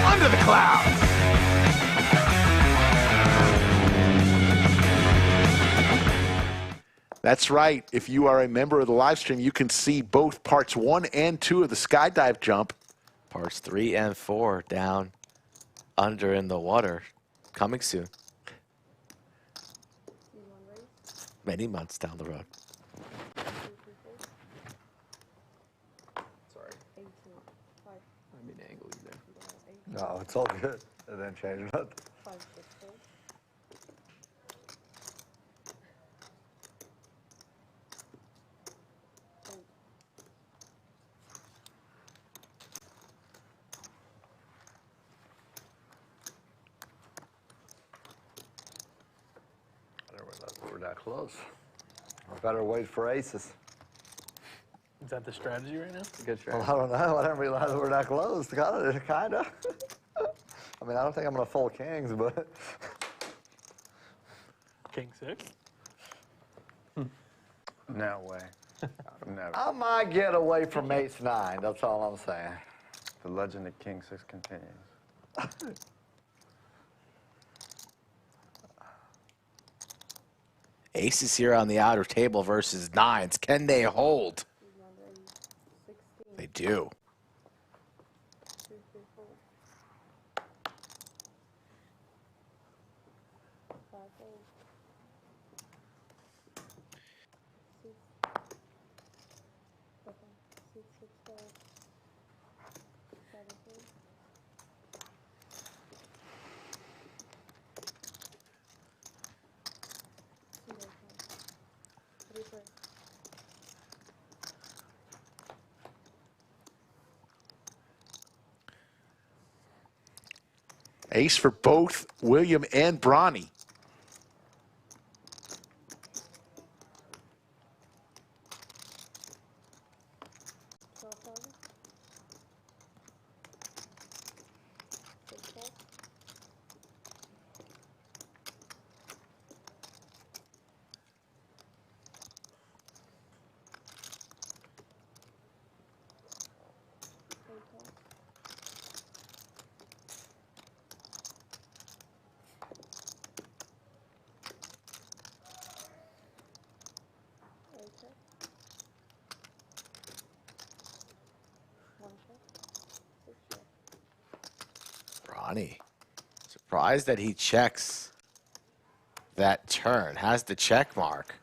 Under the clouds. That's right. If you are a member of the live stream, you can see both parts 1 and 2 of the skydive jump. Parts 3 and 4 down under in the water. Coming soon. Many months down the road. Sorry. I mean, angle you there. No, it's all good. And then change it. We're that close. We better wait for aces. Is that the strategy right now? Good strategy. Well, I don't know. I didn't realize we're that close. Kind of. I mean, I don't think I'm going to fold kings, but... King 6? No way. Never. I might get away from ace 9. That's all I'm saying. The legend of King 6 continues. Aces here on the outer table versus 9s. Can they hold? They do. 6, 4, 7, 3. Zero comes. 3, 4. Ace for both William and Brani. Brani, surprised that he checks that turn. Has the check mark.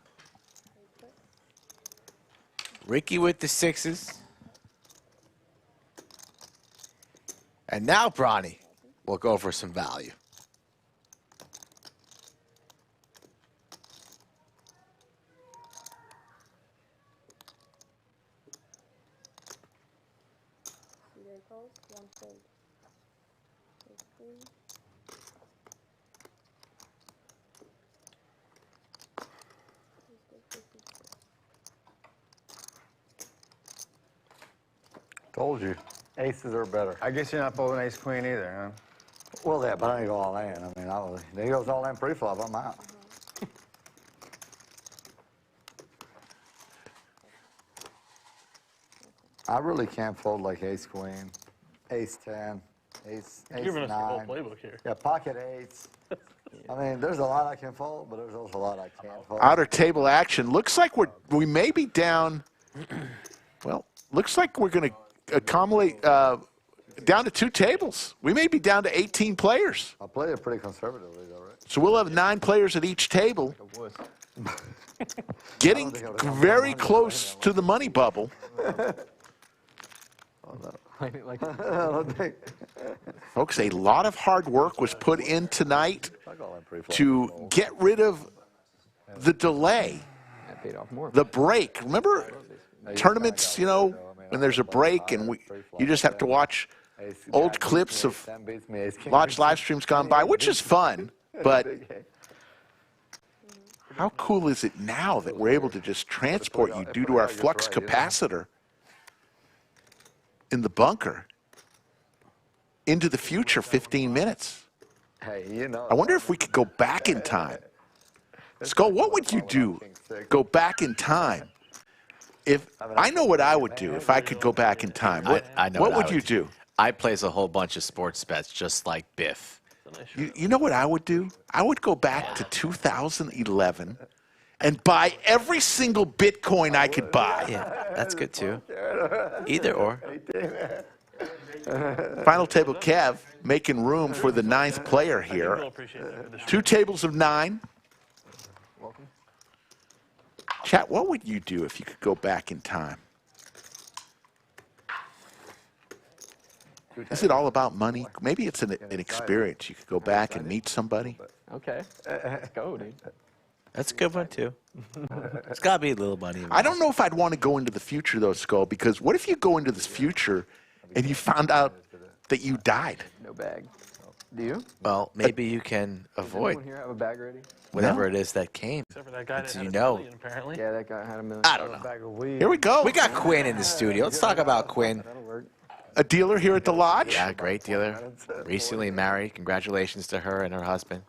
Ricky with the 6s. And now Brani will go for some value. There goes 1 fold. 3. Told you. Aces are better. I guess you're not folding ace queen either, huh? Well, yeah, but I ain't go all in. I mean, he goes all in pre-flop, I'm out. I really can't fold like ace queen, ace 10, ace Giving us the whole 9. playbook here. Yeah, pocket eights. I mean, there's a lot I can fold, but there's also a lot I can't fold. Outer table action. Looks like we may be down. Well, looks like we're going to accumulate down to 2 tables. We may be down to 18 players. I play it pretty conservatively, though, right? So we'll have 9 players at each table. Getting very close to the money bubble. Folks, a lot of hard work was put in tonight to get rid of the delay, the break. Remember tournaments, you know, when there's a break and you just have to watch old clips of Lodge live streams gone by, which is fun, but how cool is it now that we're able to just transport you due to our flux capacitor in the bunker into the future 15 minutes? Hey, you know. I wonder if we could go back in time. Skull, what would you do? Go back in time. If I know what I would do if I could go back in time. What, I know what would you do? I place a whole bunch of sports bets just like Biff. You know what I would do? I would go back to 2011 and buy every single Bitcoin I could buy. Yeah, that's good too. Either or. Final table Kev making room for the 9th player here. 2 tables of 9. Chat, what would you do if you could go back in time? Is it all about money? Maybe it's an experience. You could go back and meet somebody. Okay. Let's go, dude. That's a good one too. It's got to be a little money. I don't know if I'd want to go into the future, though, Skull, because what if you go into this future and you found out that you died? No bag. Do you? Well, maybe you can avoid Anyone here have a bag ready? whatever it is that came. Except for that guy that So had you $1 know. million, apparently. Yeah, that guy had $1 million. I don't know. Bag of weed. Here we go. We got Quinn in the studio. Let's talk about Quinn. That'll work. A dealer here at the lodge. Yeah, great dealer. Recently married. Congratulations to her and her husband.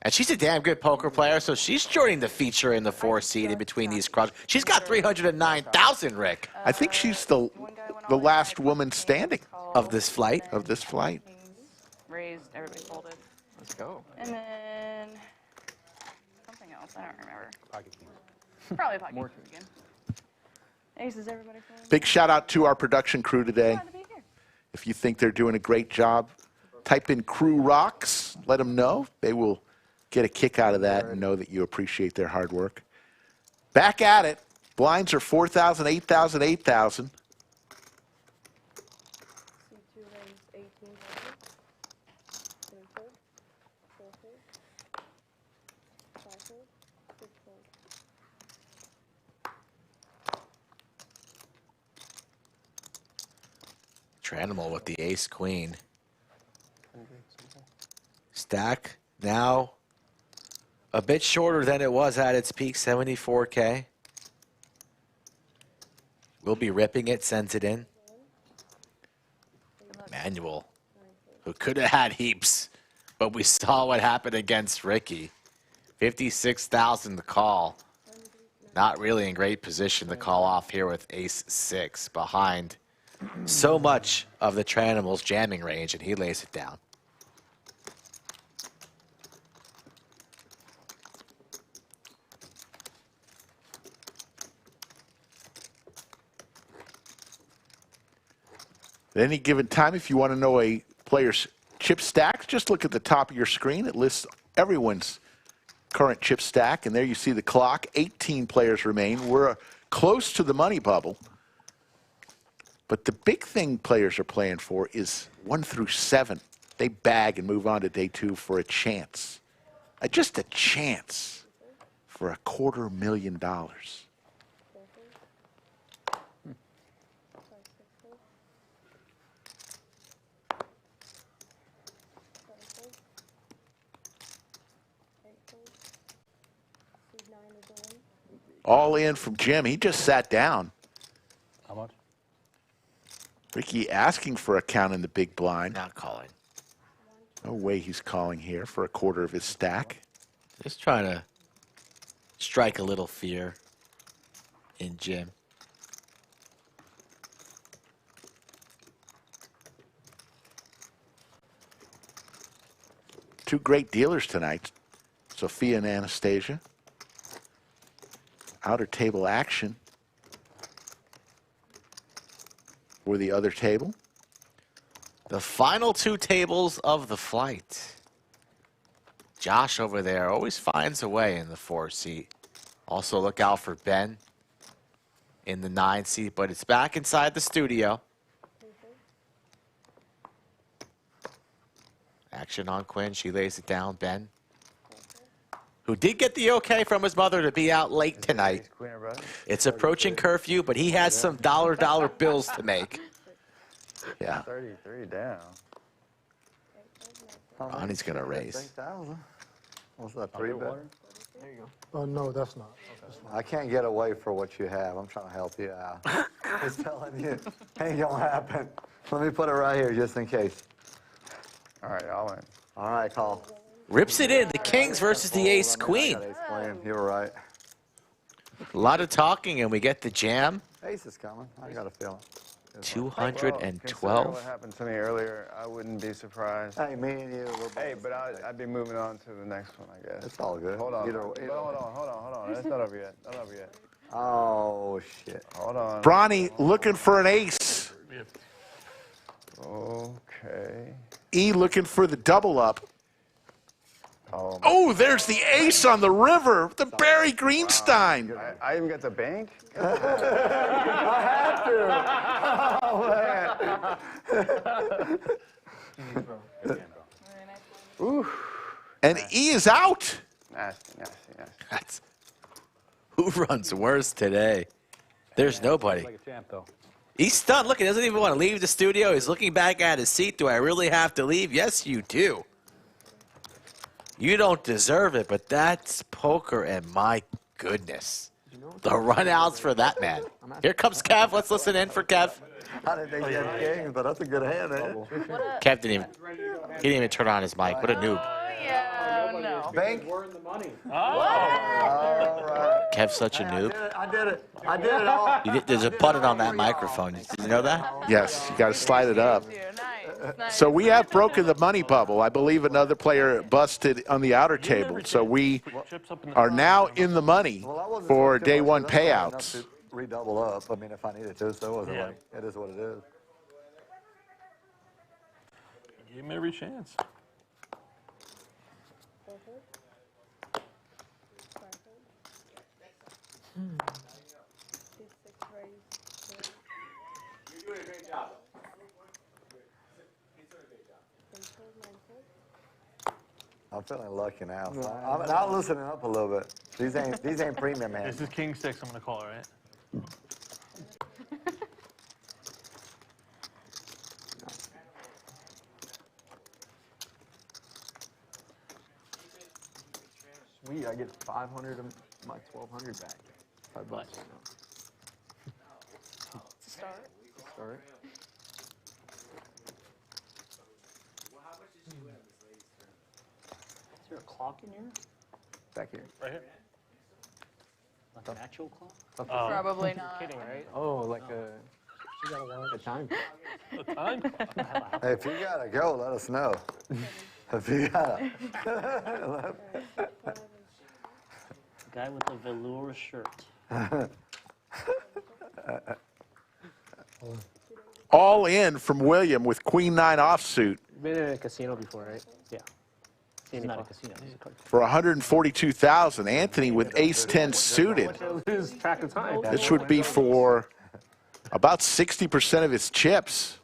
And she's a damn good poker player, so she's joining the feature in the 4 seed in between these crowds. She's got 309,000, Rick, I think she's the last woman standing of this flight. of this flight. Raised, everybody folded. Let's go. And then something else, I don't remember. Probably pocket More king again. Aces, everybody folded. Big shout out to our production crew today. Glad to be here. If you think they're doing a great job, type in Crew Rocks. Let them know. They will get a kick out of that and know that you appreciate their hard work. Back at it. Blinds are 4,000, 8,000, 8,000. C2 range 18 dollars. 3 fold, 4 fold, 5 fold, 6 fold. Tranamal with the ace queen. Stack now a bit shorter than it was at its peak, 74K. We'll be ripping it, sends it in. Emmanuel, who could have had heaps, but we saw what happened against Ricky. 56,000 to call. Not really in great position to call off here with ace 6 behind so much of the Tranamal's jamming range, and he lays it down. At any given time, if you want to know a player's chip stack, just look at the top of your screen. It lists everyone's current chip stack, and there you see the clock. 18 players remain. We're close to the money bubble. But the big thing players are playing for is 1 through 7. They bag and move on to day 2 for a chance. Just a chance for $250,000. All in from Jim. He just sat down. How much? Ricky asking for a count in the big blind. Not calling. No way he's calling here for a quarter of his stack. Just trying to strike a little fear in Jim. Two great dealers tonight, Sophia and Anastasia. Outer table action for the other table. The final 2 tables of the flight. Josh over there always finds a way in the 4 seat. Also look out for Ben in the 9 seat, but it's back inside the studio. Action on Quinn. She lays it down. Ben, who did get the okay from his mother to be out late tonight. It's approaching curfew, but he has some dollar bills to make. Yeah. 33 down. Ronnie's going to raise. 3,000. What's that, 3 bet? There you go. Oh, no, that's not. I can't get away for what you have. I'm trying to help you out. Just telling you, ain't gonna happen. Let me put it right here just in case. All right, I'll in. All right, call. Rips it in. The Kings versus the Ace Queen. Ace Queen. You were right. A lot of talking, and we get the jam. Ace is coming. I got a feeling. 212. What happened to me earlier, I wouldn't be surprised. Hey, me and you. Hey, but I'd be moving on to the next one, I guess. It's all good. Hold on. Either Hold on. It's not over yet. Not over yet. Oh, shit. Hold on. Brani looking for an ace. Okay. E looking for the double up. Oh, there's the ace on the river. The Barry Greenstein. I even got the bank? I had to. Oh, man. And E is out. Nasty. That's, who runs worse today? There's nobody. Like a champ, though. He's stunned. Look, he doesn't even want to leave the studio. He's looking back at his seat. Do I really have to leave? Yes, you do. You don't deserve it, but that's poker, and my goodness. The runouts for that man. Here comes Kev. Let's listen in for Kev. I didn't think he had kings, but that's a good hand, eh? Kev didn't even turn on his mic. What a noob. Yeah, no. Bank? We're in the money. All right. Kev's such a noob. I did it all. There's a button on that microphone. Did you know that? Yes, you got to slide it up. Nice. So we have broken the money bubble. I believe another player busted on the outer table. So we are now in the money for day 1 payouts. Redouble up. I mean, if I needed to, so it wasn't like, it is what it is. Give him every chance. I'm feeling lucky now. So I'm loosening up a little bit. These ain't premium hands. This is king 6 I'm going to call, right? Sweet, I get 500 of my 1,200 back. $5. It's a start. Start. Is there a clock in here? Back here. Right here. Like an actual clock? Probably not. Kidding, right? Oh, like a time. A time clock. Hey, if you gotta go, let us know. If you gotta. Guy with the velour shirt. All in from William with Queen 9 offsuit Been in a casino before, right? Yeah. It's not a casino. It's a card. for $142,000. Anthony with Ace 10 suited. Lose track of time. This would be for about 60% of his chips.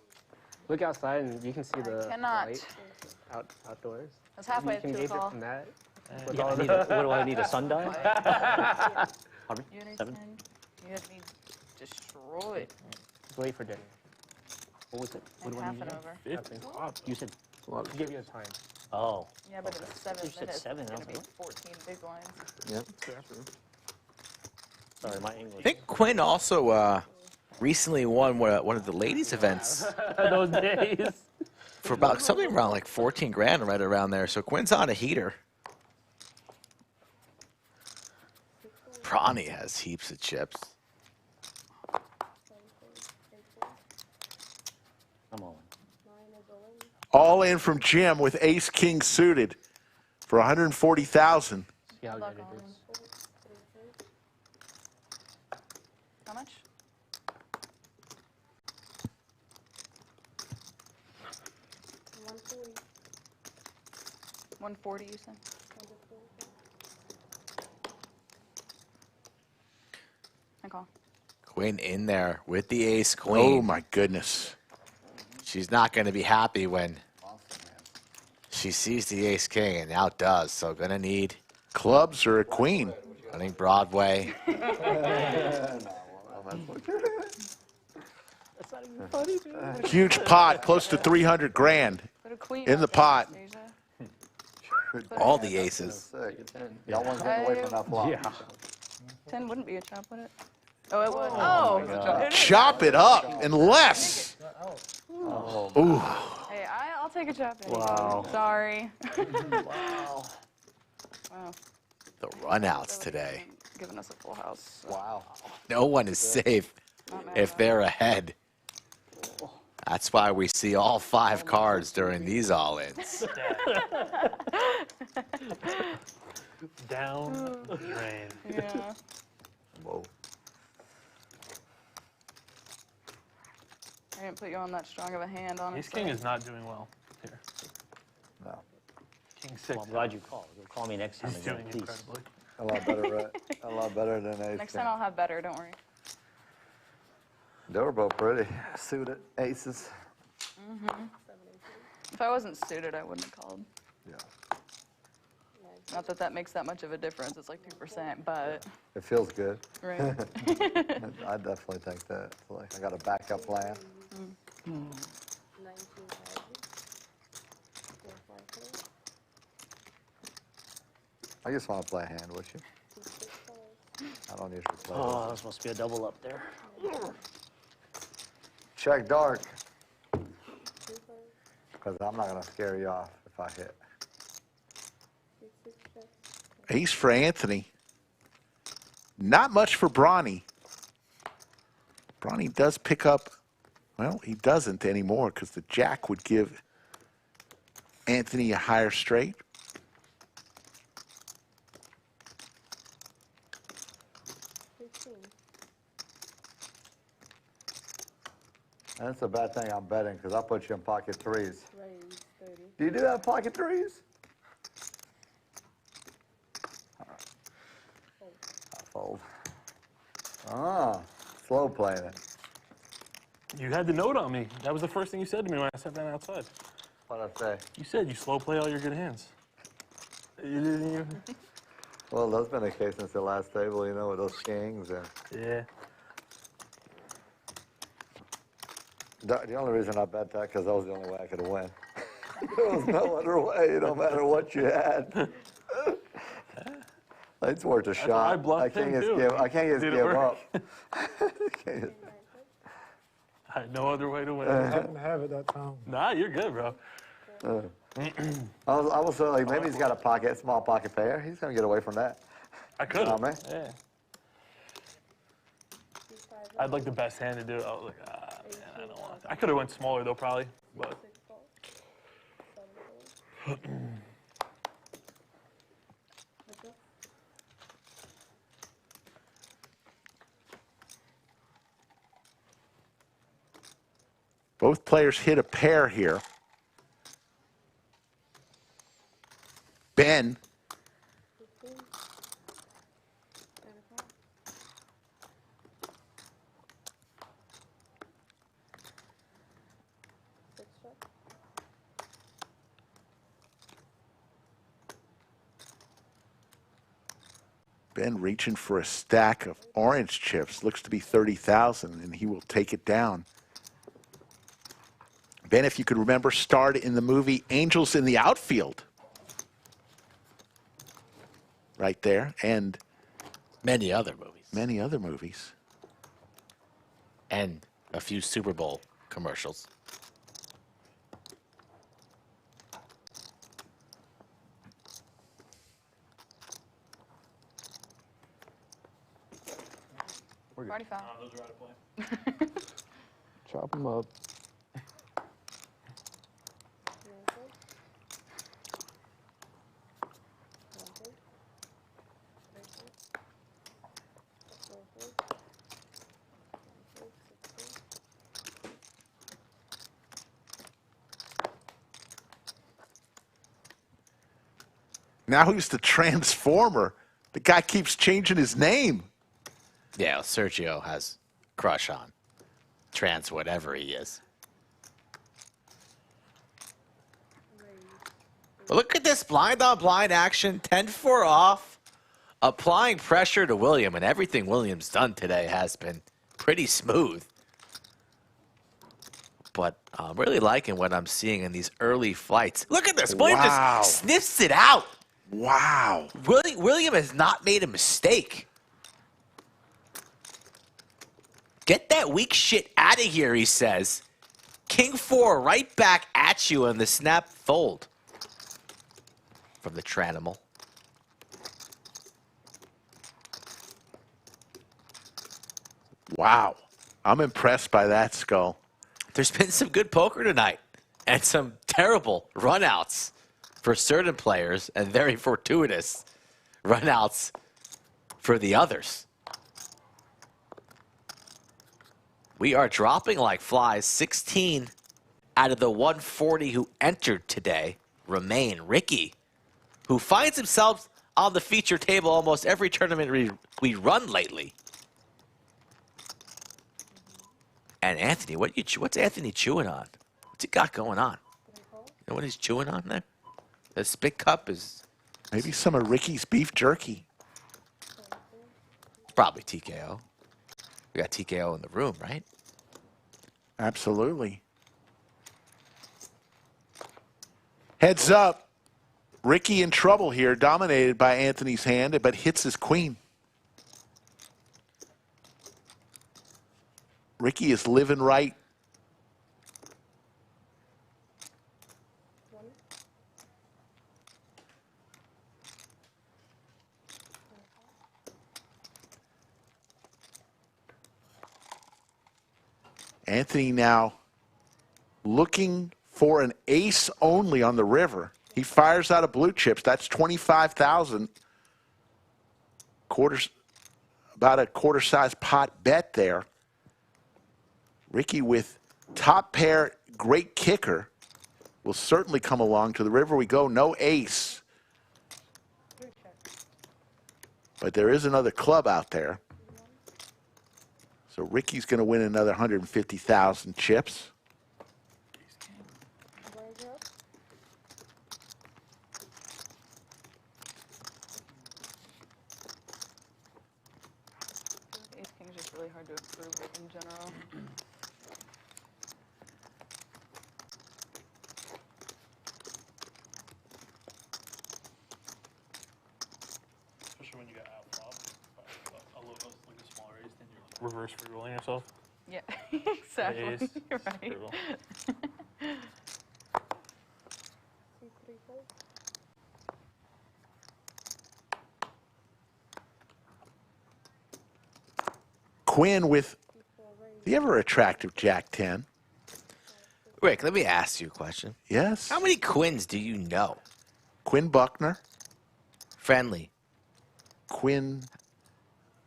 Look outside and you can see the Cannot. light outdoors. That's halfway You can to the gauge it call. from that. Yeah, what do I need, a sundial? You need 7? 10. You have me destroyed. Just wait for dinner. What was it? What And do I half need? and over. Nothing. You said, Give you a time. oh. Yeah, but in 7 You said minutes, 7, it's I going to was be 14 big blinds. Yep. Sorry, my English. I think Quinn also recently won one of the ladies' events Those days. for about something around like 14 grand, right around there. So Quinn's on a heater. Brani has heaps of chips. I'm all in. All in from Jim with Ace King suited for $140,000. See how good it is. How much? $140, you said? I call. Quinn in there with the ace queen. Oh my goodness. She's not going to be happy when she sees the ace king and outdoes. So going to need Clubs or a queen? running Broadway. That's not even funny, dude. Huge pot, close to 300 grand Put a queen in out the there, pot. Anastasia. All the aces. Y'all want to get away from that flop. Yeah. 10 wouldn't be a chop, would it? Oh, it would. Oh, it is. Chop it up and less. Ooh. Hey, I'll take a chop. Anyway. Wow. Sorry. Wow. Wow. The runouts today. Giving us a full house. Wow. No one is safe Not mad if about they're ahead. That's why we see all 5 cards during these all-ins. Down the drain. it. Yeah. Whoa. I didn't put you on that strong of a hand, honestly. Ace king is not doing well here. No. King 6. Well, I'm glad you called. You'll call me next time He's again, doing please. incredibly. A lot better, right? A lot better than ace. Next time I'll have better, don't worry. They were both pretty suited aces. If I wasn't suited, I wouldn't have called. Yeah. Not that that makes that much of a difference. It's like 2%, but, It feels good. right. I definitely think that. Like, I got a backup plan. I just want to play a hand with you. I don't usually play. Oh, this must be a double up there. Check dark. Because I'm not going to scare you off if I hit. Ace for Anthony. Not much for Brani. Brani does pick up, well, he doesn't anymore because the jack would give Anthony a higher straight. That's a bad thing I'm betting because I put you in pocket threes. Do you do that in pocket threes? I fold. Ah, slow playing it. You had the note on me. That was the first thing you said to me when I sat down outside. What'd I say? You said you slow play all your good hands. You didn't even... Well, that's been the case since the last table, you know, with those kings. And Yeah. the only reason I bet that because that was the only way I could win. There was no other way, no matter what you had. It's worth a shot. I bluffed him, too. I can't just Did it give work? up. I had no other way to win. I happened to have it that time. Nah, you're good, bro. I was like, maybe he's got a small pocket pair. He's gonna get away from that. I could have. Man. Yeah. I'd like the best hand to do it. I was like, man, I don't want to. I could have went smaller though, probably. But. Both players hit a pair here. Ben. Ben reaching for a stack of orange chips. Looks to be 30,000, and he will take it down. Ben, if you could remember, starred in the movie Angels in the Outfield. Right there, and many other movies. Many other movies. And a few Super Bowl commercials. Already found. Those are out of play. Chop them up. Now he's the Transformer. The guy keeps changing his name. Yeah, Sergio has a crush on Trans whatever he is. But look at this blind on blind action, 10-4 off, applying pressure to William, and everything William's done today has been pretty smooth. But I'm really liking what I'm seeing in these early flights. Look at this, William just sniffs it out. Wow. William has not made a mistake. Get that weak shit out of here, he says. King 4 right back at you on the snap fold from the Tranamal. Wow. I'm impressed by that, Skull. There's been some good poker tonight and some terrible runouts for certain players and very fortuitous runouts for the others. We are dropping like flies. 16 out of the 140 who entered today remain. Ricky, who finds himself on the feature table almost every tournament we run lately. And Anthony, what's Anthony chewing on? What's he got going on? You know what he's chewing on there? The spit cup is... Maybe some of Ricky's beef jerky. Probably TKO. We got TKO in the room, right? Absolutely. Heads up. Ricky in trouble here, dominated by Anthony's hand, but hits his queen. Ricky is living right. Anthony now looking for an ace only on the river. He fires out of blue chips. That's 25,000. Quarters, about a quarter-size pot bet there. Ricky with top pair, great kicker, will certainly come along. To the river we go. No ace. But there is another club out there. So Ricky's going to win another 150,000 chips. Raise up. Ace King is just really hard to approve with in general. Especially when you got out flop, a little like a smaller ace, then you're reverse re-rolling yourself. Yeah, exactly. Ace, You're right. re-roll. C3 fold. Quinn with C4 raise. the ever attractive Jack 10. Rick, let me ask you a question. Yes. How many Quins do you know? Quinn Buckner. Friendly. Quinn.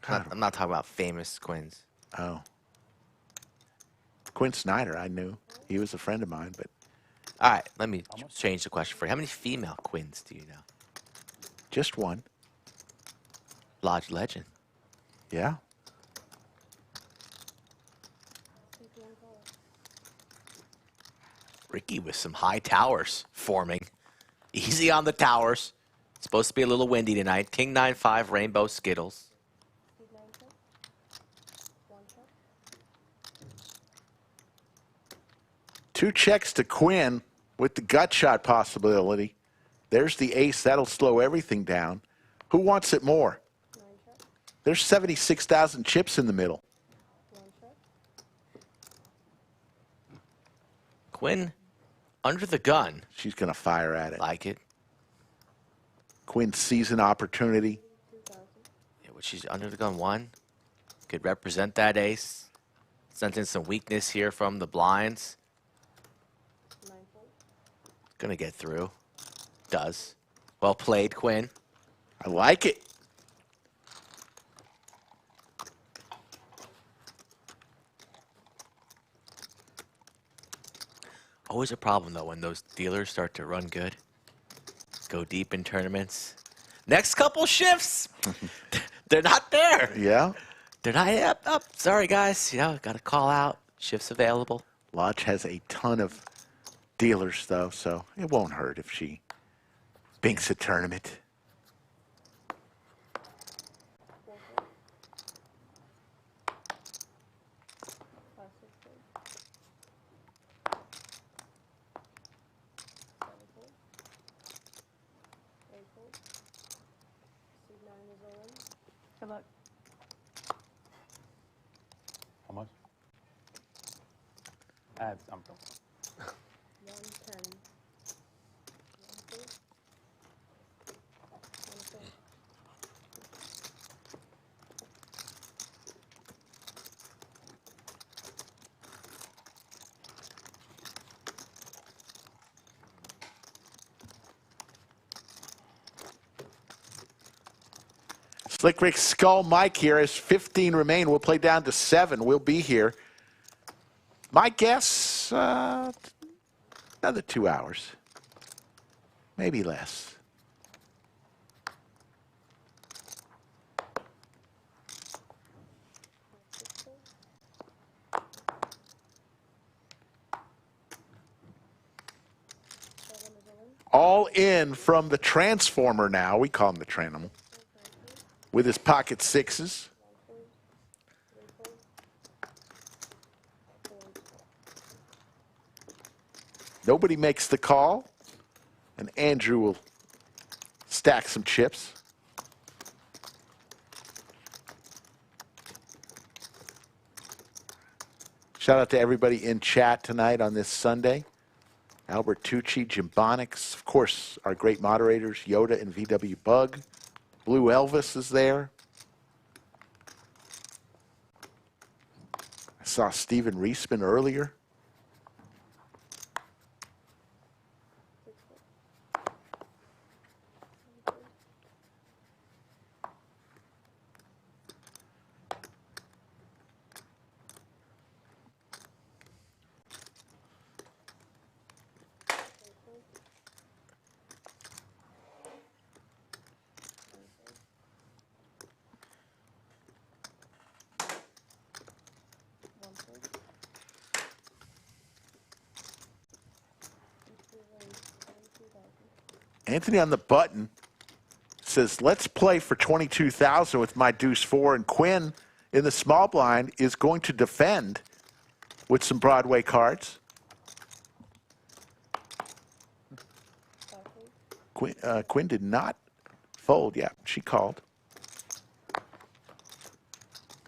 I'm not talking about famous Quins. Oh. Quinn Snyder, I knew. He was a friend of mine, but All right, let me change the question for you. How many female Quins do you know? just one. Lodge legend. Yeah. C1 call. Ricky with some high towers forming. Easy on the towers. It's supposed to be a little windy tonight. King 9-5 Rainbow Skittles. C9 check. 1 check. 2 checks to Quinn with the gut shot possibility. There's the ace. That'll slow everything down. Who wants it more? 9 check. There's 76,000 chips in the middle. 1 check. Quinn under the gun. She's going to fire at it. Like it. Quinn sees an opportunity. 2,000. Yeah, what she's under the gun one. Could represent that ace. Sensing some weakness here from the blinds. 9 fold. Gonna get through. Does. Well played, Quinn. I like it. Always a problem, though, when those dealers start to run good. Go deep in tournaments. Next couple shifts, they're not there. Yeah. They're not up. Sorry, guys. You know, got to call out. Shifts available. Lodge has a ton of dealers, though, so it won't hurt if she binks a tournament. 4 fold. 5, 6 fold. 7 fold. 8 fold. C9 is all in. Good luck. How much? I'm from. 110. 1 fold. 1 fold. Slick Rick's Skull Mike here as 15 remain. We'll play down to 7. We'll be here. My guess, another 2 hours. Maybe less. All in from the Transformer now. We call him the Tranamal. With his pocket sixes. Nobody makes the call. And Andrew will stack some chips. Shout out to everybody in chat tonight on this Sunday. Albert Tucci, Jimbonics, of course, our great moderators, Yoda and VW Bug. Blue Elvis is there. I saw Steven Reisman earlier. Anthony on the button says, let's play for 22,000 with my deuce 4. And Quinn in the small blind is going to defend with some Broadway cards. Quinn did not fold. Yeah, she called.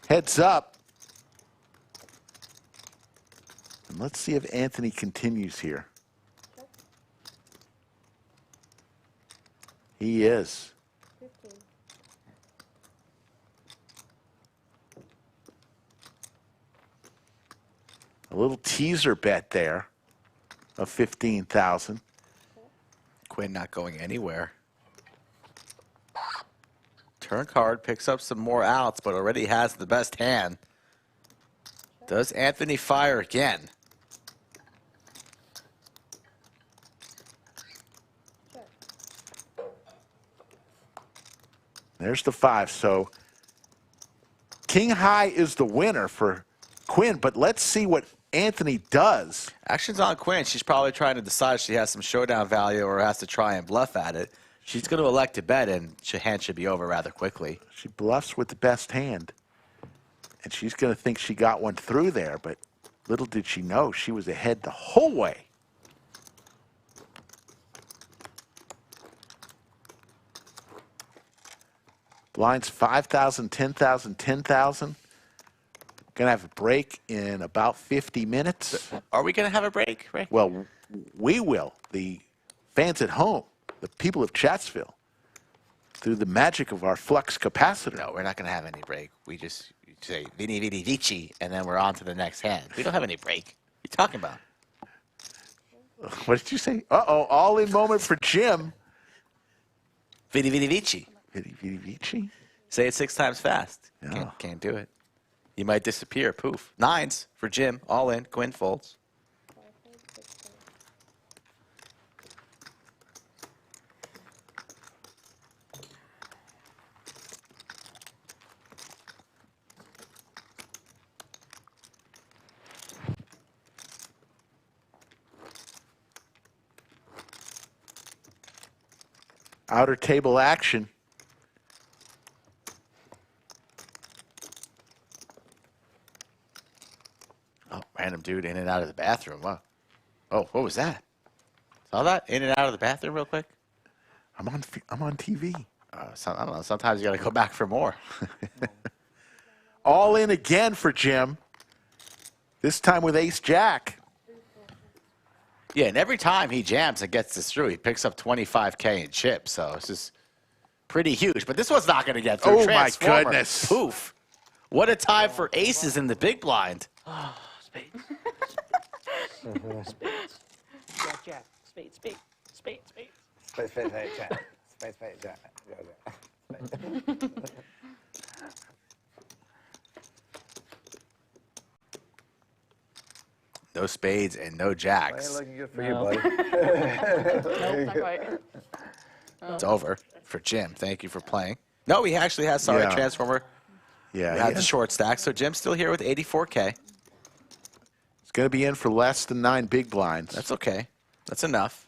Heads up. And let's see if Anthony continues here. He is. 15. A little teaser bet there of 15,000. Quinn not going anywhere. Turn card, picks up some more outs, but already has the best hand. Does Anthony fire again? There's the 5. So King High is the winner for Quinn, but let's see what Anthony does. Action's on Quinn. She's probably trying to decide if she has some showdown value or has to try and bluff at it. She's going to elect to bet, and her hand should be over rather quickly. She bluffs with the best hand, and she's going to think she got one through there, but little did she know she was ahead the whole way. Blinds 5,000, 10,000, 10,000. Going to have a break in about 50 minutes. Are we going to have a break, Ray? Well, we will. The fans at home, the people of Chatsville, through the magic of our flux capacitor. No, we're not going to have any break. We just say Vini Vidi Vici, and then we're on to the next hand. We don't have any break. What are you talking about? What did you say? Uh-oh, all-in moment for Jim. Vidi Vidi Vici. Vidi Vidi Vici? Say it 6 times fast. Yeah. Can't do it. You might disappear. Poof. 9s for Jim. All in. Quinn folds. Outer table action. Oh, random dude in and out of the bathroom. Wow. Oh, what was that? Saw that? In and out of the bathroom real quick? I'm on TV. I don't know. Sometimes you got to go back for more. All in again for Jim. This time with Ace Jack. Yeah, and every time he jams and gets this through, he picks up 25K in chips. So this is pretty huge. But this one's not going to get through. Oh, my Transformer. goodness. Poof. What a time for aces in the big blind. Oh, spades. Spades. Jack, jack. Spade, spade. Spade, spade. Spade, spade, spade, jack. Spade, spade, jack. No spades and no Ain't jacks. looking good for No. you, buddy. Nope, not quite. It's over for Jim. Thank you for playing. No, he actually has sorry Yeah. transformer. Yeah, He had yeah. the short stack. So Jim's still here with 84K. It's going to be in for less than 9 big blinds. That's okay. That's enough.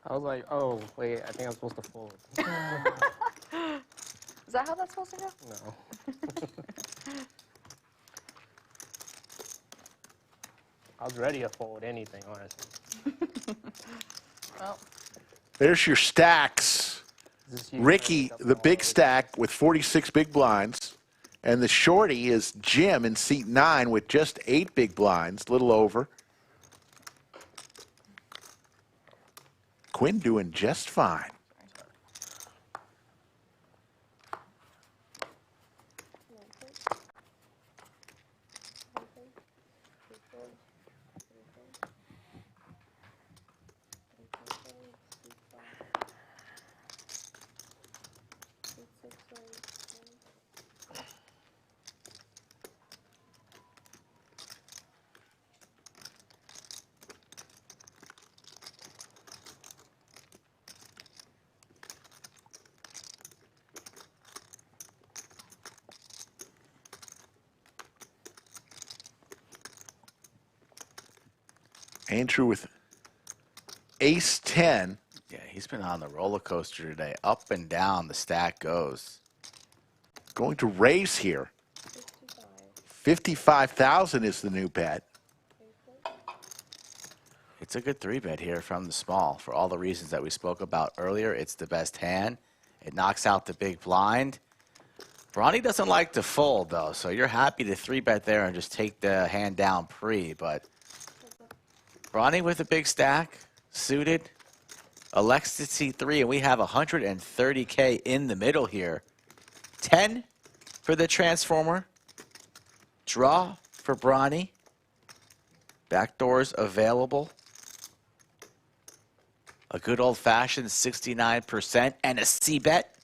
I was like, oh, wait, I think I'm supposed to fold. Is that how that's supposed to go? No. I was ready to fold anything, honestly. Well, There's your stacks. Is this you? Ricky, the big stack with 46 big blinds. And the shorty is Jim in seat 9 with just 8 big blinds, little over. Quinn doing just fine. Andrew with ace 10. Yeah, He's been on the roller coaster today. Up and down the stack goes. Going to raise here. 55,000 is the new bet. It's a good 3-bet here from the small for all the reasons that we spoke about earlier. It's the best hand. It knocks out the big blind. Brani doesn't like to fold, though, so you're happy to 3-bet there and just take the hand down pre. But Brani with a big stack, suited, elects to C3, and we have 130K in the middle here. 10 for the transformer. Draw for Brani. Backdoors available. A good old-fashioned 69% and a C-bet.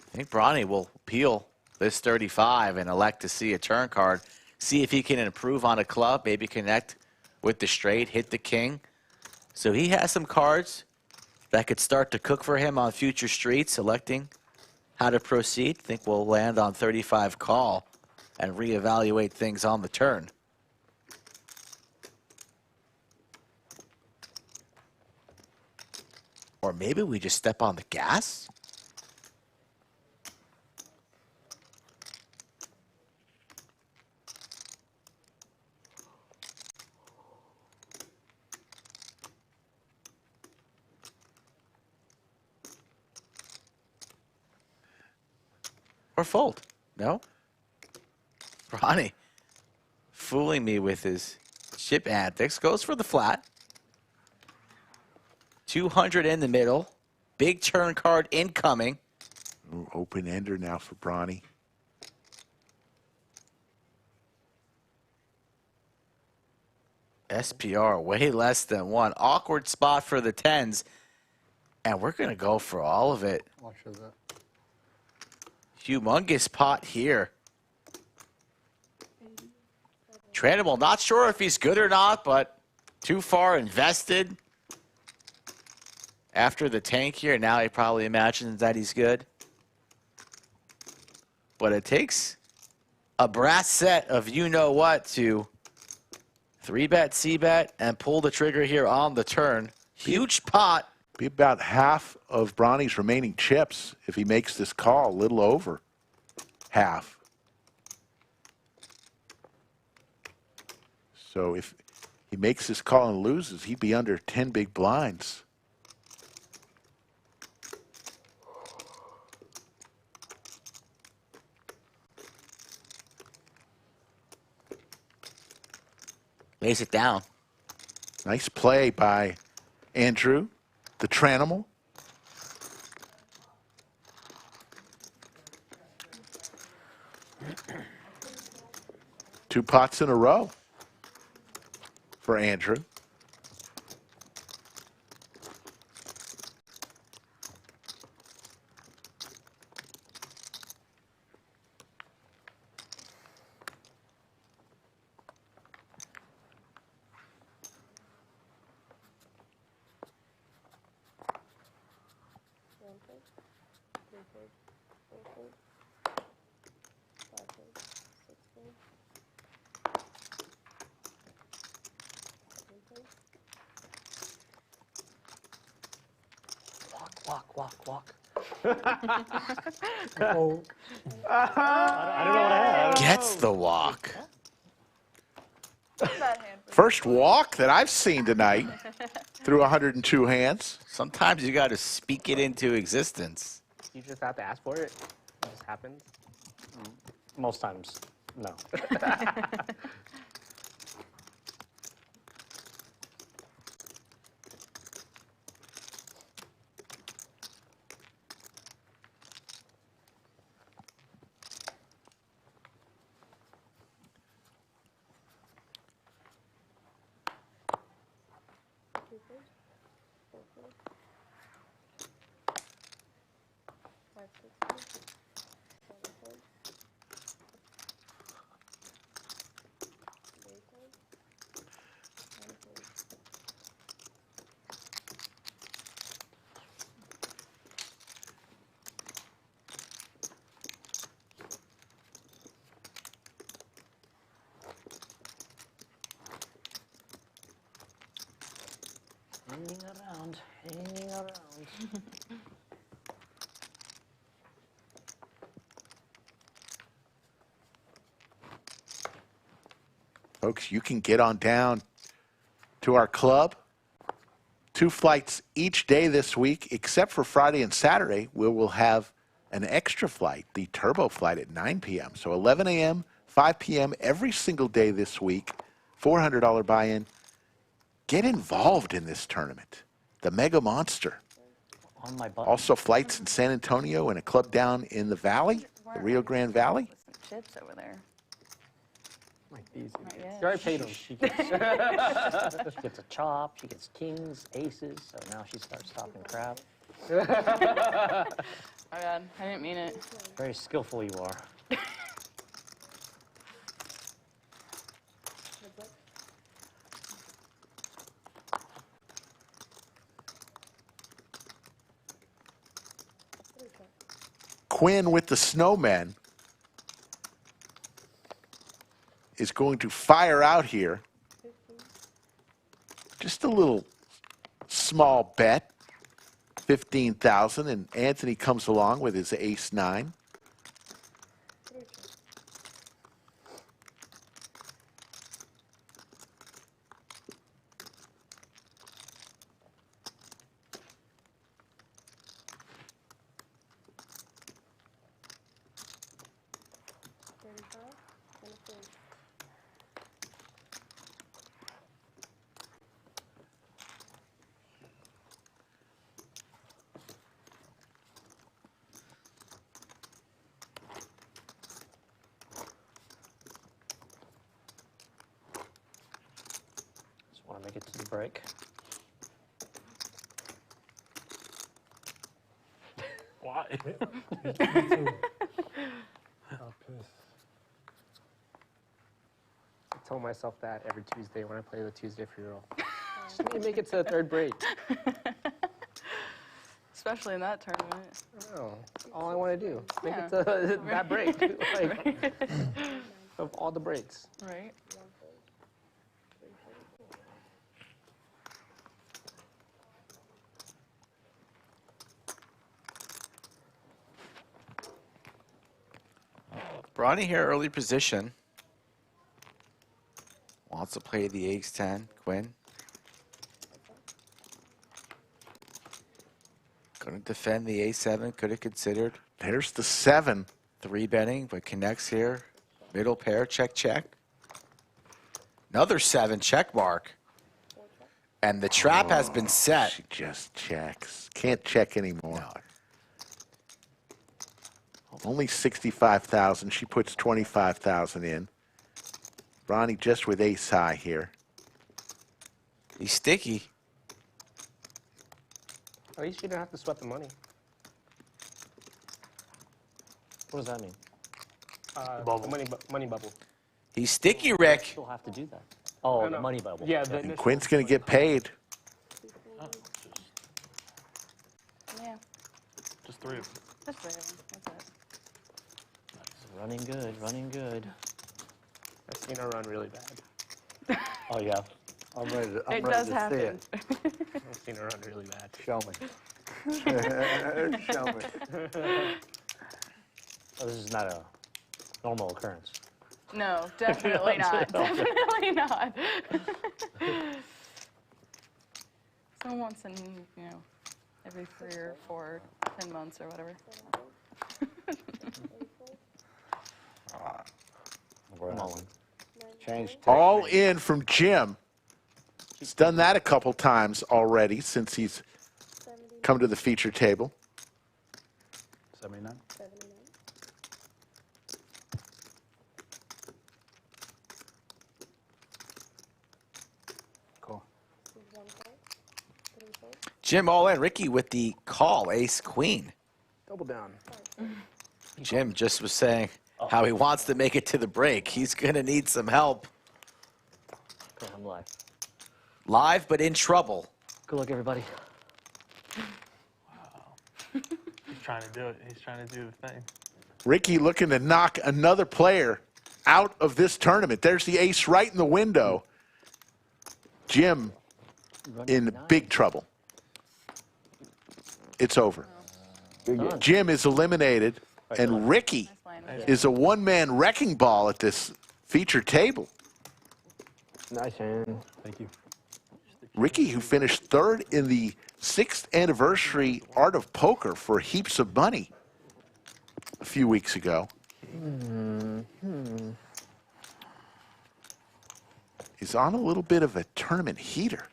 I think Brani will peel this 35 and elect to see a turn card. See if he can improve on a club, maybe connect with the straight, hit the king. So he has some cards that could start to cook for him on future streets, selecting how to proceed. Think we'll land on 35 call and reevaluate things on the turn. Or maybe we just step on the gas? Or fold. No? Brani fooling me with his chip antics. Goes for the flat. 200 in the middle. Big turn card incoming. Ooh, open ender now for Brani. SPR way less than 1. Awkward spot for the 10s. And we're going to go for all of it. Watch that. Humongous pot here. Tranamal, not sure if he's good or not, but too far invested. After the tank here, now he probably imagines that he's good. But it takes a brass set of you-know-what to 3-bet, C-bet, and pull the trigger here on the turn. Huge pot. Be about half of Brani's remaining chips if he makes this call, a little over half. So if he makes this call and loses, he'd be under 10 big blinds. Lays it down. Nice play by Andrew, the Tranamal. Two pots in a row for Andrew. Walk. Oh. I don't know what I have. Gets the walk. Bad hand. First walk that I've seen tonight through 102 hands. Sometimes you got to speak it into existence. You just have to ask for it. It just happens. Most times, no. Folks, you can get on down to our club. 2 flights each day this week, except for Friday and Saturday, where we'll have an extra flight, the turbo flight at 9 p.m. So 11 a.m., 5 p.m. every single day this week, $400 buy-in. Get involved in this tournament, the Mega Monster. On my button. Also flights in San Antonio and a club down in the Valley, the Rio Grande Valley. Chips over there. Like these. Not yet. You already paid them. She gets a chop, she gets kings, aces, so now she starts talking crap. Oh God, I didn't mean it. Very skillful you are. Quinn with the snowmen is going to fire out here. Just a little small bet, 15,000, and Anthony comes along with his ace-9. Just want to make it to the break. Why? I tell myself that every Tuesday when I play the Tuesday free roll. Just need to make it to the 3rd break. Especially in that tournament. Oh, all I want to do. Make Yeah. it to that break. Like, of all the breaks. Right. Brani here, early position. Wants to play the ace-10, Quinn. Couldn't defend the a7, could have considered. There's the 7. 3-betting, but connects here. Middle pair, check, check. Another 7, check mark. And the trap has been set. She just checks. Can't check anymore. No. Only 65,000. She puts 25,000 in. Brani just with ace high here. He's sticky. At least you don't have to sweat the money. What does that mean? The money bubble. He's sticky, Rick. Still have to do that. Oh, No, the no. money bubble. Yeah, And Quinn's going to get paid. Yeah. Just 3 of them. That's right. That's it. Running good, running good. I've seen her run really bad. Oh, yeah. I'm ready to, It does happen. I've seen her run really bad. Show me. Show me. Oh, this is not a normal occurrence. No, definitely not. Definitely not. So once in, every 3 or 4, 10 months or whatever. I'm all in. Change All in from Jim. He's done that a couple times already since he's come to the feature table. 79? 79. Cool. Jim all in. Ricky with the call, ace-queen. Double down. Jim just was saying how he wants to make it to the break. He's going to need some help. Okay, I'm live. Live, but in trouble. Good luck, everybody. He's trying to do it. He's trying to do the thing. Ricky looking to knock another player out of this tournament. There's the ace right in the window. Jim in big trouble. it's over. Jim is eliminated, and Ricky is a one-man wrecking ball at this feature table. Nice hand. Thank you. Ricky, who finished third in the 6th anniversary Art of Poker for heaps of money a few weeks ago, is on a little bit of a tournament heater.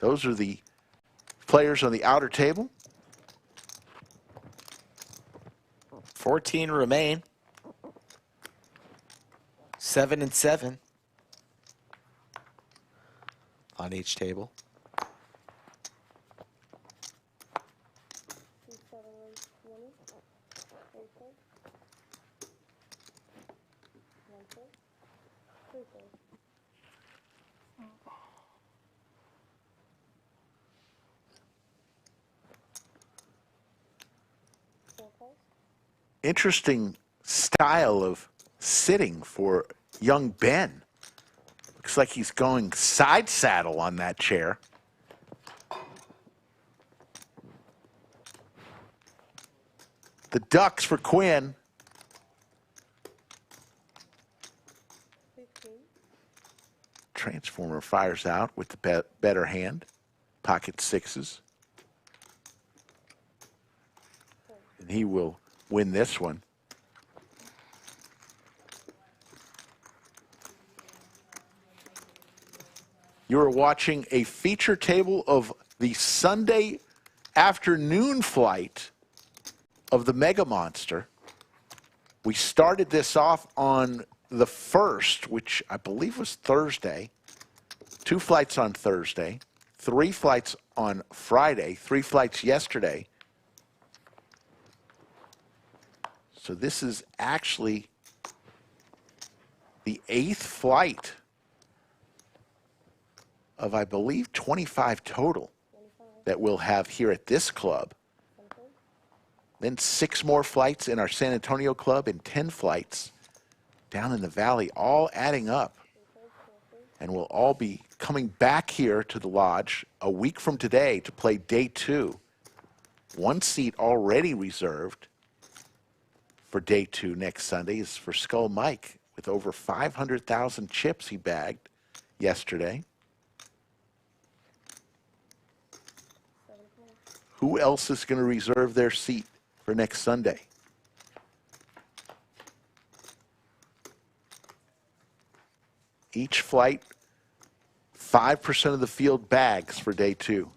Those are the players on the outer table. 14 remain. 7 and 7 on each table. Interesting style of sitting for young Ben. Looks like he's going side saddle on that chair. The ducks for Quinn. Transformer fires out with the better hand. Pocket sixes. And he will win this one. You are watching a feature table of the Sunday afternoon flight of the Mega Monster. We started this off on the 1st, which I believe was Thursday. 2 flights on Thursday, 3 flights on Friday, 3 flights yesterday. So this is actually the 8th flight of, I believe, 25 total that we'll have here at this club. Then 6 more flights in our San Antonio club and 10 flights down in the valley, all adding up. And we'll all be coming back here to the lodge a week from today to play day 2. 1 seat already reserved for day 2 next Sunday is for Skull Mike with over 500,000 chips he bagged yesterday. Who else is going to reserve their seat for next Sunday? Each flight, 5% of the field bags for day 2.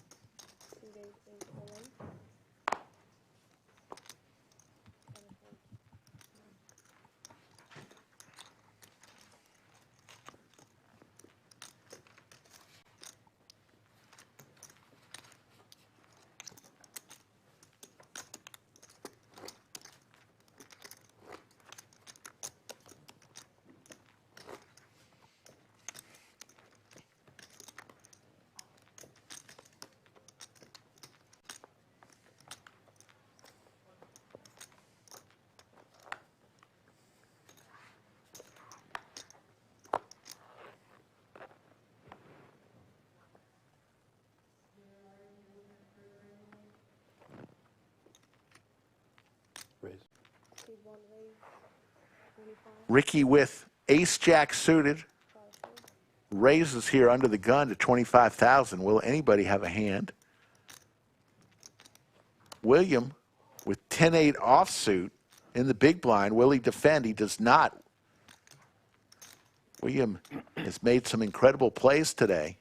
Ricky with ace-jack suited. Raises here under the gun to 25,000. Will anybody have a hand? William with 10-8 offsuit in the big blind. Will he defend? He does not. William has made some incredible plays today.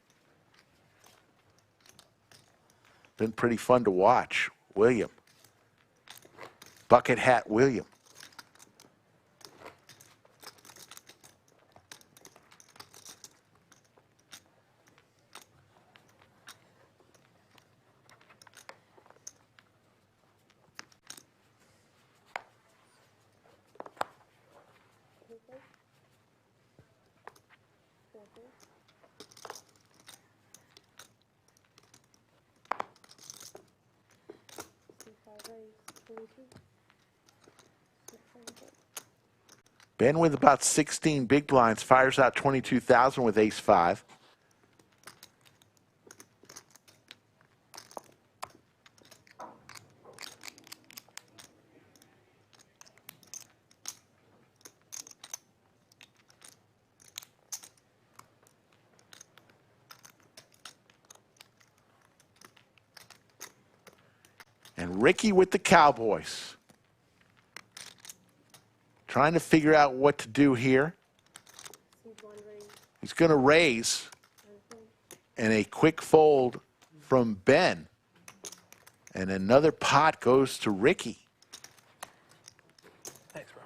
Been pretty fun to watch. William. Bucket hat William. Ben with about 16 big blinds fires out 22,000 with ace-5. And Ricky with the Cowboys. Trying to figure out what to do here. He's going to raise. And a quick fold from Ben. And another pot goes to Ricky. Thanks, bro.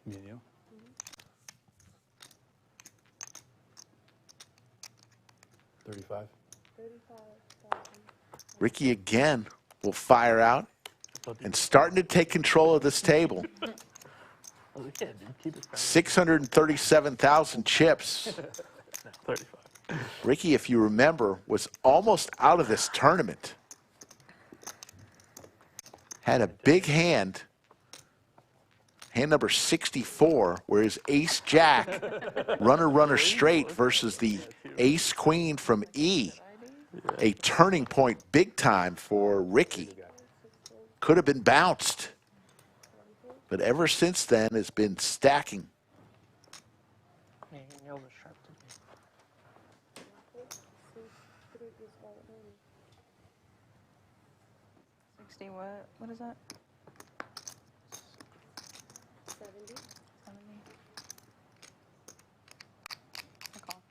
Me and you? 35. Ricky again will fire out and starting to take control of this table. 637,000 chips. 35. Ricky, if you remember, was almost out of this tournament. Had a big hand, hand number 64, where his ace jack, runner straight versus the ace queen from E. A turning point big time for Ricky. Could have been bounced. But ever since then has been stacking. Man, nails are sharp today. 60 what? What is that? 70. 70. I call.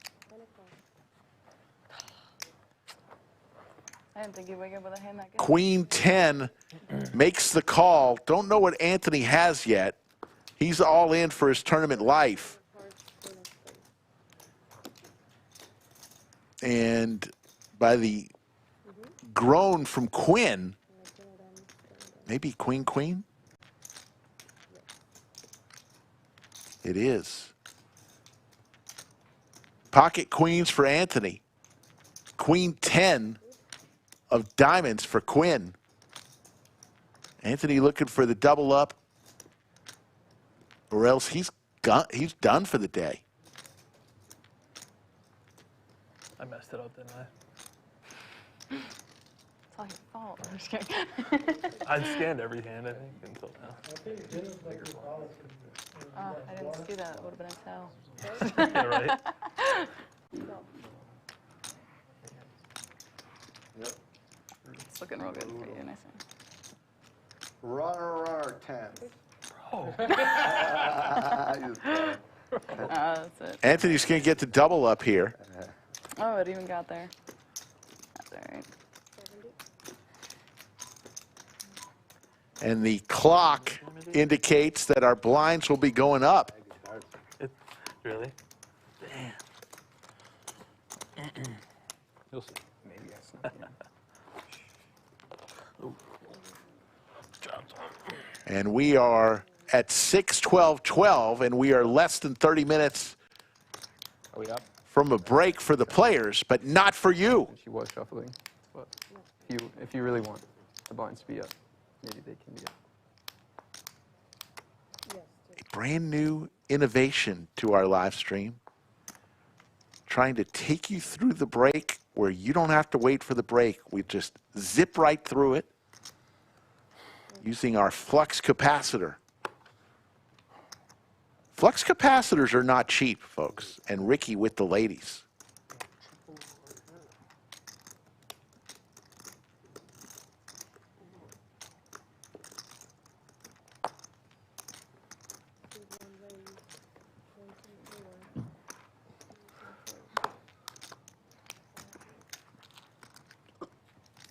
I didn't think you'd wake up with a hand that good. Queen 10 makes the call. Don't know what Anthony has yet. He's all in for his tournament life. And by the groan from Quinn, maybe queen? It is. Pocket queens for Anthony. Queen 10 of diamonds for Quinn. Anthony looking for the double up, or else he's done for the day. I messed it up, didn't I? It's all your fault. I'm just kidding. I'd scanned every hand, I think, until now. Oh, I didn't see that. It would have been a tell. Yeah, right? Yep. It's looking real good for you, nice one. Runner 10. Bro. That's it. Anthony's going to get the double up here. Oh, it even got there. That's all right. And the clock indicates that our blinds will be going up. Really? You'll see. Maybe I And we are at 6:12:12, and we are less than 30 minutes Are we up? from a break for the players, but not for you. She was shuffling, but if you really want the blinds to be up, maybe they can be up. A brand new innovation to our live stream. Trying to take you through the break where you don't have to wait for the break. We just zip right through it using our flux capacitor. Flux capacitors are not cheap, folks. And Ricky with the ladies.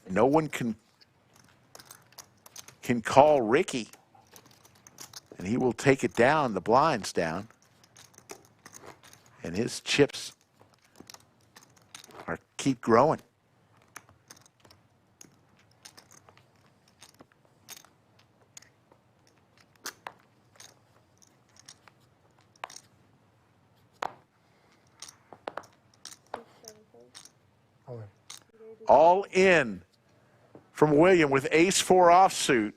No one can call Ricky, and he will take it down, the blinds down, and his chips keep growing. All in from William with ace-4 offsuit.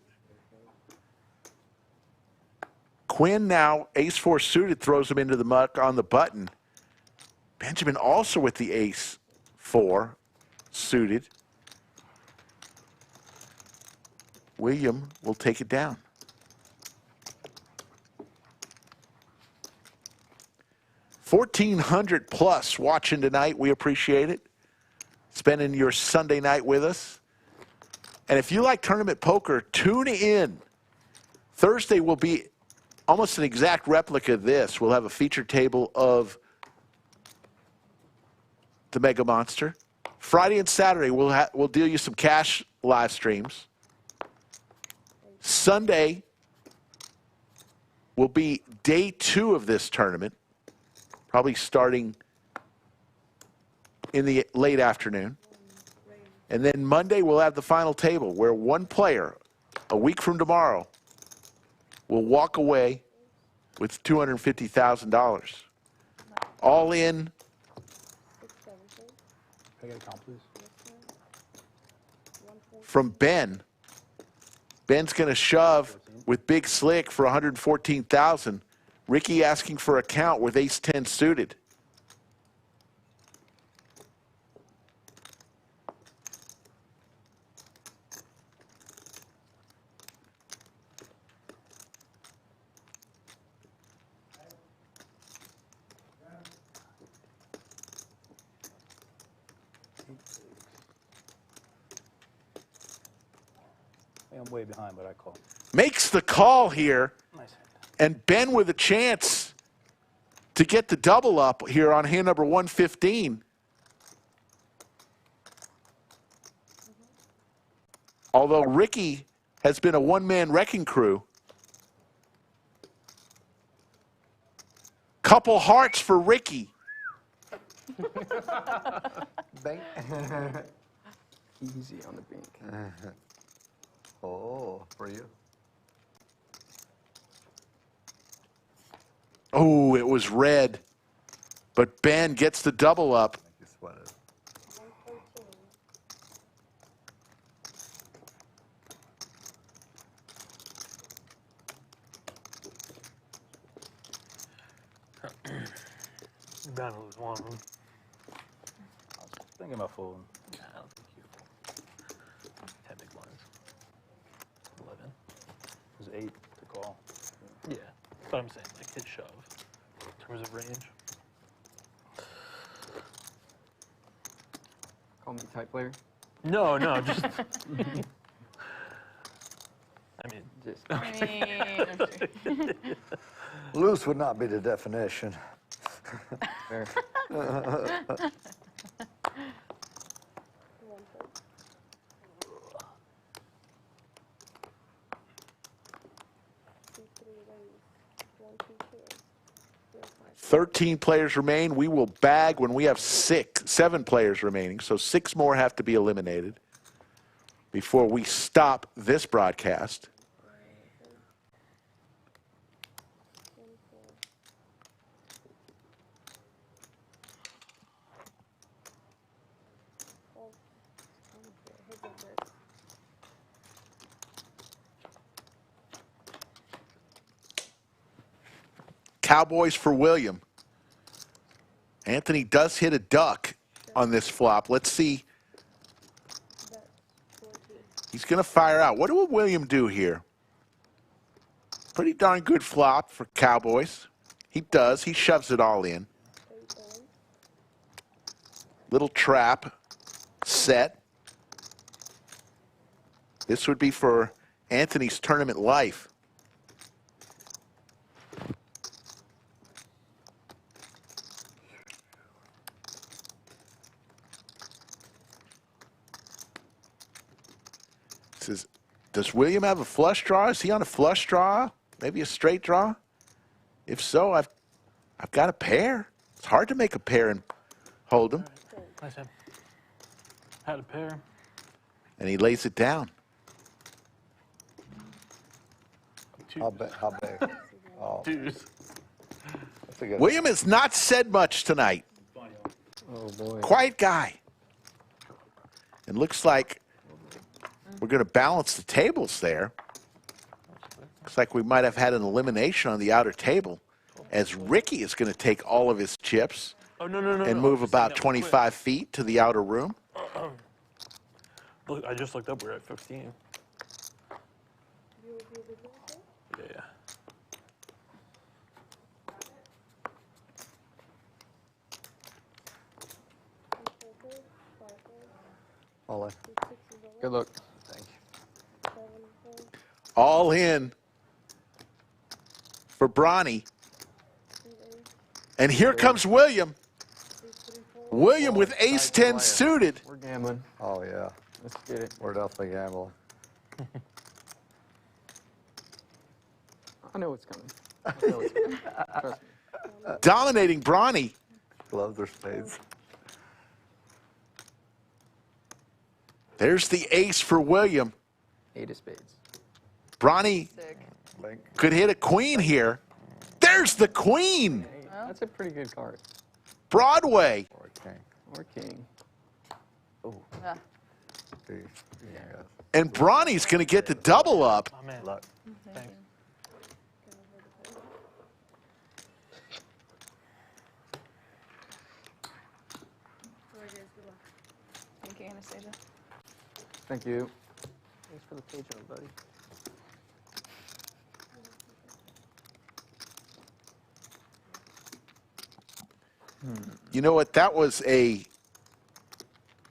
Quinn now, ace-4 suited, throws him into the muck on the button. Benjamin also with the ace-4 suited. William will take it down. $1,400 plus watching tonight. We appreciate it. Spending your Sunday night with us. And if you like tournament poker, tune in. Thursday will be almost an exact replica of this. We'll have a feature table of the Mega Monster. Friday and Saturday, we'll deal you some cash live streams. Sunday will be day 2 of this tournament, probably starting in the late afternoon. And then Monday, we'll have the final table where one player, a week from tomorrow, will walk away with $250,000. All in. From Ben. Ben's going to shove with Big Slick for $114,000. Ricky asking for a count with ace-10 suited. I'm way behind, but I call. Makes the call here. Nice. And Ben with a chance to get the double up here on hand number 115. Although Ricky has been a one-man wrecking crew. Couple hearts for Ricky. Bank. Easy on the bank. Oh, for you. Oh, it was red. But Ben gets the double up. You're bound to lose one of them. I was thinking about folding. Nah, I don't think you fold. 10 big blinds. 11. It was 8 to call. Yeah, but I'm saying like hit shove in terms of range. Call me type player. No, just. I mean, just. Loose would not be the definition. Fair. 13 players remain. We will bag when we have 7 players remaining. So 6 more have to be eliminated before we stop this broadcast. Cowboys for William. Anthony does hit a duck on this flop. Let's see. He's going to fire out. What will William do here? Pretty darn good flop for Cowboys. He does. He shoves it all in. Little trap set. This would be for Anthony's tournament life. Does William have a flush draw? Is he on a flush draw? Maybe a straight draw? If so, I've got a pair. It's hard to make a pair and hold them. Nice hand. Had a pair. And he lays it down. How big? Oh. Twos. That's a good William has not said much tonight. Oh, boy. Quiet guy. And looks like we're going to balance the tables there. Looks like we might have had an elimination on the outer table, as Ricky is going to take all of his chips and move about 25 feet to the outer room. Look, I just looked up. We're at 15. Yeah. All in. Good luck. Thank you. All in for Brani. And here comes William. William with ace-10 suited. We're gambling. Oh, yeah. Let's get it. We're definitely gambling. I know it's coming. I know it's coming. Trust me. Dominating Brani. Gloves or spades. There's the ace for William. 8 of spades. Brani could hit a queen here. There's the queen. That's a pretty good card. Broadway. Or a king. Or king. Yeah. And Brani's going to get the double up. Oh, man. Luck. Thanks. Thank you, Anastasia. Thank you. Thanks for the patron, buddy. You know what? That was a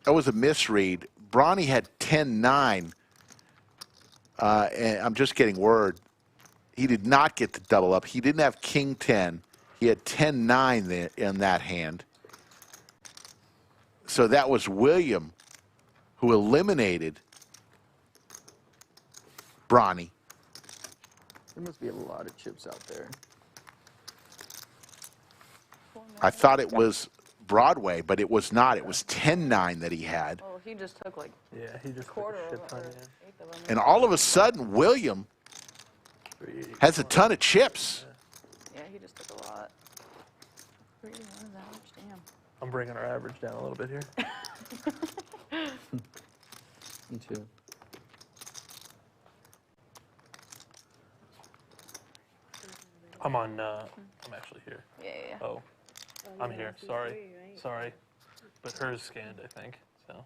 misread. Brani had 10-9. And I'm just getting word. He did not get the double up. He didn't have king 10. He had 10-9 in that hand. So that was William who eliminated Brani. There must be a lot of chips out there. I thought it was Broadway, but it was not. It was 10-9 that he had. Oh, he just took like He just quarter took a of shit ton, it. yeah. Eighth of them. And all of a sudden, William has a ton of chips. Yeah, he just took a lot. Really, what is that much? Damn. I'm bringing our average down a little bit here. Me too. I'm on, I'm actually here. Yeah. Oh, I'm here. Sorry. Sorry. But hers scanned, I think, so.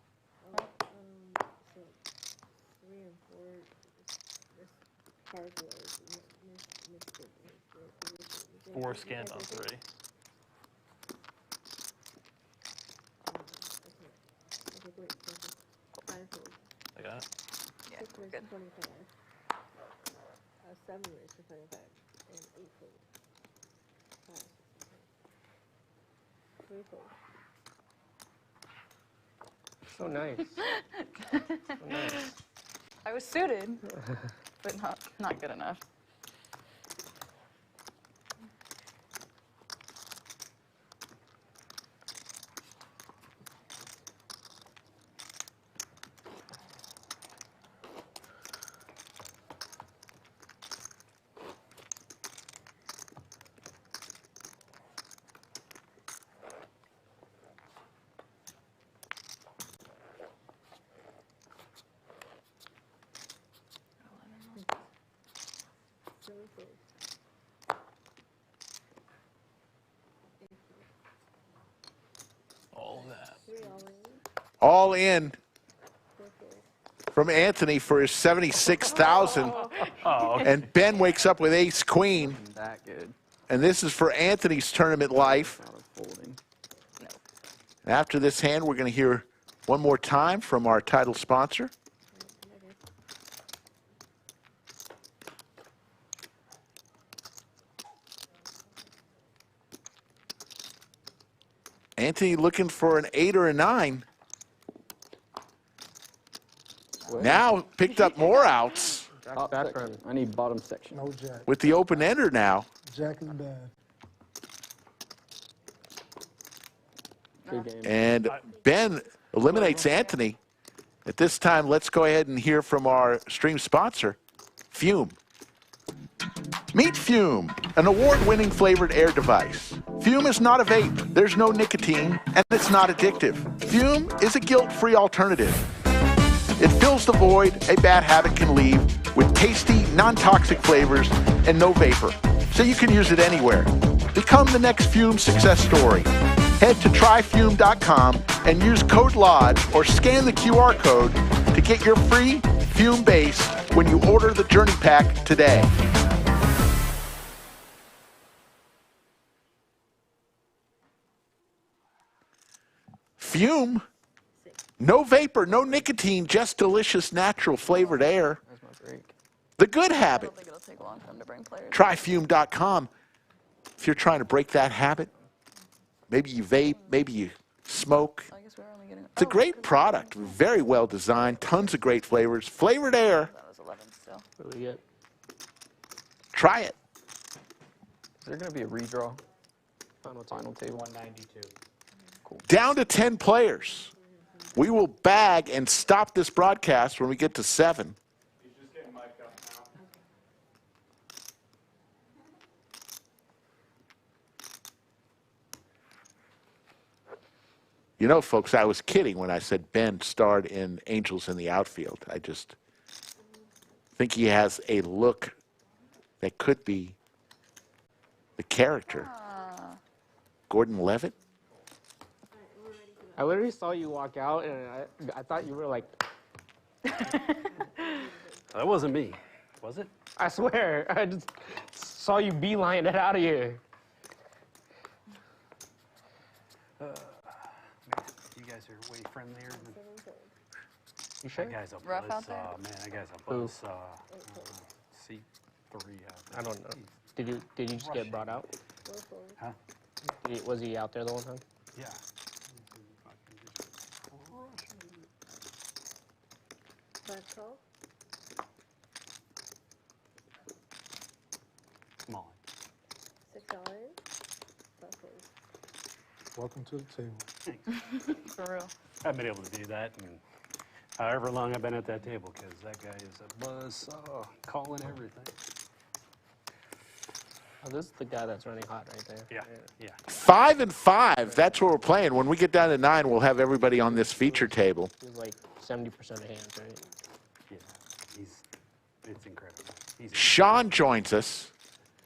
4 scanned on 3. I got it. Yeah, we're good. 7 raised for 25 and 8 fold. 5, 3 fold. So nice. So nice. I was suited, but not good enough. All that. All in from Anthony for his 76,000. Oh, okay. And Ben wakes up with ace queen. That good. And this is for Anthony's tournament life. Not a folding. After this hand, we're going to hear one more time from our title sponsor. Anthony looking for an 8 or a 9. Now picked up more outs Top section. I need bottom section. No jack. with the open ender now. Jack is bad. Good game. And Ben eliminates Anthony. At this time, let's go ahead and hear from our stream sponsor, Fume. Meet Fume, an award-winning flavored air device. Fume is not a vape, there's no nicotine, and it's not addictive. Fume is a guilt-free alternative. It fills the void a bad habit can leave with tasty, non-toxic flavors and no vapor, so you can use it anywhere. Become the next Fume success story. Head to tryfume.com and use code LODGE or scan the QR code to get your free Fume base when you order the Journey Pack today. Fume? No vapor, no nicotine, just delicious, natural flavored air. That's my break. The good I habit. don't think it'll take long for them to bring players. Tryfume.com. If you're trying to break that habit, maybe you vape, maybe you smoke. I guess we're only getting. It's a great product, very well designed, tons of great flavors. Flavored air. That was 11 still. What do we get? Try it. Is there going to be a redraw? Final table. 192. Down to 10 players. We will bag and stop this broadcast when we get to 7. He's just getting mic'd up now. You know, folks, I was kidding when I said Ben starred in Angels in the Outfield. I just think he has a look that could be the character. Gordon Levitt? I literally saw you walk out, and I thought you were like... That wasn't me, was it? I swear, I just saw you beeline it out of here. Man, you guys are way friendlier than... You sure? That guy's a Rough out there? buzzsaw, man. That guy's a Who? buzzsaw. C3 out there. I don't know. Did you just get brought out? Huh? Was he out there the whole time? Yeah. Bad call. Come on. $6. Welcome to the table. For real. I haven't been able to do that in however long I've been at that table, because that guy is a buzzsaw, calling everything. Oh, this is the guy that's running hot right there. Yeah, yeah. 5 and 5. That's what we're playing. When we get down to 9, we'll have everybody on this feature table. He's like 70% of hands, right? Yeah, it's incredible. Sean joins us.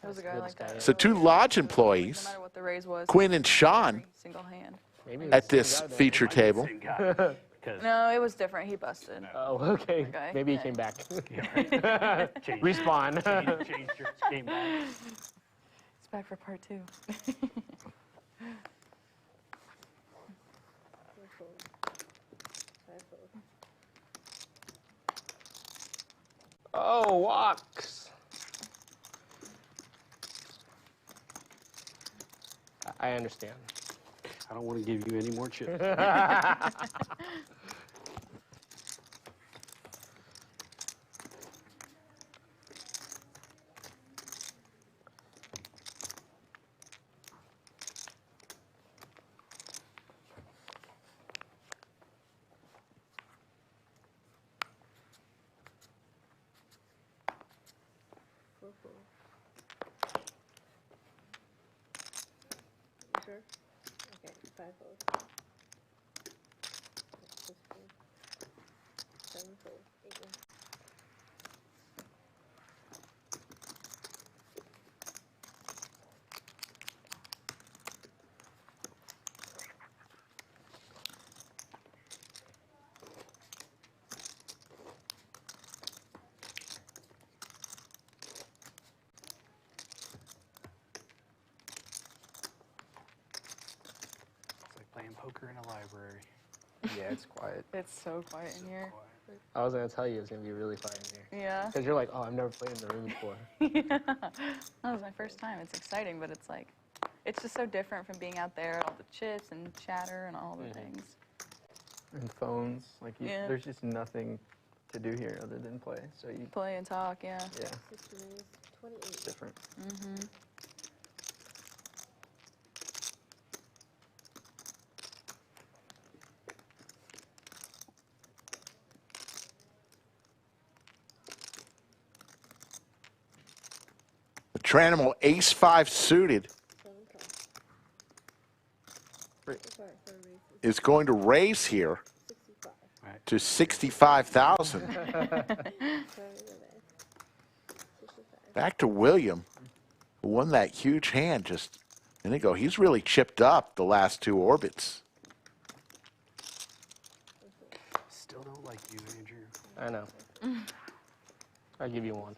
There was a guy like that. So 2 lodge No employees, matter what the raise was. Quinn and Sean, Single hand. Maybe at this feature table. No, it was different. He busted. Oh, okay. Okay. Maybe he came back. Change. Respawn. Change your game back. It's back for part 2. Oh, walks. I understand. I don't want to give you any more chips. Sure? Okay, 5 fold. 6 fold. 7 fold. 8 fold. It's like playing poker in a library. Yeah, it's quiet. It's so quiet in here. I was going to tell you it's going to be really quiet in here. Yeah. Because you're like, oh, I've never played in the room before. Yeah. That was my first time. It's exciting, but it's like, it's just so different from being out there, all the chips and chatter and all the things. And phones. Like, Yeah. there's just nothing to do here other than play. So you, Play and talk, yeah. yeah, 16 is 28. different. Mm-hmm. The Tranamal Ace-5 suited 7 call. is going to raise here. 65. Right. to 65,000. Back to William, who won that huge hand just a minute ago. He's really chipped up the last two orbits. Still don't like you, Andrew. I know. I'll give you one.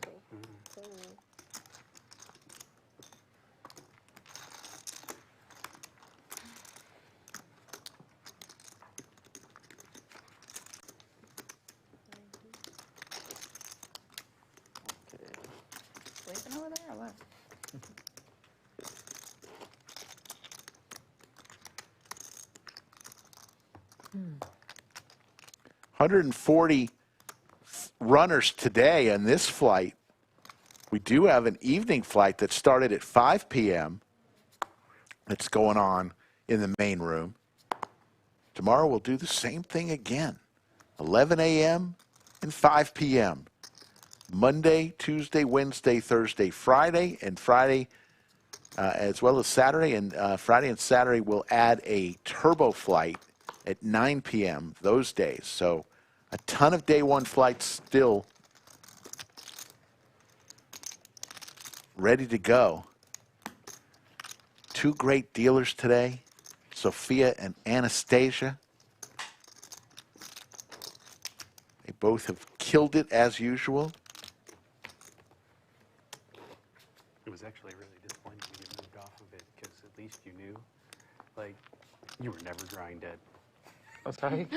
Sleeping over there or what? 140 runners today on this flight. We do have an evening flight that started at 5 p.m. that's going on in the main room. Tomorrow we'll do the same thing again, 11 a.m. and 5 p.m. Monday, Tuesday, Wednesday, Thursday, Friday, and Friday, as well as Saturday. And Friday and Saturday we'll add a turbo flight at 9 p.m. those days. So a ton of day one flights still ready to go. Two great dealers today, Sophia and Anastasia. They both have killed it as usual. It was actually really disappointing when you moved off of it because at least you knew, like, you were never drawing dead. Oh, sorry?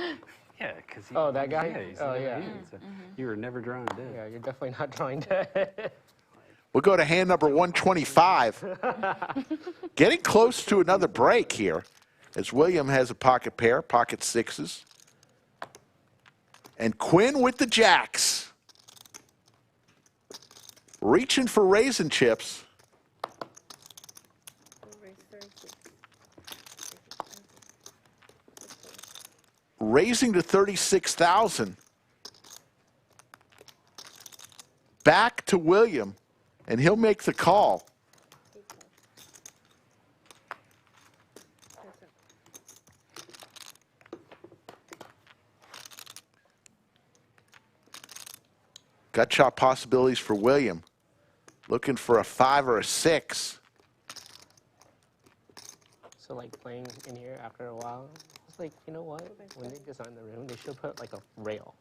Yeah, because Oh, that guy? Yeah, he's Oh, never yeah. in, so you were never drawing dead. Yeah, you're definitely not drawing dead. We'll go to hand number 125. Getting close to another break here as William has a pocket pair, pocket sixes. And Quinn with the jacks. Reaching for raisin chips. Raising to 36,000. Back to William, and he'll make the call. Gut shot possibilities for William. Looking for a 5 or a 6. So like playing in here after a while, it's like, you know what? When they design the room, they should put like a rail.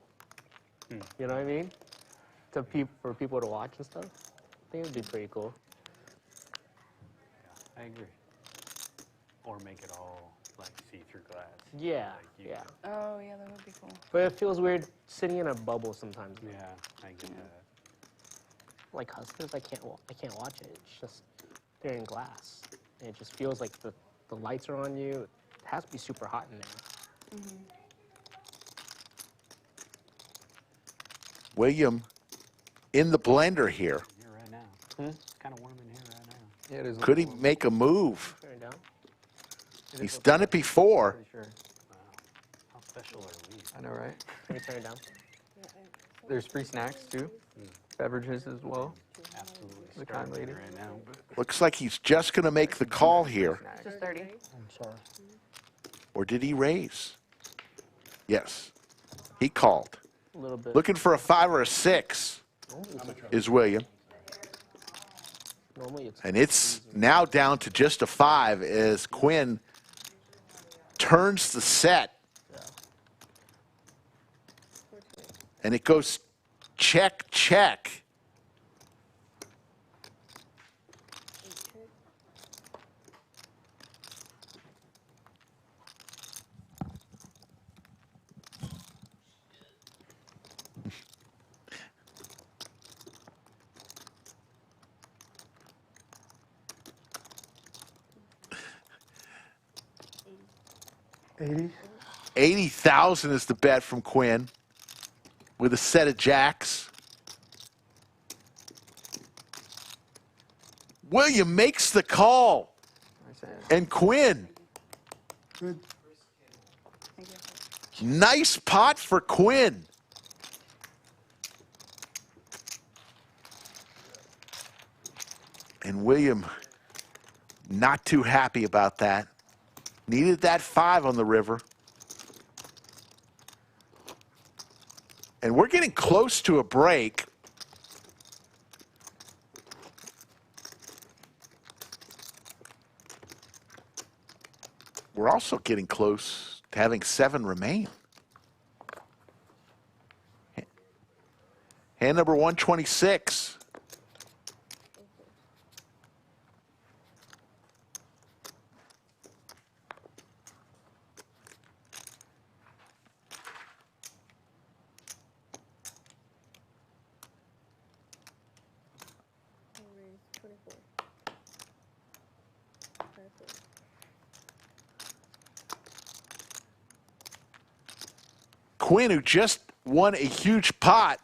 You know what I mean? For people to watch and stuff. I think it would be pretty cool. I agree. Or make it all like see-through glass. Yeah, Like you- yeah. Oh, yeah, that would be cool. But it feels weird sitting in a bubble sometimes. Yeah, I get that. Like Hustlers, I can't watch it. It's just they're in glass, and it just feels like the lights are on you. It has to be super hot in there. William in the blender here. Here right now. It's kind of warm in here right now. Yeah, it is. Could he make a move? Turn it down. He's done it before. Pretty sure. Wow. How special are we? I know, right? Can we turn it down? There's free snacks too, beverages as well. Absolutely The kind starving lady. right now. But Looks like he's just going to make the call here. Just 30. I'm sorry. Or did he raise? Yes, he called. A little bit. Looking for a 5 or a 6 is William. Normally it's And it's now down to just a 5 as Quinn turns the set. And it goes check, check. $80. 80,000 is the bet from Quinn with a set of jacks. William makes the call. And Quinn. Nice pot for Quinn. And William not too happy about that. Needed that 5 on the river. And we're getting close to a break. We're also getting close to having 7 remain. Hand number 126. Quinn, who just won a huge pot.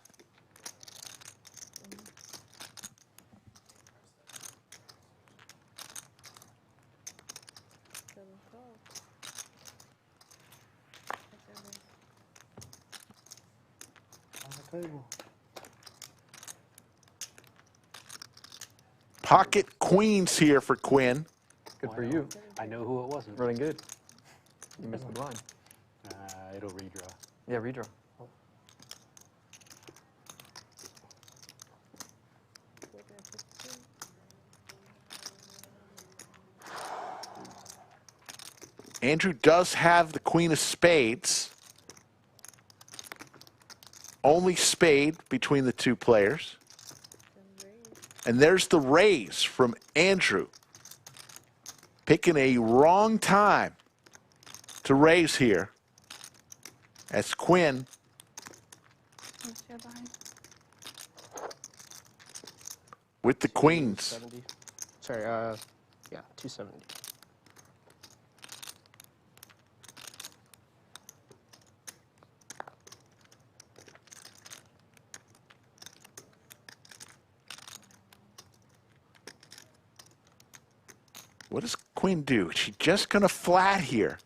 Pocket queens here for Quinn. Good for you. I know who it wasn't. Running good. You missed the blind. It'll redraw. Yeah, redraw. Andrew does have the queen of spades. Only spade between the two players. And there's the raise from Andrew. Picking a wrong time to raise here. As Quinn with the queens. 70. Sorry, yeah, 270. What does Quinn do? Is she just going to flat here?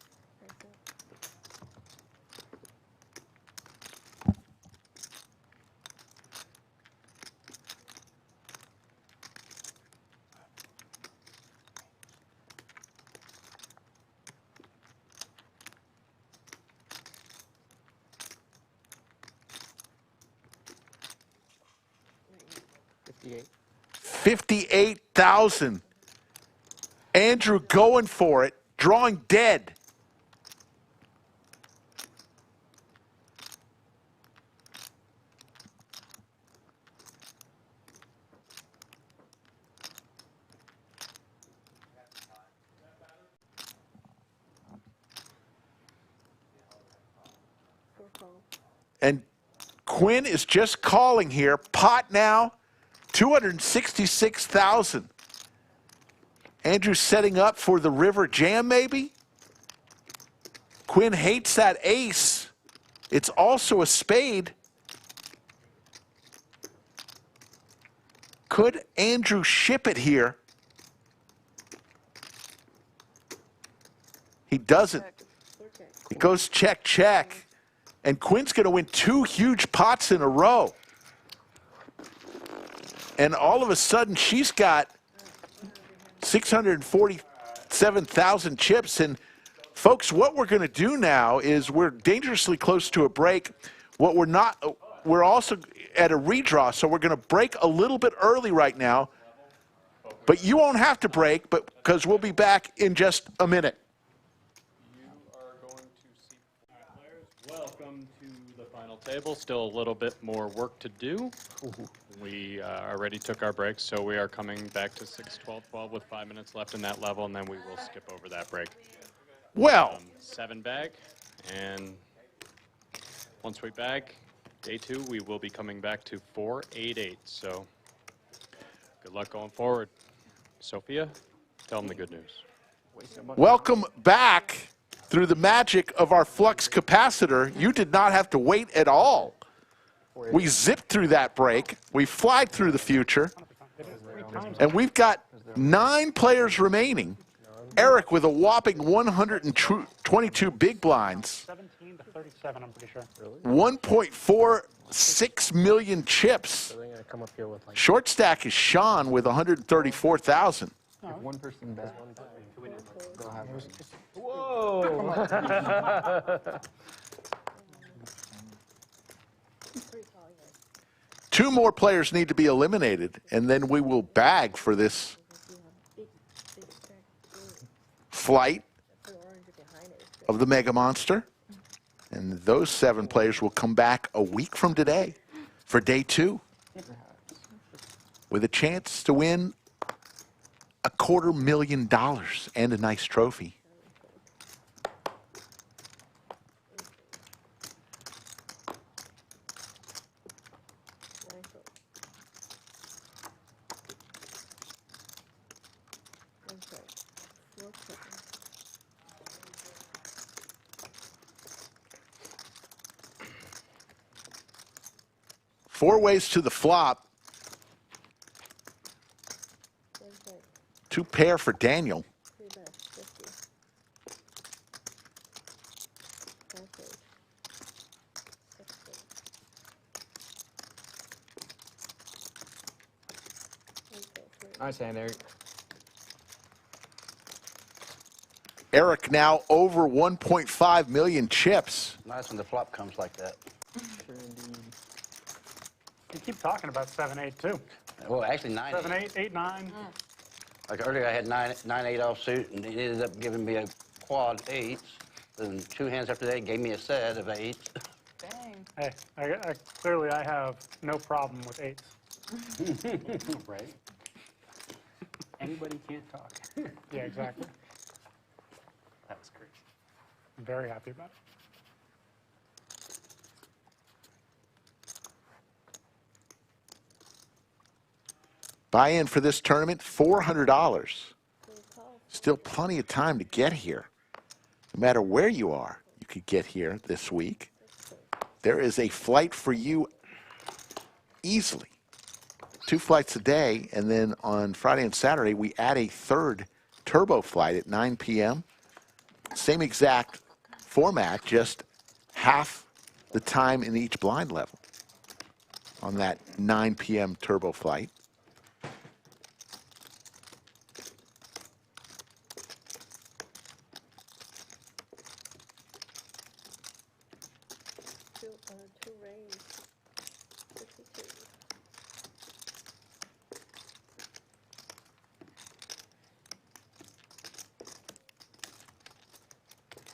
$58,000. Andrew going for it, drawing dead. And Quinn is just calling here. Pot now, $266,000. Andrew setting up for the river jam, maybe? Quinn hates that ace. It's also a spade. Could Andrew ship it here? He doesn't. It goes check, check. And Quinn's going to win 2 huge pots in a row. And all of a sudden, she's got 647,000 chips. And folks, what we're going to do now is we're dangerously close to a break. What we're not, we're also at a redraw, so we're going to break a little bit early right now. But you won't have to break, but because we'll be back in just a minute. Welcome to the final table. Still a little bit more work to do. We already took our break, so we are coming back to 6-12-12 with 5 minutes left in that level, and then we will skip over that break. Well, 7 bag, and once we bag, day 2, we will be coming back to 4-8-8. So good luck going forward. Sophia, tell them the good news. Welcome back. Through the magic of our flux capacitor, you did not have to wait at all. We zipped through that break. We flied through the future. And we've got 9 players remaining. Eric with a whopping 122 big blinds. 17 to 37, I'm pretty sure. 1.46 million chips. Short stack is Sean with 134,000. If one person bets, they'll have it. Whoa! 2 more players need to be eliminated, and then we will bag for this flight of the Mega Monster. And those 7 players will come back a week from today for day 2 with a chance to win $250,000 and a nice trophy. Four ways to the flop. 2 pair for Daniel. Nice hand, Eric. Eric now over 1.5 million chips. Nice when the flop comes like that. Sure indeed. You keep talking about 7-8 too. Well, actually 9-8. 7-8, 8-9. Like earlier, I had 9-8 offsuit, and he ended up giving me a quad 8s. Then 2 hands after that, gave me a set of 8s. Dang. Hey, clearly I have no problem with 8s. Right. Anybody can't talk. Yeah, exactly. That was great. I'm very happy about it. Buy-in for this tournament, $400. Still plenty of time to get here. No matter where you are, you could get here this week. There is a flight for you easily. 2 flights a day, and then on Friday and Saturday, we add a 3rd turbo flight at 9 p.m. Same exact format, just half the time in each blind level on that 9 p.m. turbo flight. Two rays. 52.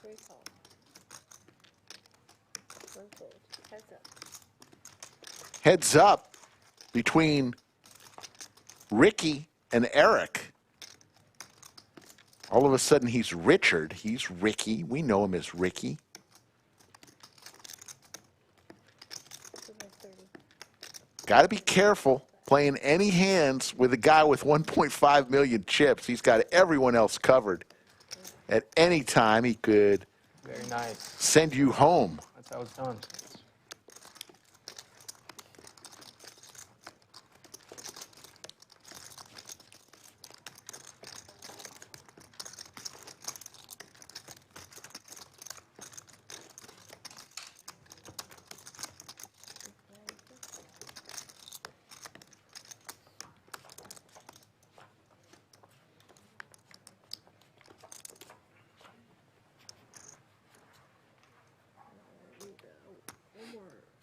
Three call. 1 fold. Heads up. Heads up between Ricky and Eric. All of a sudden, he's Richard. He's Ricky. We know him as Ricky. Got to be careful playing any hands with a guy with 1.5 million chips. He's got everyone else covered. At any time, he could Very nice. send you home. That's how it's done.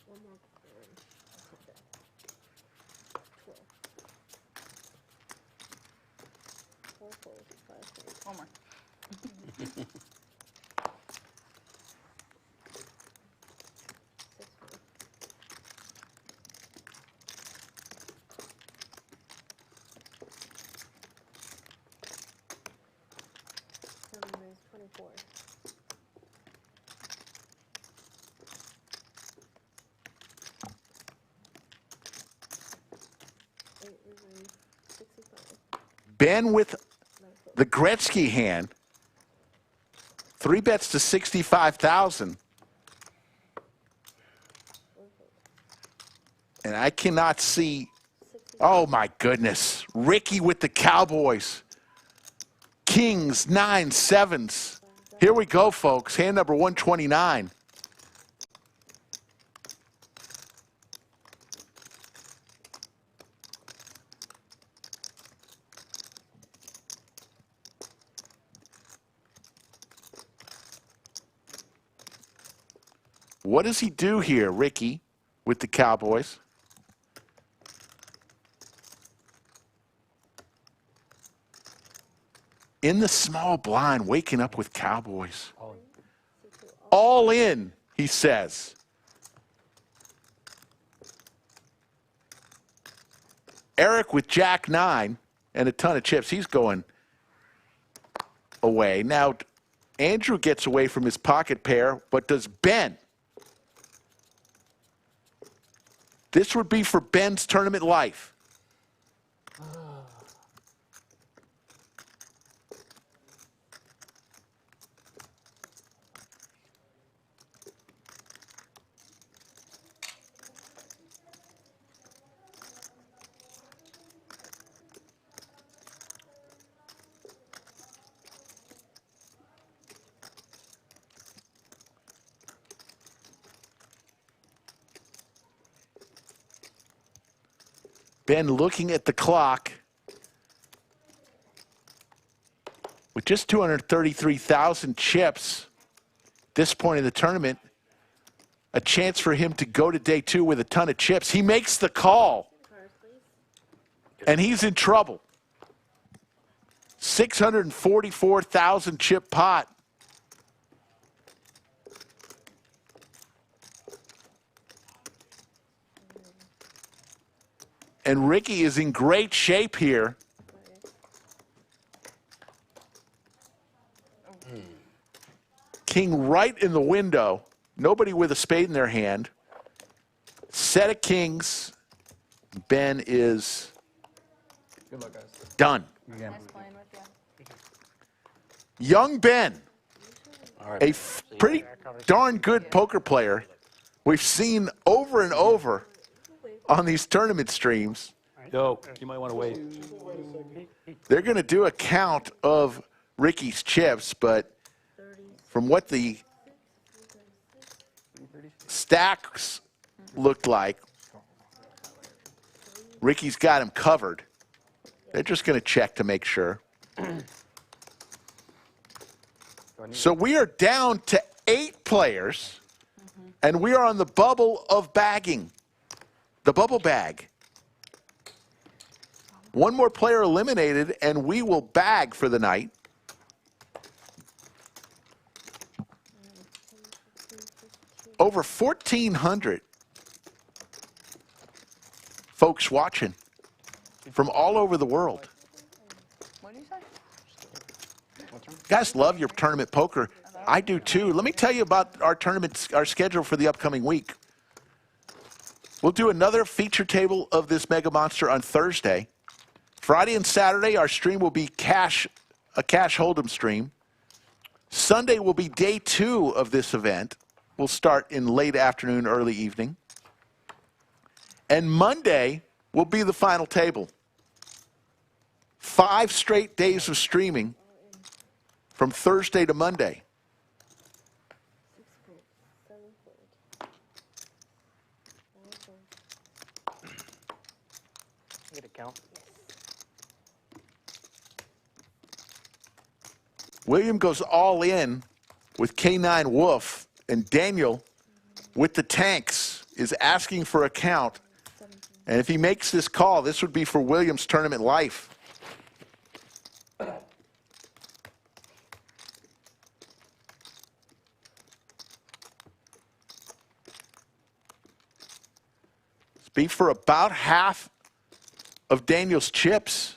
One more. 12. 4 fold. 5 fold. One more. 6 fold. 7 raise 24. Ben with the Gretzky hand. 3 bets to 65,000. And I cannot see. Oh my goodness. Ricky with the Cowboys. Kings, 9, 7s. Here we go, folks. Hand number 129. What does he do here, Ricky? with the Cowboys. In the small blind, waking up with Cowboys. All in, he says. Eric with Jack 9 and a ton of chips. He's going away. Now, Andrew gets away from his pocket pair, but does Ben? This would be for Ben's tournament life. Ben looking at the clock with just 233,000 chips at this point in the tournament. A chance for him to go to day 2 with a ton of chips. He makes the call, and he's in trouble. 644,000 chip pot. And Ricky is in great shape here. King right in the window. Nobody with a spade in their hand. Set of kings. Ben is done. Young Ben, a pretty darn good poker player. We've seen over and over on these tournament streams. Yo, you might want to wait. They're going to do a count of Ricky's chips, but from what the stacks looked like, Ricky's got him covered. They're just going to check to make sure. So we are down to 8 players, and we are on the bubble of bagging. The bubble bag. One more player eliminated, and we will bag for the night. Over 1,400 folks watching from all over the world. What did you say? You guys love your tournament poker. I do too. Let me tell you about our tournaments, our schedule for the upcoming week. We'll do another feature table of this Mega Monster on Thursday. Friday and Saturday, our stream will be a cash hold'em stream. Sunday will be day 2 of this event. We'll start in late afternoon, early evening. And Monday will be the final table. 5 straight days of streaming from Thursday to Monday. Get a count. William goes all in with K9 Wolf, and Daniel with the tanks is asking for a count. And if he makes this call, this would be for William's tournament life. It's be for about half of Daniel's chips.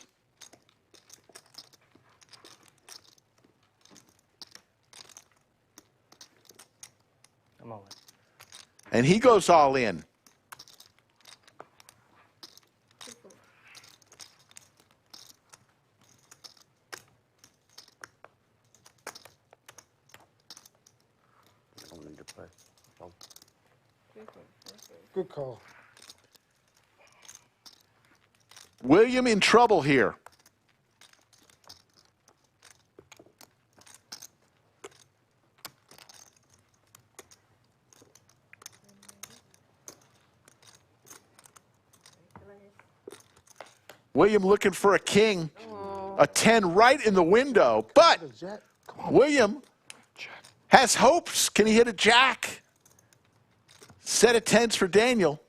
I'm all in. And he goes all in. Good call. William in trouble here. William looking for a king. A 10 right in the window. But William has hopes. Can he hit a jack? Set of 10s for Daniel.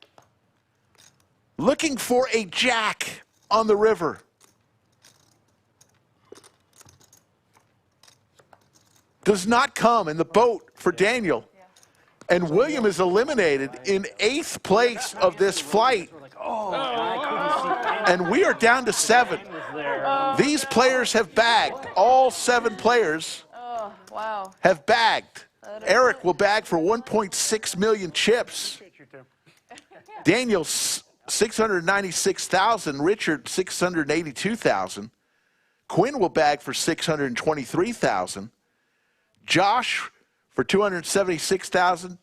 Looking for a jack on the river. Does not come in the boat for Daniel. And William is eliminated in 8th place of this flight. And we are down to 7. These players have bagged. All 7 players Wow. have bagged. Eric will bag for 1.6 million chips. Daniel, 696,000. Richard, 682,000. Quinn will bag for 623,000. Josh for 276,000.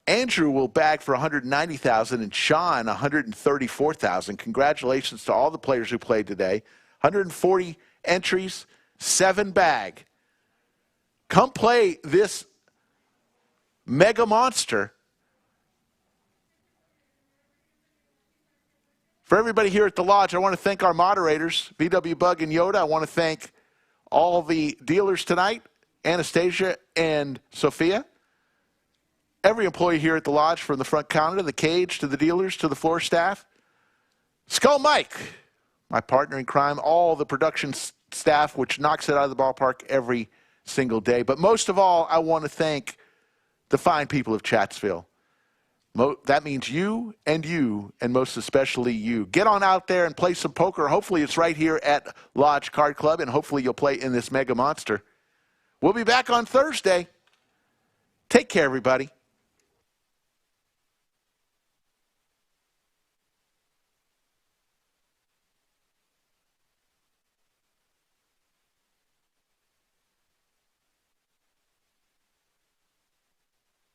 Andrew will bag for 190,000, and Sean 134,000. Congratulations to all the players who played today. 140 entries, 7 bag. Come play this mega monster. For everybody here at the Lodge, I want to thank our moderators, VW Bug and Yoda. I want to thank all the dealers tonight, Anastasia and Sophia. Every employee here at the Lodge, from the front counter to the cage to the dealers to the floor staff. Skull Mike, my partner in crime, all the production staff, which knocks it out of the ballpark every single day. But most of all, I want to thank the fine people of Chatsville. That means you, and most especially you. Get on out there and play some poker. Hopefully it's right here at Lodge Card Club, and hopefully you'll play in this mega monster. We'll be back on Thursday. Take care, everybody.